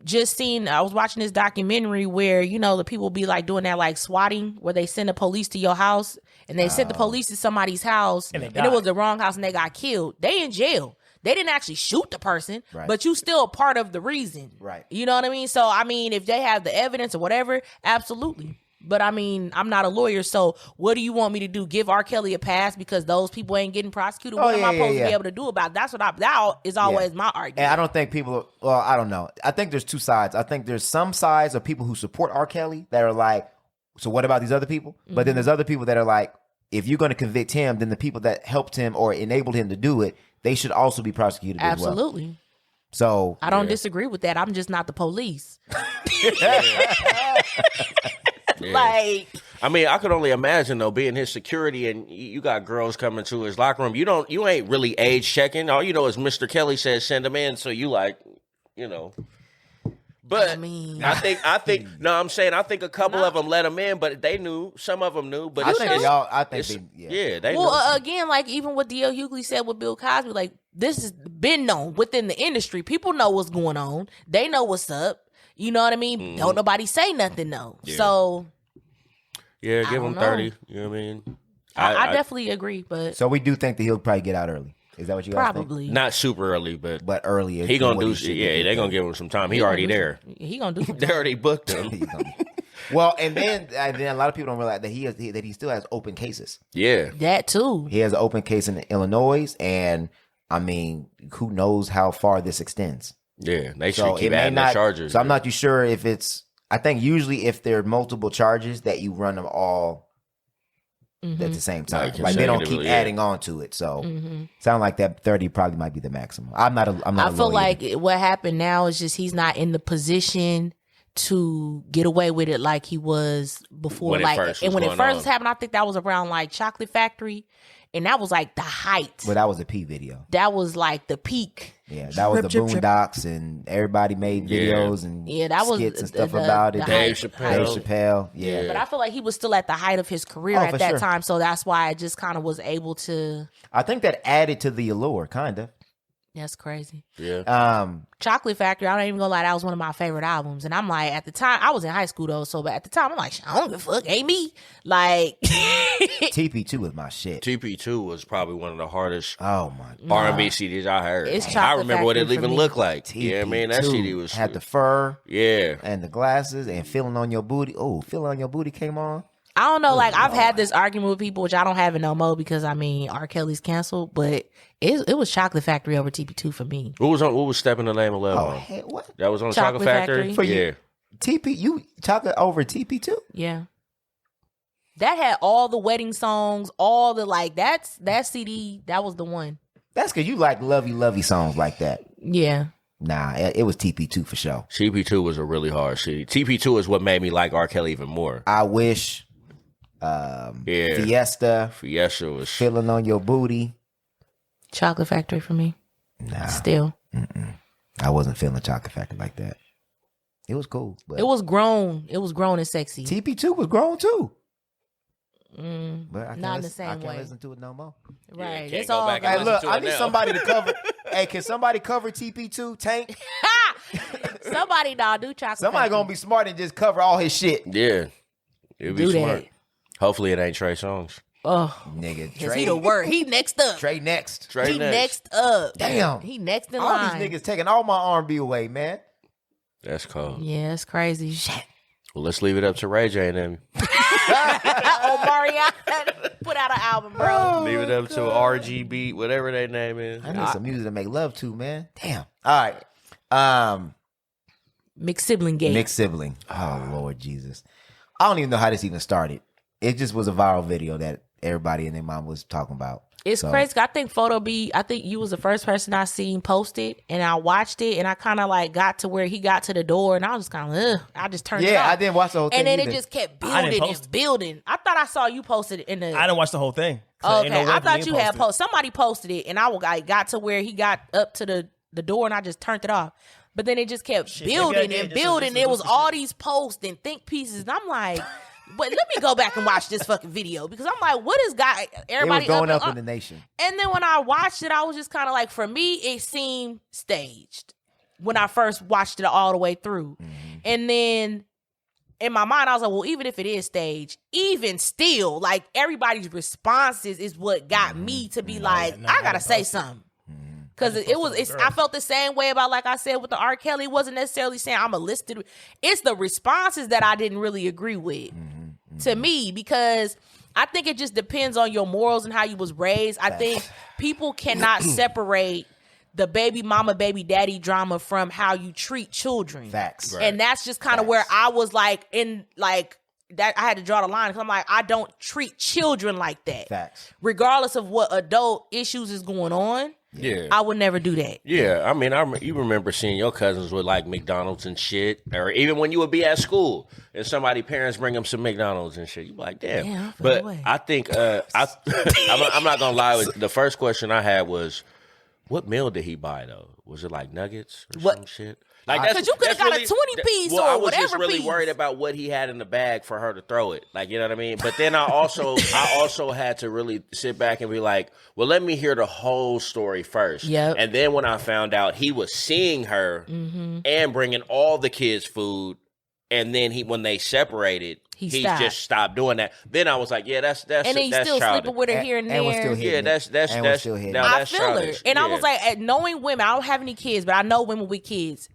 just seen, I was watching this documentary where, you know, the people be like doing that like swatting where they send the police to your house and they sent the police to somebody's house And and, they it was died. the wrong house and they got killed. They in jail. They didn't actually shoot the person, Right. but you still a part of the reason. Right. You know what I mean? So I mean, if they have the evidence or whatever, absolutely. But I mean, I'm not a lawyer, so what do you want me to do? Give R. Kelly a pass because those people ain't getting prosecuted? What am I supposed to be able to do about it? That's what that is always my argument. And I don't think people. Well, I don't know. I think there's two sides. I think there's some sides of people who support R. Kelly that are like, so what about these other people? But then there's other people that are like, if you're going to convict him, then the people that helped him or enabled him to do it, they should also be prosecuted as well. Absolutely. So I don't disagree with that. I'm just not the police. Yeah. Like, I mean, I could only imagine though being his security and you got girls coming to his locker room. You ain't really age checking. All you know is Mr. Kelly says send them in, so you like, you know. But I mean- I think I'm saying I think a couple of them let them in, but they knew. Some of them knew, but I it's, think it's- y'all. I think it's- they, yeah, they well, knew. again, like even what D.L. Hughley said with Bill Cosby, like this has been known within the industry. People know what's going on. They know what's up. You know what I mean? Don't nobody say nothing though. Yeah. So Yeah, give don't him know. 30. You know what I mean? I definitely agree, but So we do think that he'll probably get out early. Is that what you guys probably not super early, but think? But earlier, he gonna than do. what should Yeah, get they gonna done. give him some time. He already there. He gonna do some They already booked him. He's gonna be- Well, and then a lot of people don't realize that he still has open cases. Yeah. that too. He has an open case in Illinois, and I mean, who knows how far this extends? Yeah, they should So keep it may adding the not. charges. So I'm not too sure if it's. I think usually if there are multiple charges, that you run them all at the same time. Like Like they don't keep consecutively, adding on to it. So sound like that 30 probably might be the maximum. I'm not I feel like what happened now is just he's not in the position to get away with it like he was before. When it like first and was when it going first on. happened, I think that was around like Chocolate Factory. And that was like the height. But that was a P video. That was like the peak. Yeah, that was the Boondocks, and everybody made videos and that was skits and stuff the about it. Dave height. Chappelle. Yeah. But I feel like he was still at the height of his career Oh, at for that sure. time. So that's why I just kind of was able to. I think that added to the allure, kind of. That's crazy. Yeah. Chocolate Factory, I don't even gonna lie, that was one of my favorite albums. And I'm like, at the time, I was in high school though, so but at the time, I'm like, I don't give a fuck, ain't me. Like, TP2 was my shit. TP2 was probably one of the hardest Oh my god. R&B CDs I heard. It's I Chocolate remember what it Factory for even me. looked like. Yeah, I mean that TP2 CD was had the fur yeah. and the glasses and feeling on your booty. Oh, feeling on your booty came on. I don't know, like, I've had this argument with people, which I don't have it no more because, I mean, R. Kelly's canceled, but it was Chocolate Factory over TP2 for me. What was Step in the Name of Love Oh, on? hey, what? That was on Chocolate Chocolate Factory? Factory. For you. Yeah. TP, you chocolate over TP2? Yeah. That had all the wedding songs, all the, like, that CD, that was the one. That's because you like lovey songs like that. Yeah. Nah, it was TP2 for sure. TP2 was a really hard CD. TP2 is what made me like R. Kelly even more. I wish. Fiesta, was feeling on your booty. Chocolate Factory for me. Nah, Still. I wasn't feeling Chocolate Factory like that. It was cool, but It was grown. It was grown and sexy. TP2 was grown too. But I can't Not in the listen, same I can't way. listen to it no more. Right. can't It's go all back and Hey, grown. listen look, to I it need now. somebody to cover. Hey, can somebody cover TP2? Tank, Somebody now do Chocolate somebody Factory. gonna be smart and just cover all his shit, Yeah. It'd be Do smart. that. Hopefully it ain't Trey Songz. Oh, nigga. cause he the word. He next up. Trey next. Trey He next. next up. Damn. He next in All line. these niggas taking all my R&B away, man. That's cold. Yeah, it's crazy. Shit. Well, let's leave it up to Ray J and them. Omarion put out an album, bro. Leave it up to RGB, whatever their name is. I need some music to make love to, man. Damn. All right. Mixed sibling gate. Mixed sibling. Oh Lord Jesus. I don't even know how this even started. It just was a viral video that everybody and their mom was talking about. It's So, crazy. I think I think you was the first person I seen post it, and I watched it, and I kind of like got to where he got to the door, and I was just kind of, I just turned it Yeah, off. I didn't watch the whole thing. And then either. it just kept I didn't building post and building. I thought I saw you posted it in the. I didn't watch the whole thing. So ain't Okay, no way I for me thought to you had post it. posted. Somebody posted it, and I got to where he got up to the door, and I just turned it off. But then it just kept maybe I building did, and just to- building. just to It was boost the all shit. these posts and think pieces, and I'm like, but let me go back and watch this fucking video because I'm like, what is guy? it was Everybody going up and in the nation. And then when I watched it, I was just kind of like, for me, it seemed staged when I first watched it all the way through. And then in my mind, I was like, well, even if it is staged, even still, like everybody's responses is what got me to be like, no, I I gotta didn't say post it. something. Because I felt the same way about, like I said, with the R. Kelly. It wasn't necessarily saying I'm a listed. It's the responses that I didn't really agree with to me, because I think it just depends on your morals and how you was raised. I think people cannot separate the baby mama, baby daddy drama from how you treat children. Facts. And that's just kind of where I was like, that I had to draw the line, because I'm like, I don't treat children like that. Facts. Regardless of what adult issues is going on, Yeah. I would never do that. Yeah, I mean, you remember seeing your cousins with like McDonald's and shit, or even when you would be at school and somebody parents bring them some McDonald's and shit. You be like, damn. Yeah, I feel but that way. I think I'm not gonna lie. The first question I had was, what meal did he buy though? Was it like nuggets or some shit? Like Because you could have got a 20-piece well, or I was just whatever really piece. worried about what he had in the bag for her to throw it. Like, you know what I mean? But then I also had to really sit back and be like, well, let me hear the whole story first. Yep. And then when I found out he was seeing her Mm-hmm. and bringing all the kids food, and then when they separated, He he stopped. just stopped doing that. Then I was like, yeah, that's And then you that's still childish. sleeping with her here and there. And was still hitting Yeah, it. that's And was still hitting now it. I that's feel her. childish. And I Yeah. was like, at knowing women, I don't have any kids, but I know women with kids,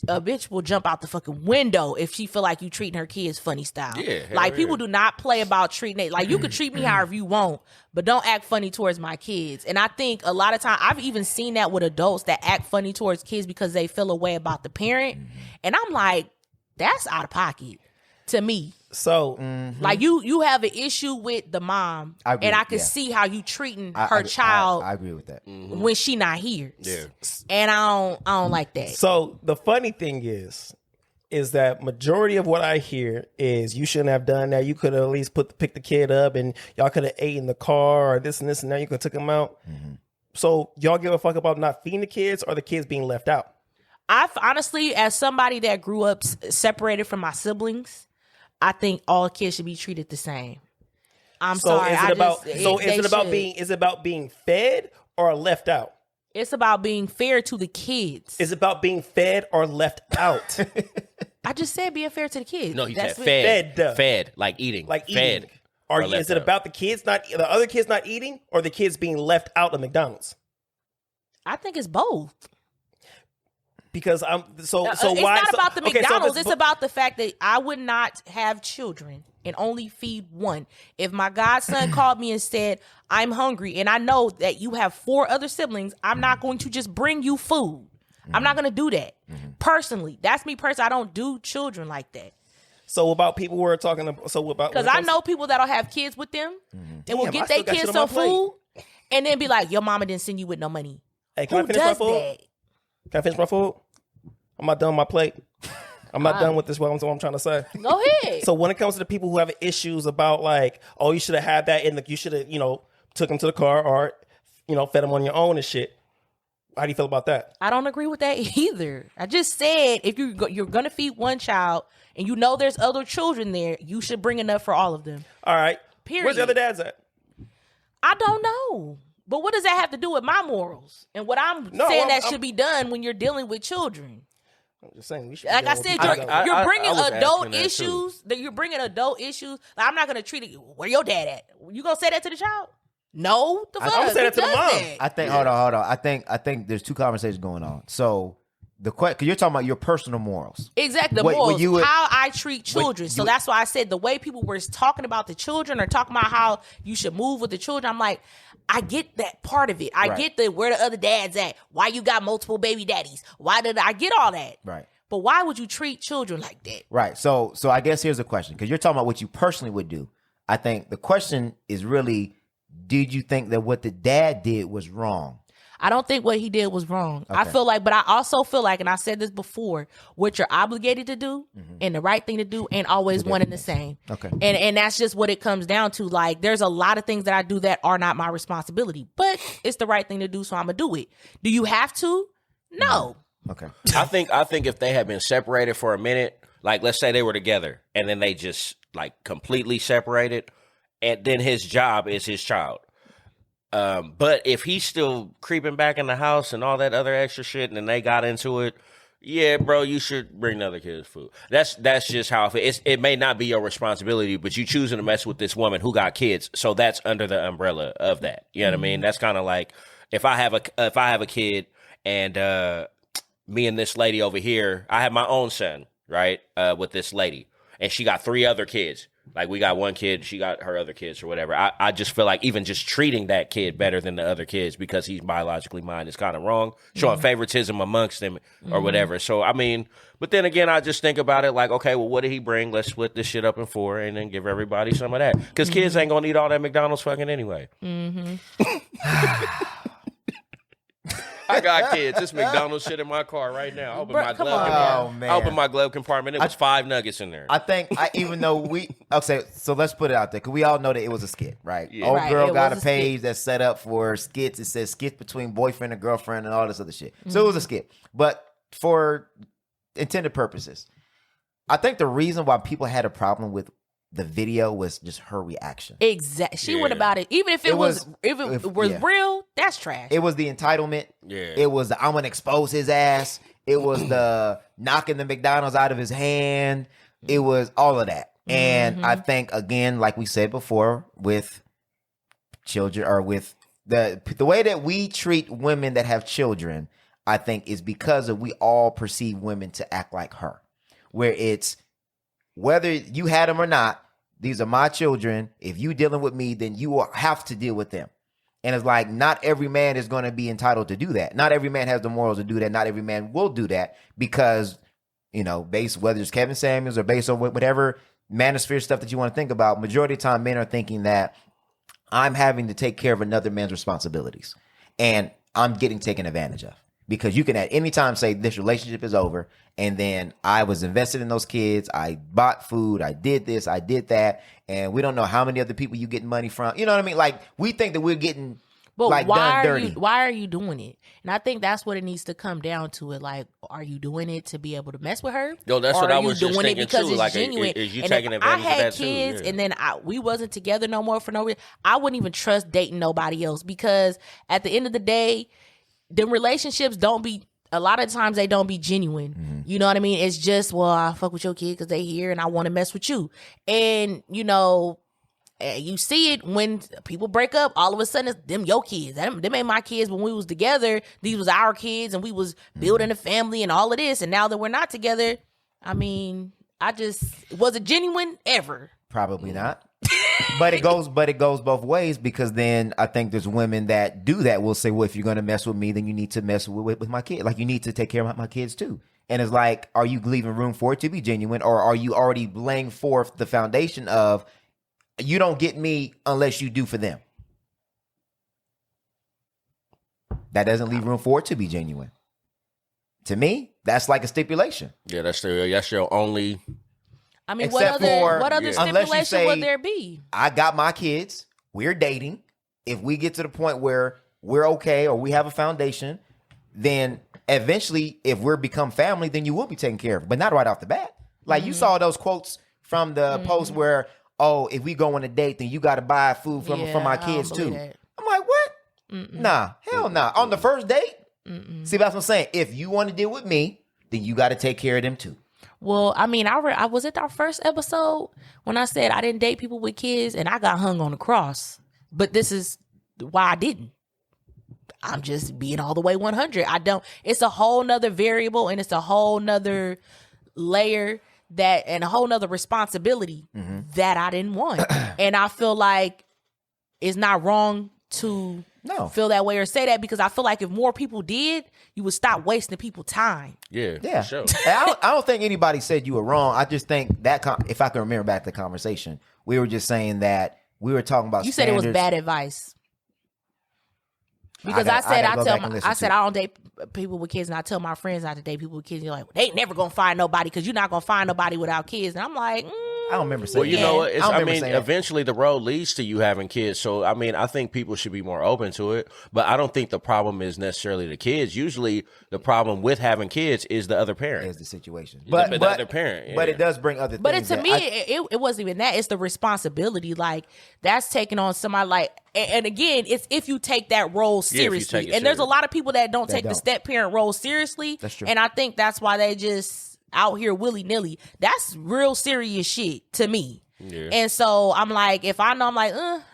a bitch will jump out the fucking window if she feel like you treating her kids funny style. Yeah, hell like people yeah. do not play about treating it. Like you could treat me however you want, but don't act funny towards my kids. And I think a lot of time I've even seen that with adults that act funny towards kids because they feel a way about the parent. And I'm like, that's out of pocket. to me. So Like you have an issue with the mom, agree, and I can yeah. see how you treating her child I agree with that. when she not here. Yeah. And I don't like that. So the funny thing is that majority of what I hear is you shouldn't have done that. You could have at least pick the kid up and y'all could have ate in the car or this and this and that. You could have took him out. So y'all give a fuck about not feeding the kids or the kids being left out? I honestly, as somebody that grew up separated from my siblings, I think all kids should be treated the same. I'm sorry. Is it about being fed or left out? It's about being fair to the kids. Is it about being fed or left out? I just said being fair to the kids. No, he That's said what- fed. Fed, like eating. Like fed. eating. or Is it about the other kids not eating or the kids being left out of McDonald's? I think it's both. Because It's not about the McDonald's. It's about the fact that I would not have children and only feed one. If my godson called me and said, I'm hungry, and I know that you have 4 other siblings, I'm not going to just bring you food. I'm not going to do that. Personally, that's me personally. I don't do children like that. So about people who are talking about, because I know people that'll have kids with them and will get their kids some food and then be like, your mama didn't send you with no money. Hey, can I finish my food? That? Can I finish my food? I'm not done with my plate. I'm not done with this. What I'm trying to say. Go ahead. So when it comes to the people who have issues about like, oh, you should have had that you should have, took them to the car or, fed them on your own and shit. How do you feel about that? I don't agree with that either. I just said if you're going to feed one child and you know there's other children there, you should bring enough for all of them. All right. Period. Where's the other dads at? I don't know. But what does that have to do with my morals and what I'm saying should be done when you're dealing with children? I'm just saying we should. Like I said, you're bringing adult issues. That you're bringing adult issues. Like, I'm not gonna treat it. Where your dad at? You gonna say that to the child? No, the fuck. I'm gonna say that to the mom. I think. Hold on. I think there's 2 conversations going on. So because you're talking about your personal morals. Exactly, the morals. How I treat children. So that's why I said the way people were talking about the children or talking about how you should move with the children. I'm like, I get that part of it. I get where the other dad's at. Why you got multiple baby daddies? I get all that. Right. But why would you treat children like that? Right. So I guess here's the question, because you're talking about what you personally would do. I think the question is really, did you think that what the dad did was wrong? I don't think what he did was wrong. Okay. I feel like, but I also feel like, and I said this before, what you're obligated to do and the right thing to do ain't always one and the same. Okay. And that's just what it comes down to. Like, there's a lot of things that I do that are not my responsibility, but it's the right thing to do, so I'm gonna do it. Do you have to? No. Okay. I think if they had been separated for a minute, like let's say they were together and then they just like completely separated, and then his job is his child. But if he's still creeping back in the house and all that other extra shit, and then they got into it, yeah, bro, you should bring the other kids food. That's just how it may not be your responsibility, but you choosing to mess with this woman who got kids, so that's under the umbrella of that. You know what I mean? That's kind of like if I have a kid and me and this lady over here, I have my own son, right, with this lady, and she got 3 other kids. Like, we got one kid, she got her other kids or whatever. I just feel like even just treating that kid better than the other kids because he's biologically mine is kind of wrong. Showing favoritism amongst them or whatever. So, I mean, but then again, I just think about it like, okay, well, what did he bring? Let's split this shit up in 4 and then give everybody some of that. Because kids ain't going to eat all that McDonald's fucking anyway. I got kids. It's McDonald's shit in my car right now. I open my glove compartment. Oh, man. I open my glove compartment. It was 5 nuggets in there. I think even though so let's put it out there, because we all know that it was a skit, right? Yeah. Old Right, girl it got was a a page skit. that's set up for skits. It says skits between boyfriend and girlfriend and all this other shit. So it was a skit. But for intended purposes, I think the reason why people had a problem with the video was just her reaction. Exactly. She Yeah. went about it. Even if it was yeah. real, that's trash. It was the entitlement. Yeah. It was the I'm gonna expose his ass. It was the knocking the McDonald's out of his hand. It was all of that. And I think, again, like we said before, with children or with the way that we treat women that have children, I think is because we all perceive women to act like her. Where it's whether you had them or not, these are my children. If you dealing with me, then you will have to deal with them. And it's like, not every man is going to be entitled to do that. Not every man has the morals to do that. Not every man will do that because, based whether it's Kevin Samuels or based on whatever, manosphere stuff that you want to think about, majority of the time men are thinking that I'm having to take care of another man's responsibilities and I'm getting taken advantage of. Because you can at any time say this relationship is over, and then I was invested in those kids, I bought food, I did this, I did that, and we don't know how many other people you getting money from. You know what I mean? Like, we think that we're getting done dirty. Why are you doing it? And I think that's what it needs to come down to. It like, are you doing it to be able to mess with her? Yo, that's what I was just doing thinking it because too. it's Like, genuine? is you and taking if advantage I of had that too? kids, Yeah. and then we wasn't together no more for no reason, I wouldn't even trust dating nobody else, because at the end of the day, them relationships a lot of times they don't be genuine. Mm-hmm. You know what I mean? It's just, well, I fuck with your kid because they here and I want to mess with you. And, you know, you see it when people break up, all of a sudden it's them your kids. Them ain't my kids when we was together. These was our kids and we was building a family and all of this. And now that we're not together, I mean, was it genuine ever? Probably not. But it goes both ways, because then I think there's women that do that will say, well, if you're going to mess with me, then you need to mess with my kid. Like, you need to take care of my kids too. And it's like, are you leaving room for it to be genuine, or are you already laying forth the foundation of you don't get me unless you do for them? That doesn't leave room for it to be genuine. To me, that's like a stipulation. Yeah, that's your only. I mean, Except what other unless you stipulation say, would there be? I got my kids, we're dating. If we get to the point where we're okay or we have a foundation, then eventually, if we're become family, then you will be taken care of, but not right off the bat. Like, you saw those quotes from the post where, oh, if we go on a date, then you got to buy food from my kids too. That. I'm like, what? Nah, hell nah. On the first date? See, that's what I'm saying. If you want to deal with me, then you got to take care of them too. Well, I mean, I was at our first episode when I said I didn't date people with kids, and I got hung on the cross. But this is why I didn't. I'm just being all the way 100. It's a whole nother variable, and it's a whole nother layer and a whole nother responsibility that I didn't want. And I feel like it's not wrong to feel that way or say that, because I feel like if more people did, you would stop wasting people's time. Yeah, Yeah. for sure. I don't think anybody said you were wrong. I just think that if I can remember back to the conversation, we were just saying that we were talking about You said it was bad advice. Because I said I don't date people with kids, and I tell my friends not to date people with kids. And you're like, well, they ain't never gonna find nobody, because you're not gonna find nobody without kids. And I'm like, I don't remember saying Well, you know what? I mean, saying eventually the road leads to you having kids. So, I mean, I think people should be more open to it. But I don't think the problem is necessarily the kids. Usually the problem with having kids is the other parent. is the situation. But the other parent. Yeah. But it does bring other things. but to me, it wasn't even that. It's the responsibility. Like, that's taking on somebody like, and again, it's if you take that role seriously. take it And there's a serious. lot of people that don't take the step parent role seriously. That's true. And I think that's why they just out here willy nilly. That's real serious shit to me. Yeah. And so I'm like, if I know, I'm like,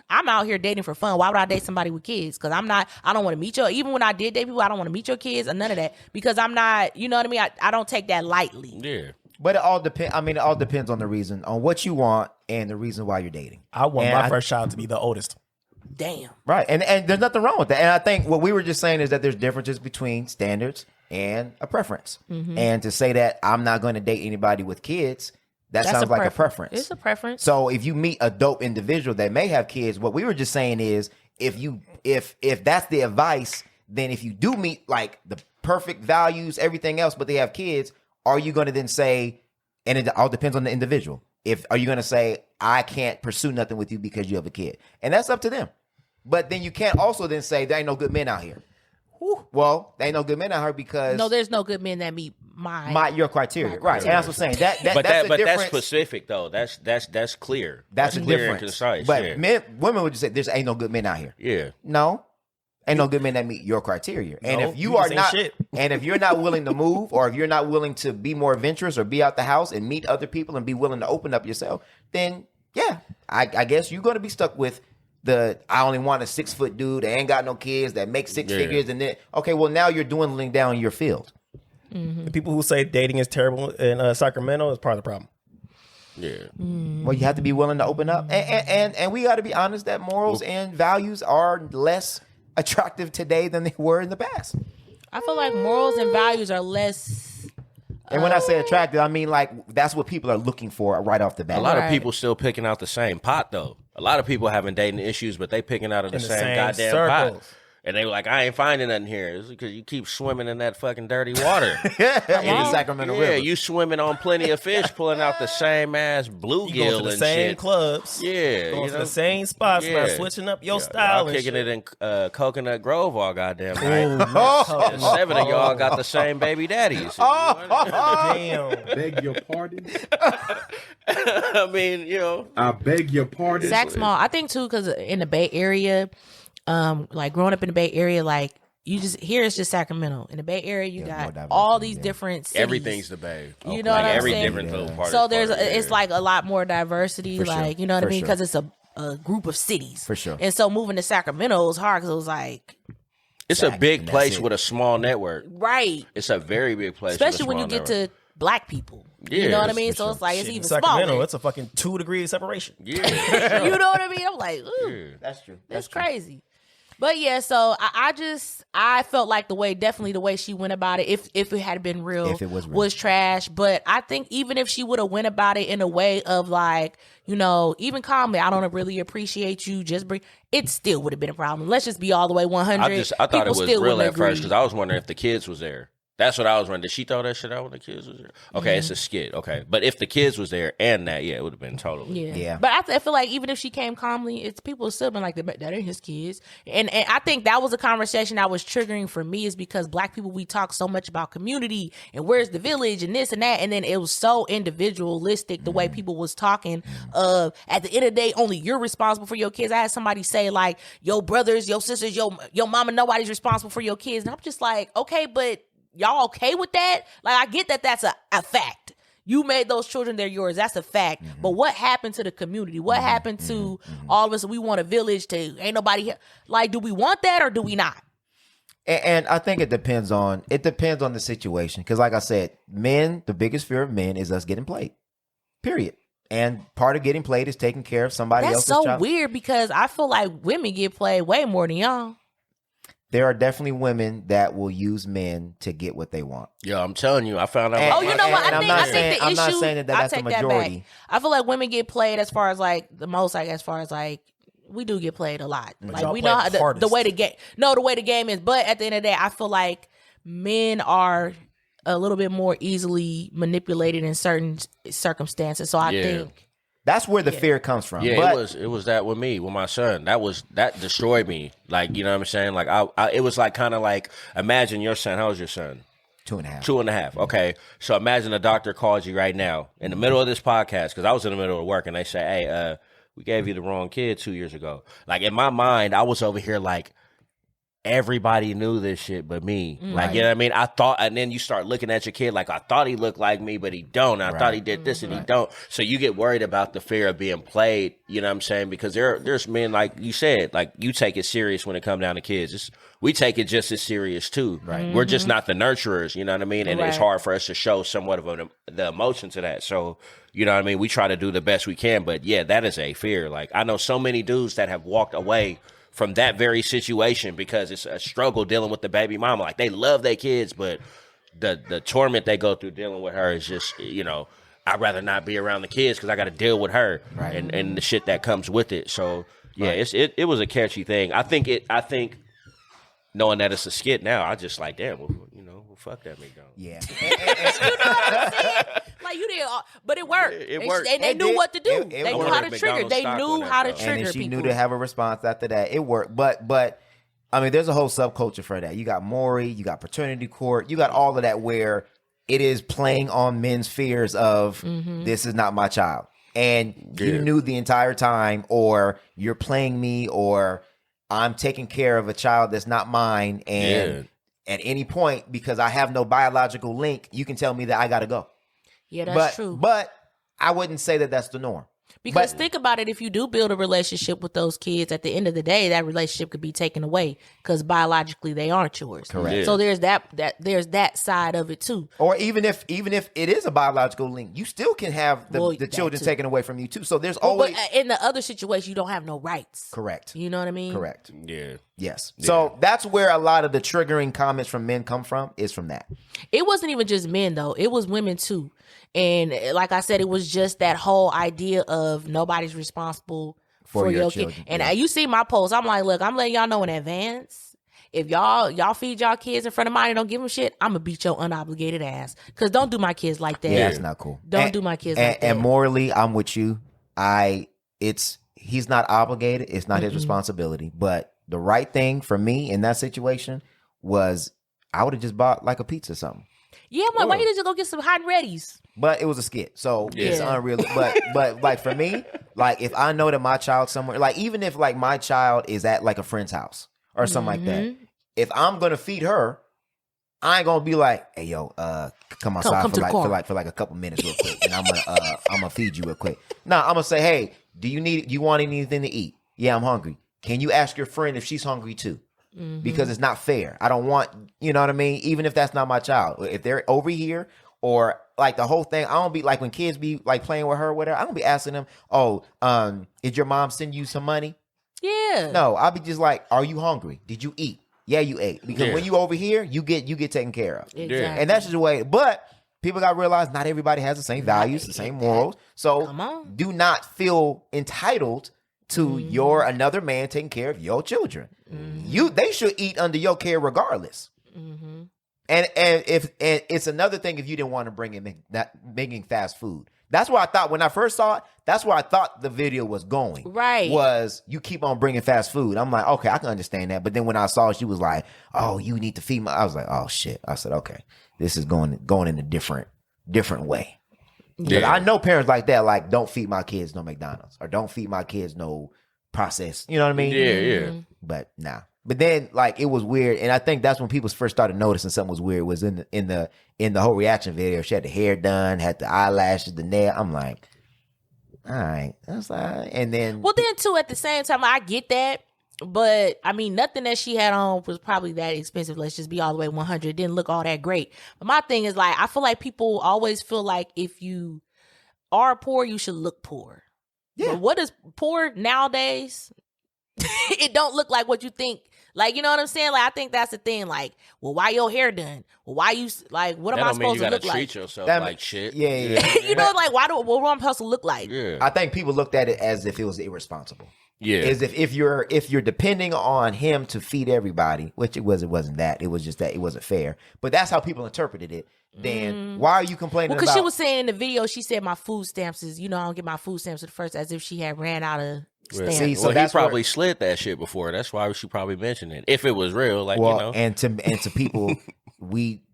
I'm out here dating for fun. Why would I date somebody with kids? Because I don't want to meet even when I did date people, I don't want to meet your kids or none of that, because I'm not, you know what I mean? I don't take that lightly. Yeah. But it all depends. I mean, it all depends on the reason, on what you want and the reason why you're dating. I want And my first child to be the oldest. Damn. Right. And there's nothing wrong with that. And I think what we were just saying is that there's differences between standards and a preference. And to say that I'm not going to date anybody with kids, that That's sounds like a preference. It's a preference. So if you meet a dope individual that may have kids, what we were just saying is if that's the advice, then if you do meet like the perfect values, everything else, but they have kids, are you going to then say, and it all depends on the individual. Are you going to say, I can't pursue nothing with you because you have a kid? And that's up to them. But then you can't also then say there ain't no good men out here. Well, there ain't no good men out here because No, there's no good men that meet your criteria. Right. And that's what I'm saying. That's But the that's difference. specific though. That's clear. That's the clear difference. and concise. But yeah. women would just say, "There's ain't no good men out here." Yeah. No, ain't no good men that meet your criteria. And No, if you you are just ain't not, shit. and if you're not willing to move, or if you're not willing to be more adventurous, or be out the house and meet other people, and be willing to open up yourself, then yeah, I guess you're going to be stuck with I only want a 6-foot dude that ain't got no kids that makes six figures, and then okay, well now you're dwindling down your field. The people who say dating is terrible in Sacramento is part of the problem. Yeah. Well, you have to be willing to open up, and we got to be honest that morals and values are less attractive today than they were in the past. I feel like morals and values are less And when I say attractive, I mean like that's what people are looking for right off the bat. A lot of people still picking out the same pot though. A lot of people having dating issues, but they picking out of the same goddamn pot. And they were like, I ain't finding nothing here. It's because you keep swimming in that fucking dirty water. In the Sacramento River. Yeah, you swimming on plenty of fish, pulling out the same ass bluegill and the same shit. Clubs. Yeah. Going to the same spots. Yeah. Switching up your style. Y'all kicking it in Coconut Grove all goddamn night. Oh, 7 of y'all got the same baby daddies. Damn. Beg your pardon. I mean, I beg your pardon. Sac Small. I think too, because in the Bay Area, like growing up in the Bay Area, like you just here it's just Sacramento. In the Bay Area, you got all these different cities. Everything's the Bay. You know what I'm every saying? different little part. So it's like a lot more diversity. For like sure. you know what I For mean? sure. Because it's a group of cities. For sure. And so moving to Sacramento was hard because it was like it's a big place with a small network. right, It's a very big place, especially when you get to black people. You know what I mean? So it's like it's even Sacramento, smaller. it's a fucking 2 degrees separation. Yeah. You know what I mean? I'm like, ooh, That's true. that's crazy. But yeah, so I felt like definitely the way she went about it, if it had been real, If it was real. was trash. But I think even if she would have went about it in a way of like, even calmly, I don't really appreciate you, just bring, it still would have been a problem. Let's just be all the way 100. I thought it was still real wouldn't at first agree. because I was wondering if the kids was there. That's what I was wondering. Did she throw that shit out when the kids was there? Okay, it's a skit. Okay, but if the kids was there and that, it would have been totally. Yeah. But I feel like even if she came calmly, it's people still been like, that ain't his kids. And I think that was a conversation that was triggering for me, is because black people, we talk so much about community and where's the village and this and that. And then it was so individualistic the way people was talking of, at the end of the day, only you're responsible for your kids. I had somebody say like, your brothers, your sisters, your mama, nobody's responsible for your kids. And I'm just like, okay, but y'all okay with that? Like, I get that that's a fact. You made those children, they're yours. That's a fact. But what happened to the community? What happened to all of us? We want a village to, ain't nobody here. Like, do we want that or do we not? And I think it depends on the situation. Because like I said, men, the biggest fear of men is us getting played. Period. And part of getting played is taking care of somebody else's That's so child. weird, because I feel like women get played way more than y'all. There are definitely women that will use men to get what they want. Yeah, I'm telling you, I found out. Oh, you know what? And I think the I'm issue. not saying that that's the majority. I feel like women get played as far as like the most, like as far as like we do get played a lot. Like y'all we play know how the hardest. the way the game. No, the way the game is. But at the end of the day, I feel like men are a little bit more easily manipulated in certain circumstances. So I think. That's where the fear comes from. Yeah, but it was that with me, with my son. That destroyed me. Like, you know what I'm saying? Like it was like kind of like, imagine your son. How old is your son? 2.5. 2.5. Okay. So imagine a doctor calls you right now in the middle of this podcast, because I was in the middle of work, and they say, hey, we gave you the wrong kid 2 years ago. Like, in my mind, I was over here like, everybody knew this shit but me. Like, you know what I mean? I thought, and then you start looking at your kid like, I thought he looked like me, but he don't. I thought he did this and he don't. So you get worried about the fear of being played, you know what I'm saying? Because there's men, like you said, like, you take it serious when it comes down to kids. We take it just as serious too. Right. We're just not the nurturers, you know what I mean? And it's hard for us to show somewhat of the emotion to that. So, you know what I mean? We try to do the best we can, but yeah, that is a fear. Like, I know so many dudes that have walked away from that very situation because it's a struggle dealing with the baby mama. Like, they love their kids, but the torment they go through dealing with her is just, I'd rather not be around the kids because I got to deal with her and the shit that comes with it. So yeah, it was a catchy thing. I think knowing that it's a skit now, I just like, damn, well, fuck that McDonald's. yeah. You know what I'm saying? Like, you did, but it worked. It worked. And they knew what to do. It They knew worked. how to trigger. McDonald's They stock knew on that, how to though. trigger And then she people. knew to have a response after that. It worked. But I mean, there's a whole subculture for that. You got Maury, you got paternity court, you got all of that where it is playing on men's fears of this is not my child. And you knew the entire time, or you're playing me, or I'm taking care of a child that's not mine. And at any point, because I have no biological link, you can tell me that I got to go. Yeah, that's true. But I wouldn't say that that's the norm. Because think about it, if you do build a relationship with those kids, at the end of the day, that relationship could be taken away because biologically they aren't yours. Correct. Yeah. So there's that side of it too. Or even if it is a biological link, you still can have the that children too. taken away from you too. So there's always But in the other situation, you don't have no rights. correct. You know what I mean? Correct. Yeah. Yes. So that's where a lot of the triggering comments from men come from, is from that. It wasn't even just men though; it was women too. And like I said, it was just that whole idea of nobody's responsible for your kid. children. And Yeah. you see my post, I'm like, look, I'm letting y'all know in advance. If y'all feed y'all kids in front of mine and don't give them shit, I'm gonna beat your unobligated ass. Cause don't do my kids like that. Yeah, that's not cool. Don't do my kids like that. And morally, I'm with you. He's not obligated. It's not his responsibility. But the right thing for me in that situation was I would have just bought like a pizza or something. Yeah, I'm like, why you didn't just go get some hot and readies? But it was a skit, so it's Yeah. unreal. But like for me, like if I know that my child somewhere, like even if like my child is at like a friend's house or something like that, if I'm gonna feed her, I ain't gonna be like, hey yo, come outside come to the car. for like a couple minutes real quick, and I'm gonna feed you real quick. No, I'm gonna say, hey, do you want anything to eat? Yeah, I'm hungry. Can you ask your friend if she's hungry too? Because it's not fair. I don't want, you know what I mean? Even if that's not my child, if they're over here or like the whole thing, I don't be like when kids be like playing with her or whatever, I don't be asking them, oh, did your mom send you some money? Yeah. No, I'll be just like, are you hungry? Did you eat? Yeah, you ate. Because when you over here, you get taken care of. Exactly. And that's just the way. But people got to realize not everybody has the same values, the same morals. So Come on. do not feel entitled to another man taking care of your children. They should eat under your care regardless. And it's another thing if you didn't want to bring in making fast food. That's what I thought when I first saw it. That's where I thought the video was going. Right. Was you keep on bringing fast food. I'm like, okay, I can understand that. But then when I saw she was like, oh, you need to feed my, I was like, oh shit. I said, okay, this is going in a different way. Because I know parents like that, like, don't feed my kids no McDonald's or don't feed my kids no processed. You know what I mean? Yeah. But nah. But then like it was weird, and I think that's when people first started noticing something was weird. Was in the whole reaction video. She had the hair done, had the eyelashes, the nail. I'm like, all right, that's all right. And then Well, then too, at the same time, I get that. But I mean, nothing that she had on was probably that expensive. Let's just be all the way 100. It didn't look all that great. But my thing is like, I feel like people always feel like if you are poor, you should look poor. Yeah. But what is poor nowadays? It don't look like what you think. Like, you know what I'm saying? Like, I think that's the thing. Like, well, why your hair done? Well, why you like? What am I supposed to look like? Treat yourself That- like shit. yeah. You know, like, what am I supposed to look like? Yeah. I think people looked at it as if it was irresponsible. Yeah. As if you're depending on him to feed everybody, which it wasn't that. It was just that it wasn't fair. But that's how people interpreted it. Then why are you complaining Well, because about? she was saying in the video, she said my food stamps is, I don't get my food stamps at first, as if she had ran out of stamps. See, so Well, he that's where- probably slid that shit before. That's why she probably mentioned it. If it was real, like, well, you know. and to people,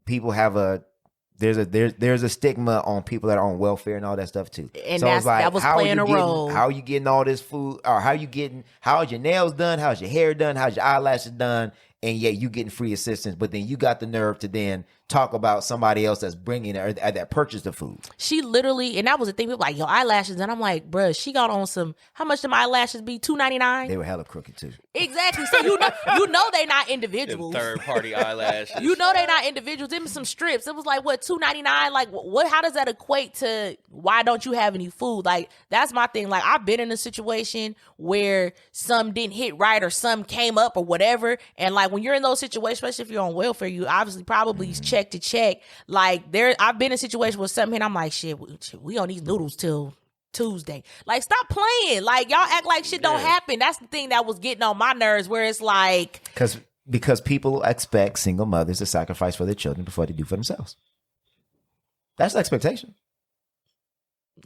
people have there's a stigma on people that are on welfare and all that stuff too. And so it's like, that was how are playing you a getting- role. How are you getting all this food? Or how's your nails done? How's your hair done? How's your eyelashes done? And yet you getting free assistance, but then you got the nerve to then talk about somebody else that's bringing or that purchased the food. She literally, and that was the thing, people like, your eyelashes. And I'm like, bruh, she got on some, how much do my eyelashes be? $2.99? They were hella crooked too. Exactly. So you know they not individuals. Third party eyelashes. You know they not individuals. Them some strips. It was like, what, $2.99? Like, what? How does that equate to why don't you have any food? Like, that's my thing. Like, I've been in a situation where some didn't hit right or some came up or whatever. And like, when you're in those situations, especially if you're on welfare, you obviously probably check to check. Like, I've been in a situation where something hit, I'm like, shit, we on these noodles till Tuesday. Like, stop playing. Like, y'all act like shit don't happen. That's the thing that was getting on my nerves, where it's like, Because people expect single mothers to sacrifice for their children before they do for themselves. That's the expectation.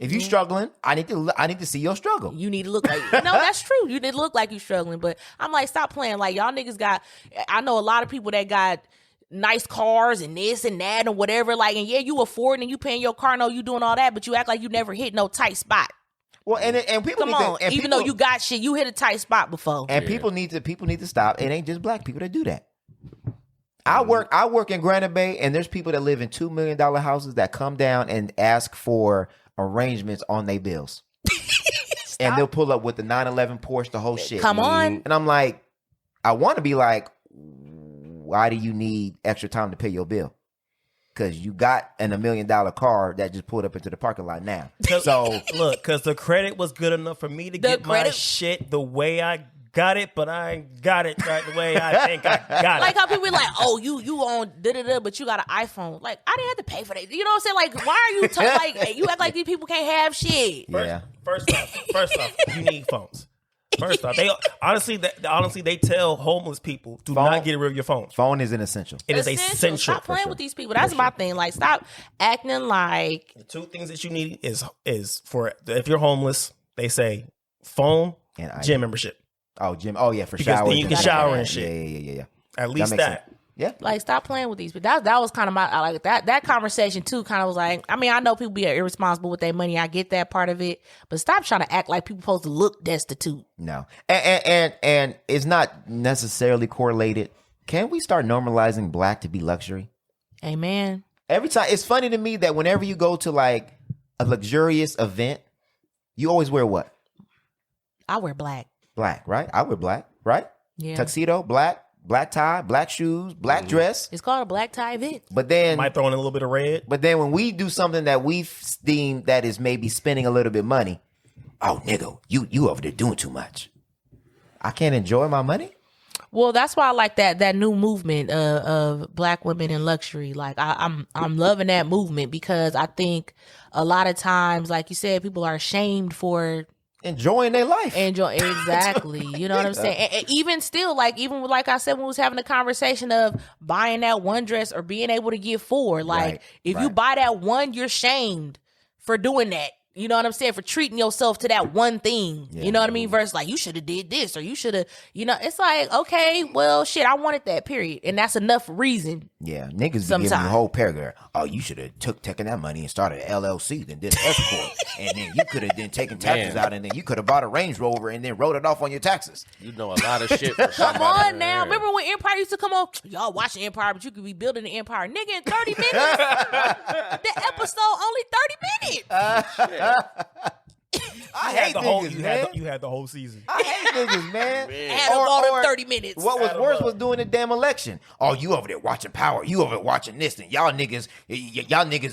If you're struggling, I need to see your struggle. you need to look like, no, that's true. You need to look like you struggling. But I'm like, stop playing. Like, y'all niggas I know a lot of people that got nice cars and this and that and whatever. Like, and yeah, you affording and you paying your car note, you doing all that, but you act like you never hit no tight spot. Well, and people Come need on, to, and even people, though you got shit, you hit a tight spot before. and people need to stop. It ain't just black people that do that. I work in Granite Bay, and there's people that live in $2 million houses that come down and ask for arrangements on their bills. and they'll pull up with the 911 Porsche, the whole shit. Come on. And I'm like, I want to be like, why do you need extra time to pay your bill? Because you got an $1 million car that just pulled up into the parking lot now. So look, because the credit was good enough for me to get my shit the way I got it, but I ain't got it right the way I think I got it. Like how people be like, oh, you on da-da-da, but you got an iPhone. Like, I didn't have to pay for that. You know what I'm saying? Like, why are you like, you act like these people can't have shit. yeah. First off, you need phones. First off, they honestly they tell homeless people do not get rid of your phone. Phone is an essential. It is essential. Stop playing with these people. That's my thing. Like, stop acting like. The two things that you need is for if you're homeless, they say phone and gym membership. Oh, gym. Oh, yeah, for because shower. Then you can shower and shit. Yeah. At least that. Yeah. Like, stop playing with these people. That was kind of my, like, that conversation too kind of was like, I mean, I know people be irresponsible with their money. I get that part of it. But stop trying to act like people supposed to look destitute. No. And it's not necessarily correlated. Can we start normalizing black to be luxury? Amen. Every time. It's funny to me that whenever you go to like a luxurious event, you always wear what? I wear black. Black, right? I wear black, right? Yeah. Tuxedo, black tie, black shoes, black dress. It's called a black tie event. But then might throw in a little bit of red. But then when we do something that we deem that is maybe spending a little bit money, oh nigga, you over there doing too much. I can't enjoy my money. Well, that's why I like that new movement of black women in luxury. Like I'm loving that movement because I think a lot of times, like you said, people are ashamed for enjoying their life. Exactly. You know what I'm saying? And even still, like I said, when we was having a conversation of buying that one dress or being able to get four, like if you buy that one, you're shamed for doing that. You know what I'm saying? For treating yourself to that one thing. Yeah. You know what I mean? Versus like, you should have did this or you should have, it's like, okay, well, shit, I wanted that, period. And that's enough reason. Yeah, niggas be giving you a whole paragraph. Oh, you should have taken that money and started an LLC, then did an escort. And then you could have then taken taxes out and then you could have bought a Range Rover and then wrote it off on your taxes. You know a lot of shit. For come on now. Remember when Empire used to come on? Y'all watching Empire, but you could be building the Empire. Nigga, in 30 minutes. The episode only 30 minutes. I hate niggas, man. You had the whole season. I hate niggas, man. Had all them 30 minutes. What was worse was doing the damn election. Oh, you over there watching Power. You over there watching this. And y'all niggas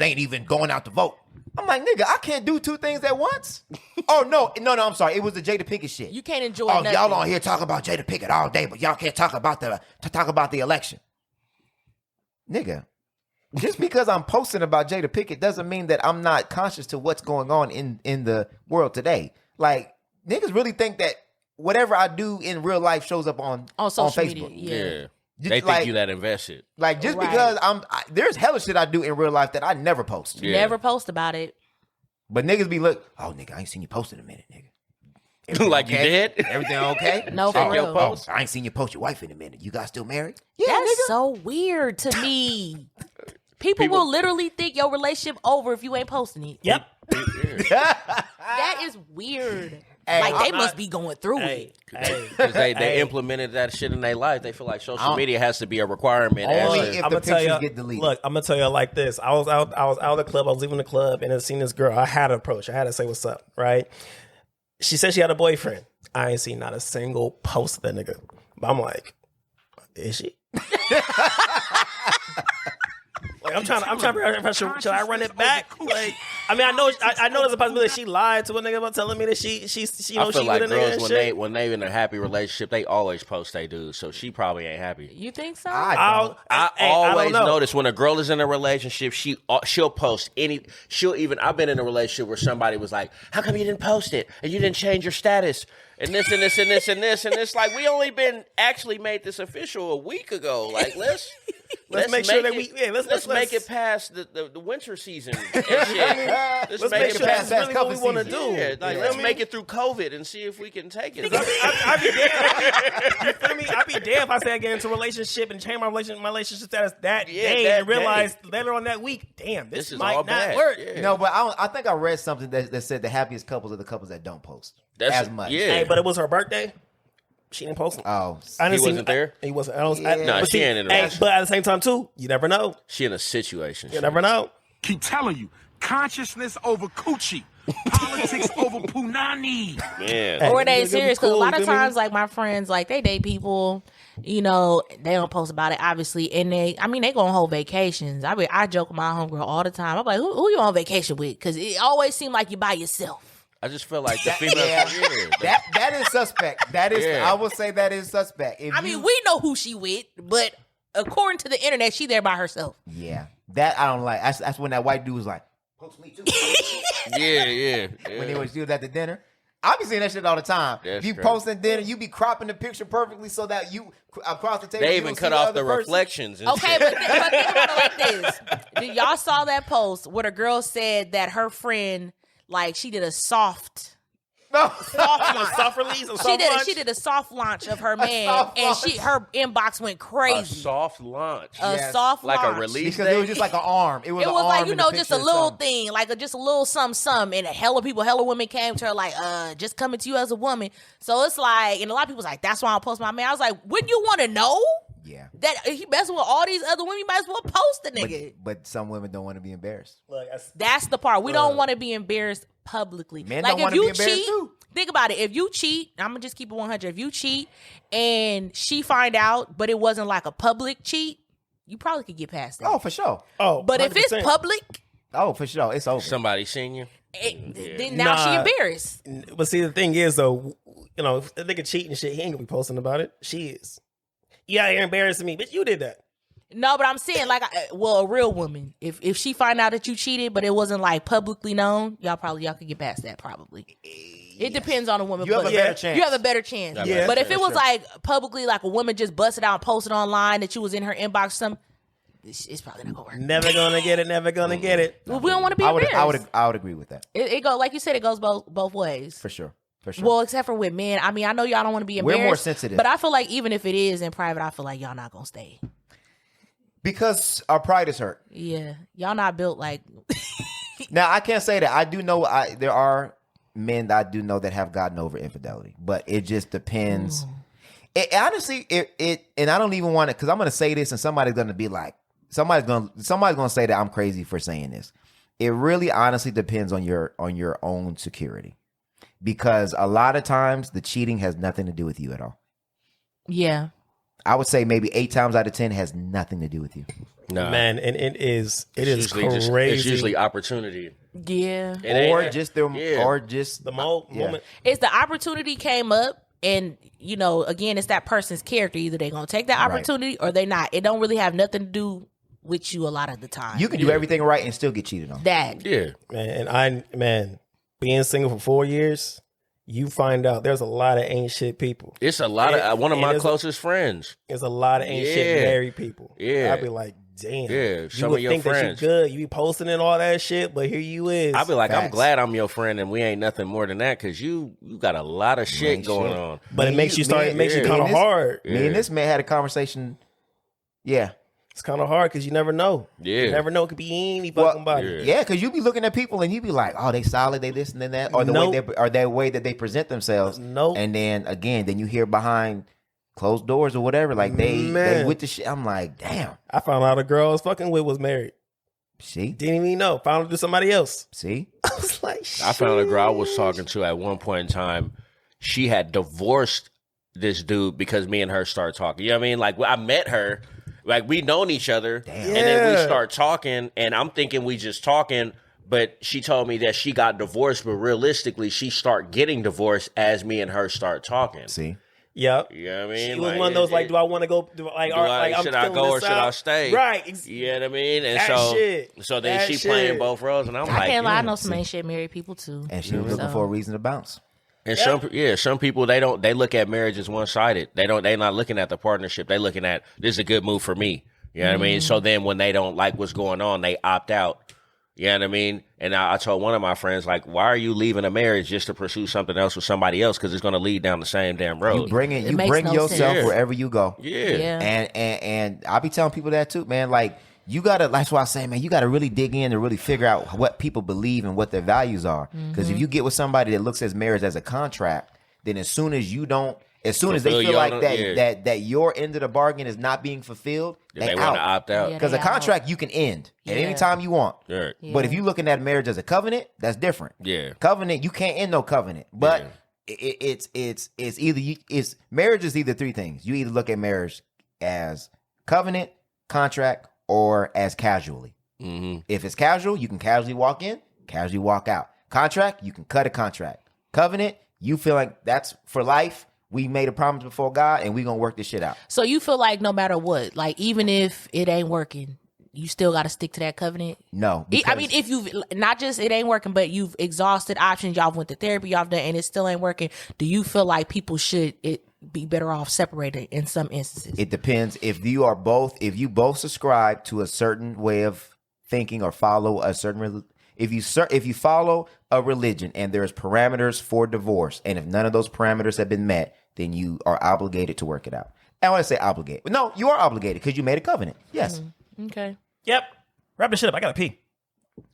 ain't even going out to vote. I'm like, nigga, I can't do two things at once. Oh, no, I'm sorry. It was the Jada Pinkett shit. You can't enjoy nothing. Y'all on here talking about Jada Pinkett all day, but y'all can't talk about the election. Nigga. Just because I'm posting about Jada Pinkett doesn't mean that I'm not conscious to what's going on in the world today. Like, niggas really think that whatever I do in real life shows up on social Facebook. Media. Yeah. They think you that invested. Like, just because there's hella shit I do in real life that I never post. Yeah. Never post about it. But niggas be oh, nigga, I ain't seen you post in a minute, nigga. Everything like okay? You did? Everything okay? No, for real. Post. I ain't seen you post your wife in a minute. You guys still married? Yeah, that's so weird to me. People will literally think your relationship over if you ain't posting it. Yep. That is weird. Hey, like they must be going through it. Because they implemented that shit in their life. They feel like social media has to be a requirement. Only if the pictures get deleted. Look, I'm gonna tell you like this. I was out of the club. I was leaving the club and I seen this girl. I had to approach. I had to say what's up. Right? She said she had a boyfriend. I ain't seen not a single post of that nigga. But I'm like, is she? Like, I'm trying to figure out, should I run it back? Like, I mean, I know there's a possibility she lied to a nigga about telling me that she I feel like girls when they in a happy relationship, they always post they dudes. So she probably ain't happy. You think so? I always notice when a girl is in a relationship, she'll post she'll even. I've been in a relationship where somebody was like, "How come you didn't post it and you didn't change your status?" And this and this and this and this and this. Like, we only actually made this official a week ago. Like, let's make sure that let's make it past the winter season. And shit. Let's make it past that's really what we want to do. Yeah, like, let's make it through COVID and see if we can take it. I'd be damn. You feel me? I'd be damn if I say I get into a relationship and change my relationship status that day and realize later on that week, damn, this is might all not bad. work. Yeah. No, but I think I read something that said the happiest couples are the couples that don't post as much. Yeah. Hey, but it was her birthday. She didn't post it. Oh, he wasn't there? He wasn't. No, she ain't in a relationship. But at the same time, too, you never know. She in a situation. You never know. Keep telling you, Consciousness over coochie. Politics over punani. Man. Or they ain't serious, because a lot of Cool, times, like, my friends, like, they date people, you know, they don't post about it, obviously, and they go on whole vacations. I joke with my homegirl all the time. I'm like, who you on vacation with? Because it always seems like you by yourself. I just feel like the female. That is suspect. That is, I will say that is suspect. I mean, we know who she with, but according to the internet, she there by herself. Yeah, that I don't like. That's when that white dude was like, post me too. Yeah. When he was at the dinner. I be seeing that shit all the time. That's you crazy. posting dinner, you be cropping the picture perfectly so that you across the table. They you even don't cut see off other the person. reflections. And Okay, shit. but think about it like this. Y'all saw that post where the girl said that her friend, like, she did a soft No. launch. Soft release, a soft launch? She did a soft launch of her man, soft and launch. her inbox went a crazy. soft launch. Yes. Soft Like launch. a release Because it date. was just like an arm. It was, It an was like, arm you in the know, just a picture or little something. thing, like just a little something, and hella women came to her like, just coming to you as a woman. So it's like, and a lot of people's like, that's why I post my man. I was like, wouldn't you want to know Yeah. that he messing with all these other women? You might as well post the nigga. But some women don't want to be embarrassed. Look, That's the part. We don't want to be embarrassed publicly. Men like don't if wanna you be embarrassed cheat, too. think about it. If you cheat, I'm gonna just keep it 100. If you cheat and she find out, but it wasn't like a public cheat, you probably could get past that. Oh, for sure. oh, but if it's 100%. public, Oh, for sure. It's over. Somebody seen you. then now she Nah. embarrassed. But see, the thing is, though, you know, if a nigga cheating and shit, he ain't gonna be posting about it. She is. You out here embarrassing me, bitch. You did that. No, but I'm saying like, a real woman. If she find out that you cheated, but it wasn't like publicly known, y'all could get past that probably. It depends on a woman. You have but a better chance. You have a better chance. Yeah, But if for it was sure. like publicly, like a woman just busted out and posted online that you was in her inbox or something, it's probably not gonna work. Never gonna get it. Never gonna get it. Well, we don't want to be I would embarrassed. agree with that. It go like you said. It goes both ways. For sure. For sure. Well, except for with men. I mean, I know y'all don't want to be We're embarrassed. more sensitive. But I feel like even if it is in private, I feel like y'all not gonna stay. Because our pride is hurt. Yeah, y'all not built like. Now, I can't say that. I do know there are men that I do know that have gotten over infidelity, but it just depends. It honestly, and I don't even want to, because I'm going to say this, and somebody's going to be like, somebody's going to say that I'm crazy for saying this. It really, honestly depends on your own security, because a lot of times the cheating has nothing to do with you at all. Yeah. I would say maybe 8 times out of 10 has nothing to do with you. No, Man, and it is usually crazy. it's usually opportunity. Yeah. It ain't- Or just the Yeah. or just the yeah. moment. It's the opportunity came up, and you know, again, it's that person's character. Either they gonna take that Right. opportunity or they not. It don't really have nothing to do with you a lot of the time. You can do everything right and still get cheated on. that. Yeah, Man, being single for 4 years, you find out there's a lot of ain't shit people. it's a lot of one of It my is- closest friends. There's a lot of ain't shit Yeah. married people. Yeah. I'd be like, damn. Yeah, You some would of your think friends. that you good. You be posting and all that shit, but here you is. I'll be like, I'm Facts. glad I'm your friend, and we ain't nothing more than that, because you got a lot of shit ain't going shit. on. but it makes you start. It makes you me kind of and this- hard. Me and this man had a conversation. Yeah. It's kind of hard because you never know. Yeah. You never know. It could be any Well, fucking body. yeah. Yeah, because you be looking at people and you be like, oh, they solid, they this and then that, or the Nope. way they or that way that they present themselves. Nope. And then again, then you hear behind closed doors or whatever, like they Man. with the shit. I'm like, damn. I found out a girl I was fucking with was married. See, Didn't even know. Found out to somebody else. see, I was like, I found a girl I was talking to at one point in time. She had divorced this dude because me and her started talking. You know what I mean? Like, I met her, like we known each other, and then we Yeah. start talking, and I'm thinking we just talking. But she told me that she got divorced, but realistically, she start getting divorced as me and her start talking. see. Yep. You know what I mean? She was Like, one of those like, do I want to go? should I go or should I stay? Right. You know what I mean? And That so, shit. so then That she shit. playing both roles, and I'm I like, can't lie. I yeah. know some ain't shit married people too. And she was looking for a reason to bounce. And some people they look at marriage as one sided. They not looking at the partnership. They looking at this is a good move for me. You know what I mean? So then when they don't like what's going on, they opt out. You know what I mean? And I told one of my friends, like, why are you leaving a marriage just to pursue something else with somebody else? Because it's going to lead down the same damn road. You bring It makes no yourself sense. wherever you go. Yeah. And I be telling people that too, man. Like you gotta. That's why I say, man, you gotta really dig in and really figure out what people believe and what their values are. Because if you get with somebody that looks at marriage as a contract, then as soon as you don't As soon as they Fulfill feel your like own- that, yeah. that your end of the bargain is not being fulfilled, They they want to out. opt out. Yeah, Because a they out. contract you can end at Yeah. any time you want. Right. But if you're looking at marriage as a covenant, that's different. Yeah. Covenant, you can't end no covenant. But it's marriage is either three things. You either look at marriage as covenant, contract, or as casually. Mm-hmm. If it's casual, you can casually walk in, casually walk out. Contract, you can cut a contract. Covenant, you feel like that's for life. We made a promise before God, and we gonna work this shit out. So you feel like no matter what, like even if it ain't working, you still got to stick to that covenant? No, I because- mean, if you've not just it ain't working, but you've exhausted options, y'all went to therapy, y'all done, and it still ain't working, do you feel like people should be better off separated in some instances? It depends. If you both subscribe to a certain way of thinking or follow a certain if you follow a religion and there's parameters for divorce, and if none of those parameters have been met, then you are obligated to work it out. I want to say obligated. No, you are obligated because you made a covenant. Yes. Okay. Yep. Wrap this shit up. I gotta pee.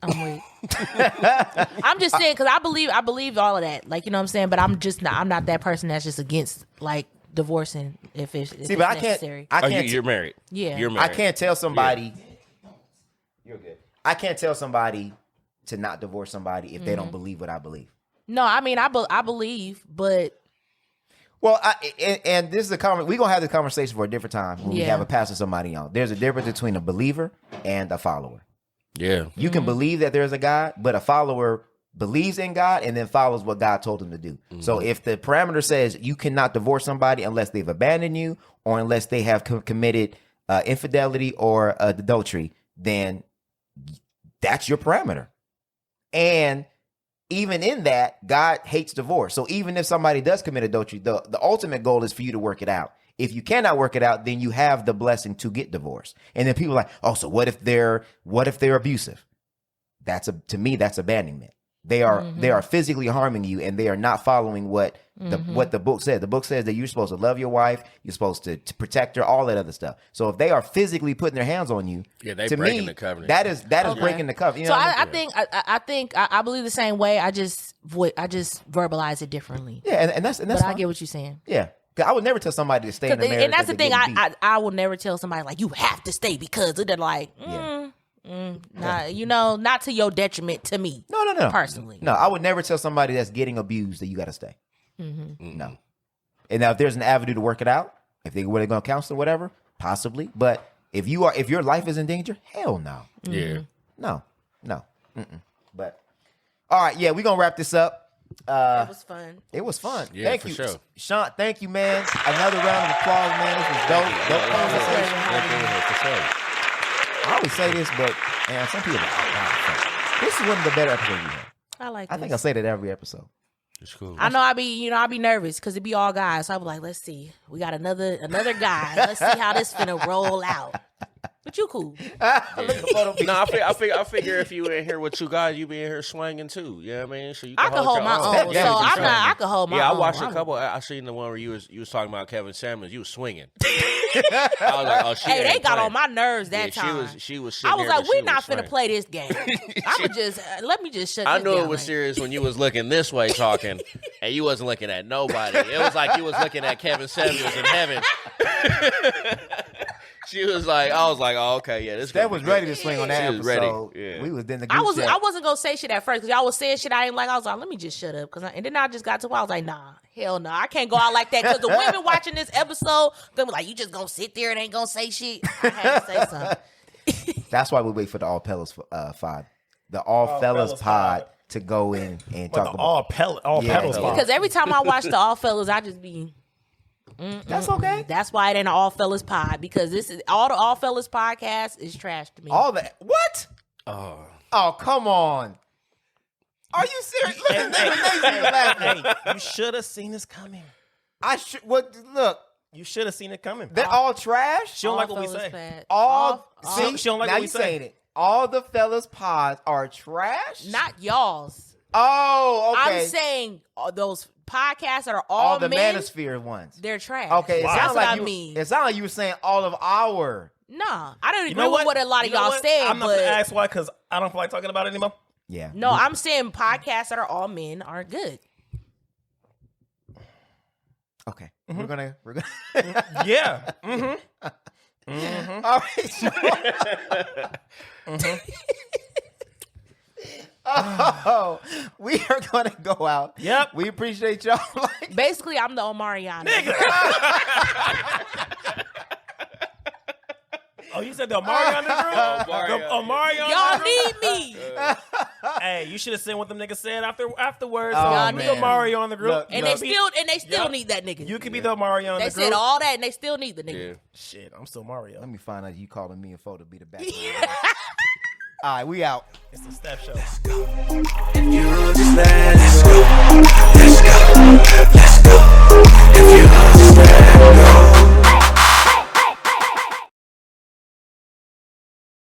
I'm weak. I'm just saying because I believe all of that. Like, you know what I'm saying? But I'm not that person that's just against like divorcing if it's See, but necessary. I can't. You're married. Yeah. You're married. I can't tell somebody. You're good. I can't tell somebody to not divorce somebody if they don't believe what I believe. No, I mean I believe, but Well, and this is a comment. We're gonna have this conversation for a different time when we Yeah. have a pastor somebody on. There's a difference between a believer and a follower. Yeah. You can believe that there's a God, but a follower believes in God and then follows what God told them to do. So if the parameter says you cannot divorce somebody unless they've abandoned you or unless they have committed infidelity or adultery, then that's your parameter. And even in that, God hates divorce. So even if somebody does commit adultery, the ultimate goal is for you to work it out. If you cannot work it out, then you have the blessing to get divorced. And then people are like, oh, so what if they're abusive? To me, that's abandonment. They are physically harming you, and they are not following what the book says. The book says that you're supposed to love your wife, you're supposed to protect her, all that other stuff. So if they are physically putting their hands on you, Yeah, they to breaking me, the covenant. That is breaking the covenant. You so know what I think I believe the same way. I just verbalize it differently. Yeah, and that's But fine. I get what you're saying. Yeah, 'cause I would never tell somebody to stay in a marriage. And that's the they're thing. getting beat. I will never tell somebody like you have to stay because they're like, not to your detriment to me. No. Personally, No, I would never tell somebody that's getting abused that you got to stay. No. And now if there's an avenue to work it out, if they're going to counsel or whatever, possibly. But if your life is in danger, hell no. Yeah. No. Mm-mm. But all right, yeah, we're going to wrap this up. it was fun. It was fun. Yeah, thank for you. sure. Sean, thank you, man. Another round of applause, man. This was dope. Dope conversation. I always say this, but man, some people are like, oh, wow, this is one of the better episodes we had. I think I say that every episode. It's cool. I know I be nervous because it be all guys. So I be like, let's see, we got another guy. Let's see how this finna roll out. But you cool. No, I figure if you in here with two guys, you be in here swinging too. You know what I mean? So you I can hold your my own. Step So down. I'm not. I can hold my own. Yeah, I watched a I'm- couple. I seen the one where you was talking about Kevin Samuels. You was swinging. I was like, oh, she Hey, they ain't got playing. on my nerves that time. She was. I sitting was there, like, but she we're not was finna swinging. play this game. I'ma just let me just shut. I this knew down it was right serious when you was looking this way talking, and you wasn't looking at nobody. It was like you was looking at Kevin Samuels in heaven. She was like, I was like, oh, okay, yeah, this. That was ready to swing on that She was ready, episode. yeah. We was in the I group chat. wasn't gonna say shit at first because y'all was saying shit I ain't like. I was like, let me just shut up and then I just got to where I was like, nah, hell no, I can't go out like that because the women watching this episode gonna be like, you just gonna sit there and ain't gonna say shit. I had to say something. That's why we wait for the All Fellas pod, the All Fellas Fellas pod pod. to go in and But talk the about. all Yeah, pedals. yeah. Because every time I watch the All Fellas, I just be. That's okay. That's why it ain't an All Fellas pod because this is all the All Fellas podcast is trash to me. All that. What? Oh, come on. Are you serious? Look, You should have seen this coming. I should. What? Look, You should have seen it coming. they're all trash. She don't All like what we Fellas say. pod. All. all- See, she don't like now what we you say. saying it. All the fellas pods are trash. Not y'all's. Oh, okay. I'm saying those podcasts that are all all the men, manosphere ones. they're trash. Okay, it Wow. sounds That's like what I you. mean. It sounds like you were saying all of our. Nah, I don't You agree know with what a lot of You know y'all what? said, I'm not but gonna ask why because I don't feel like talking about it anymore. Yeah. no, I'm saying podcasts that are all men are good. Okay, we're gonna. Yeah. All right. Oh, we are gonna go out. Yep. We appreciate y'all. Like, Basically, I'm the Omarion. Oh, you said the Omarion in the room? The Omarion Y'all in the room? need me. Hey, you should have seen what them niggas said afterwards. Oh, Y'all man. need Omarion in the group. Look, And they still need that nigga. You can be the Omarion in They the group. said all that, and they still need the nigga. Yeah. Shit, I'm still Mario. let me find out you calling me and Fo to be the background. All right, we out. It's the step show. If you just let it go.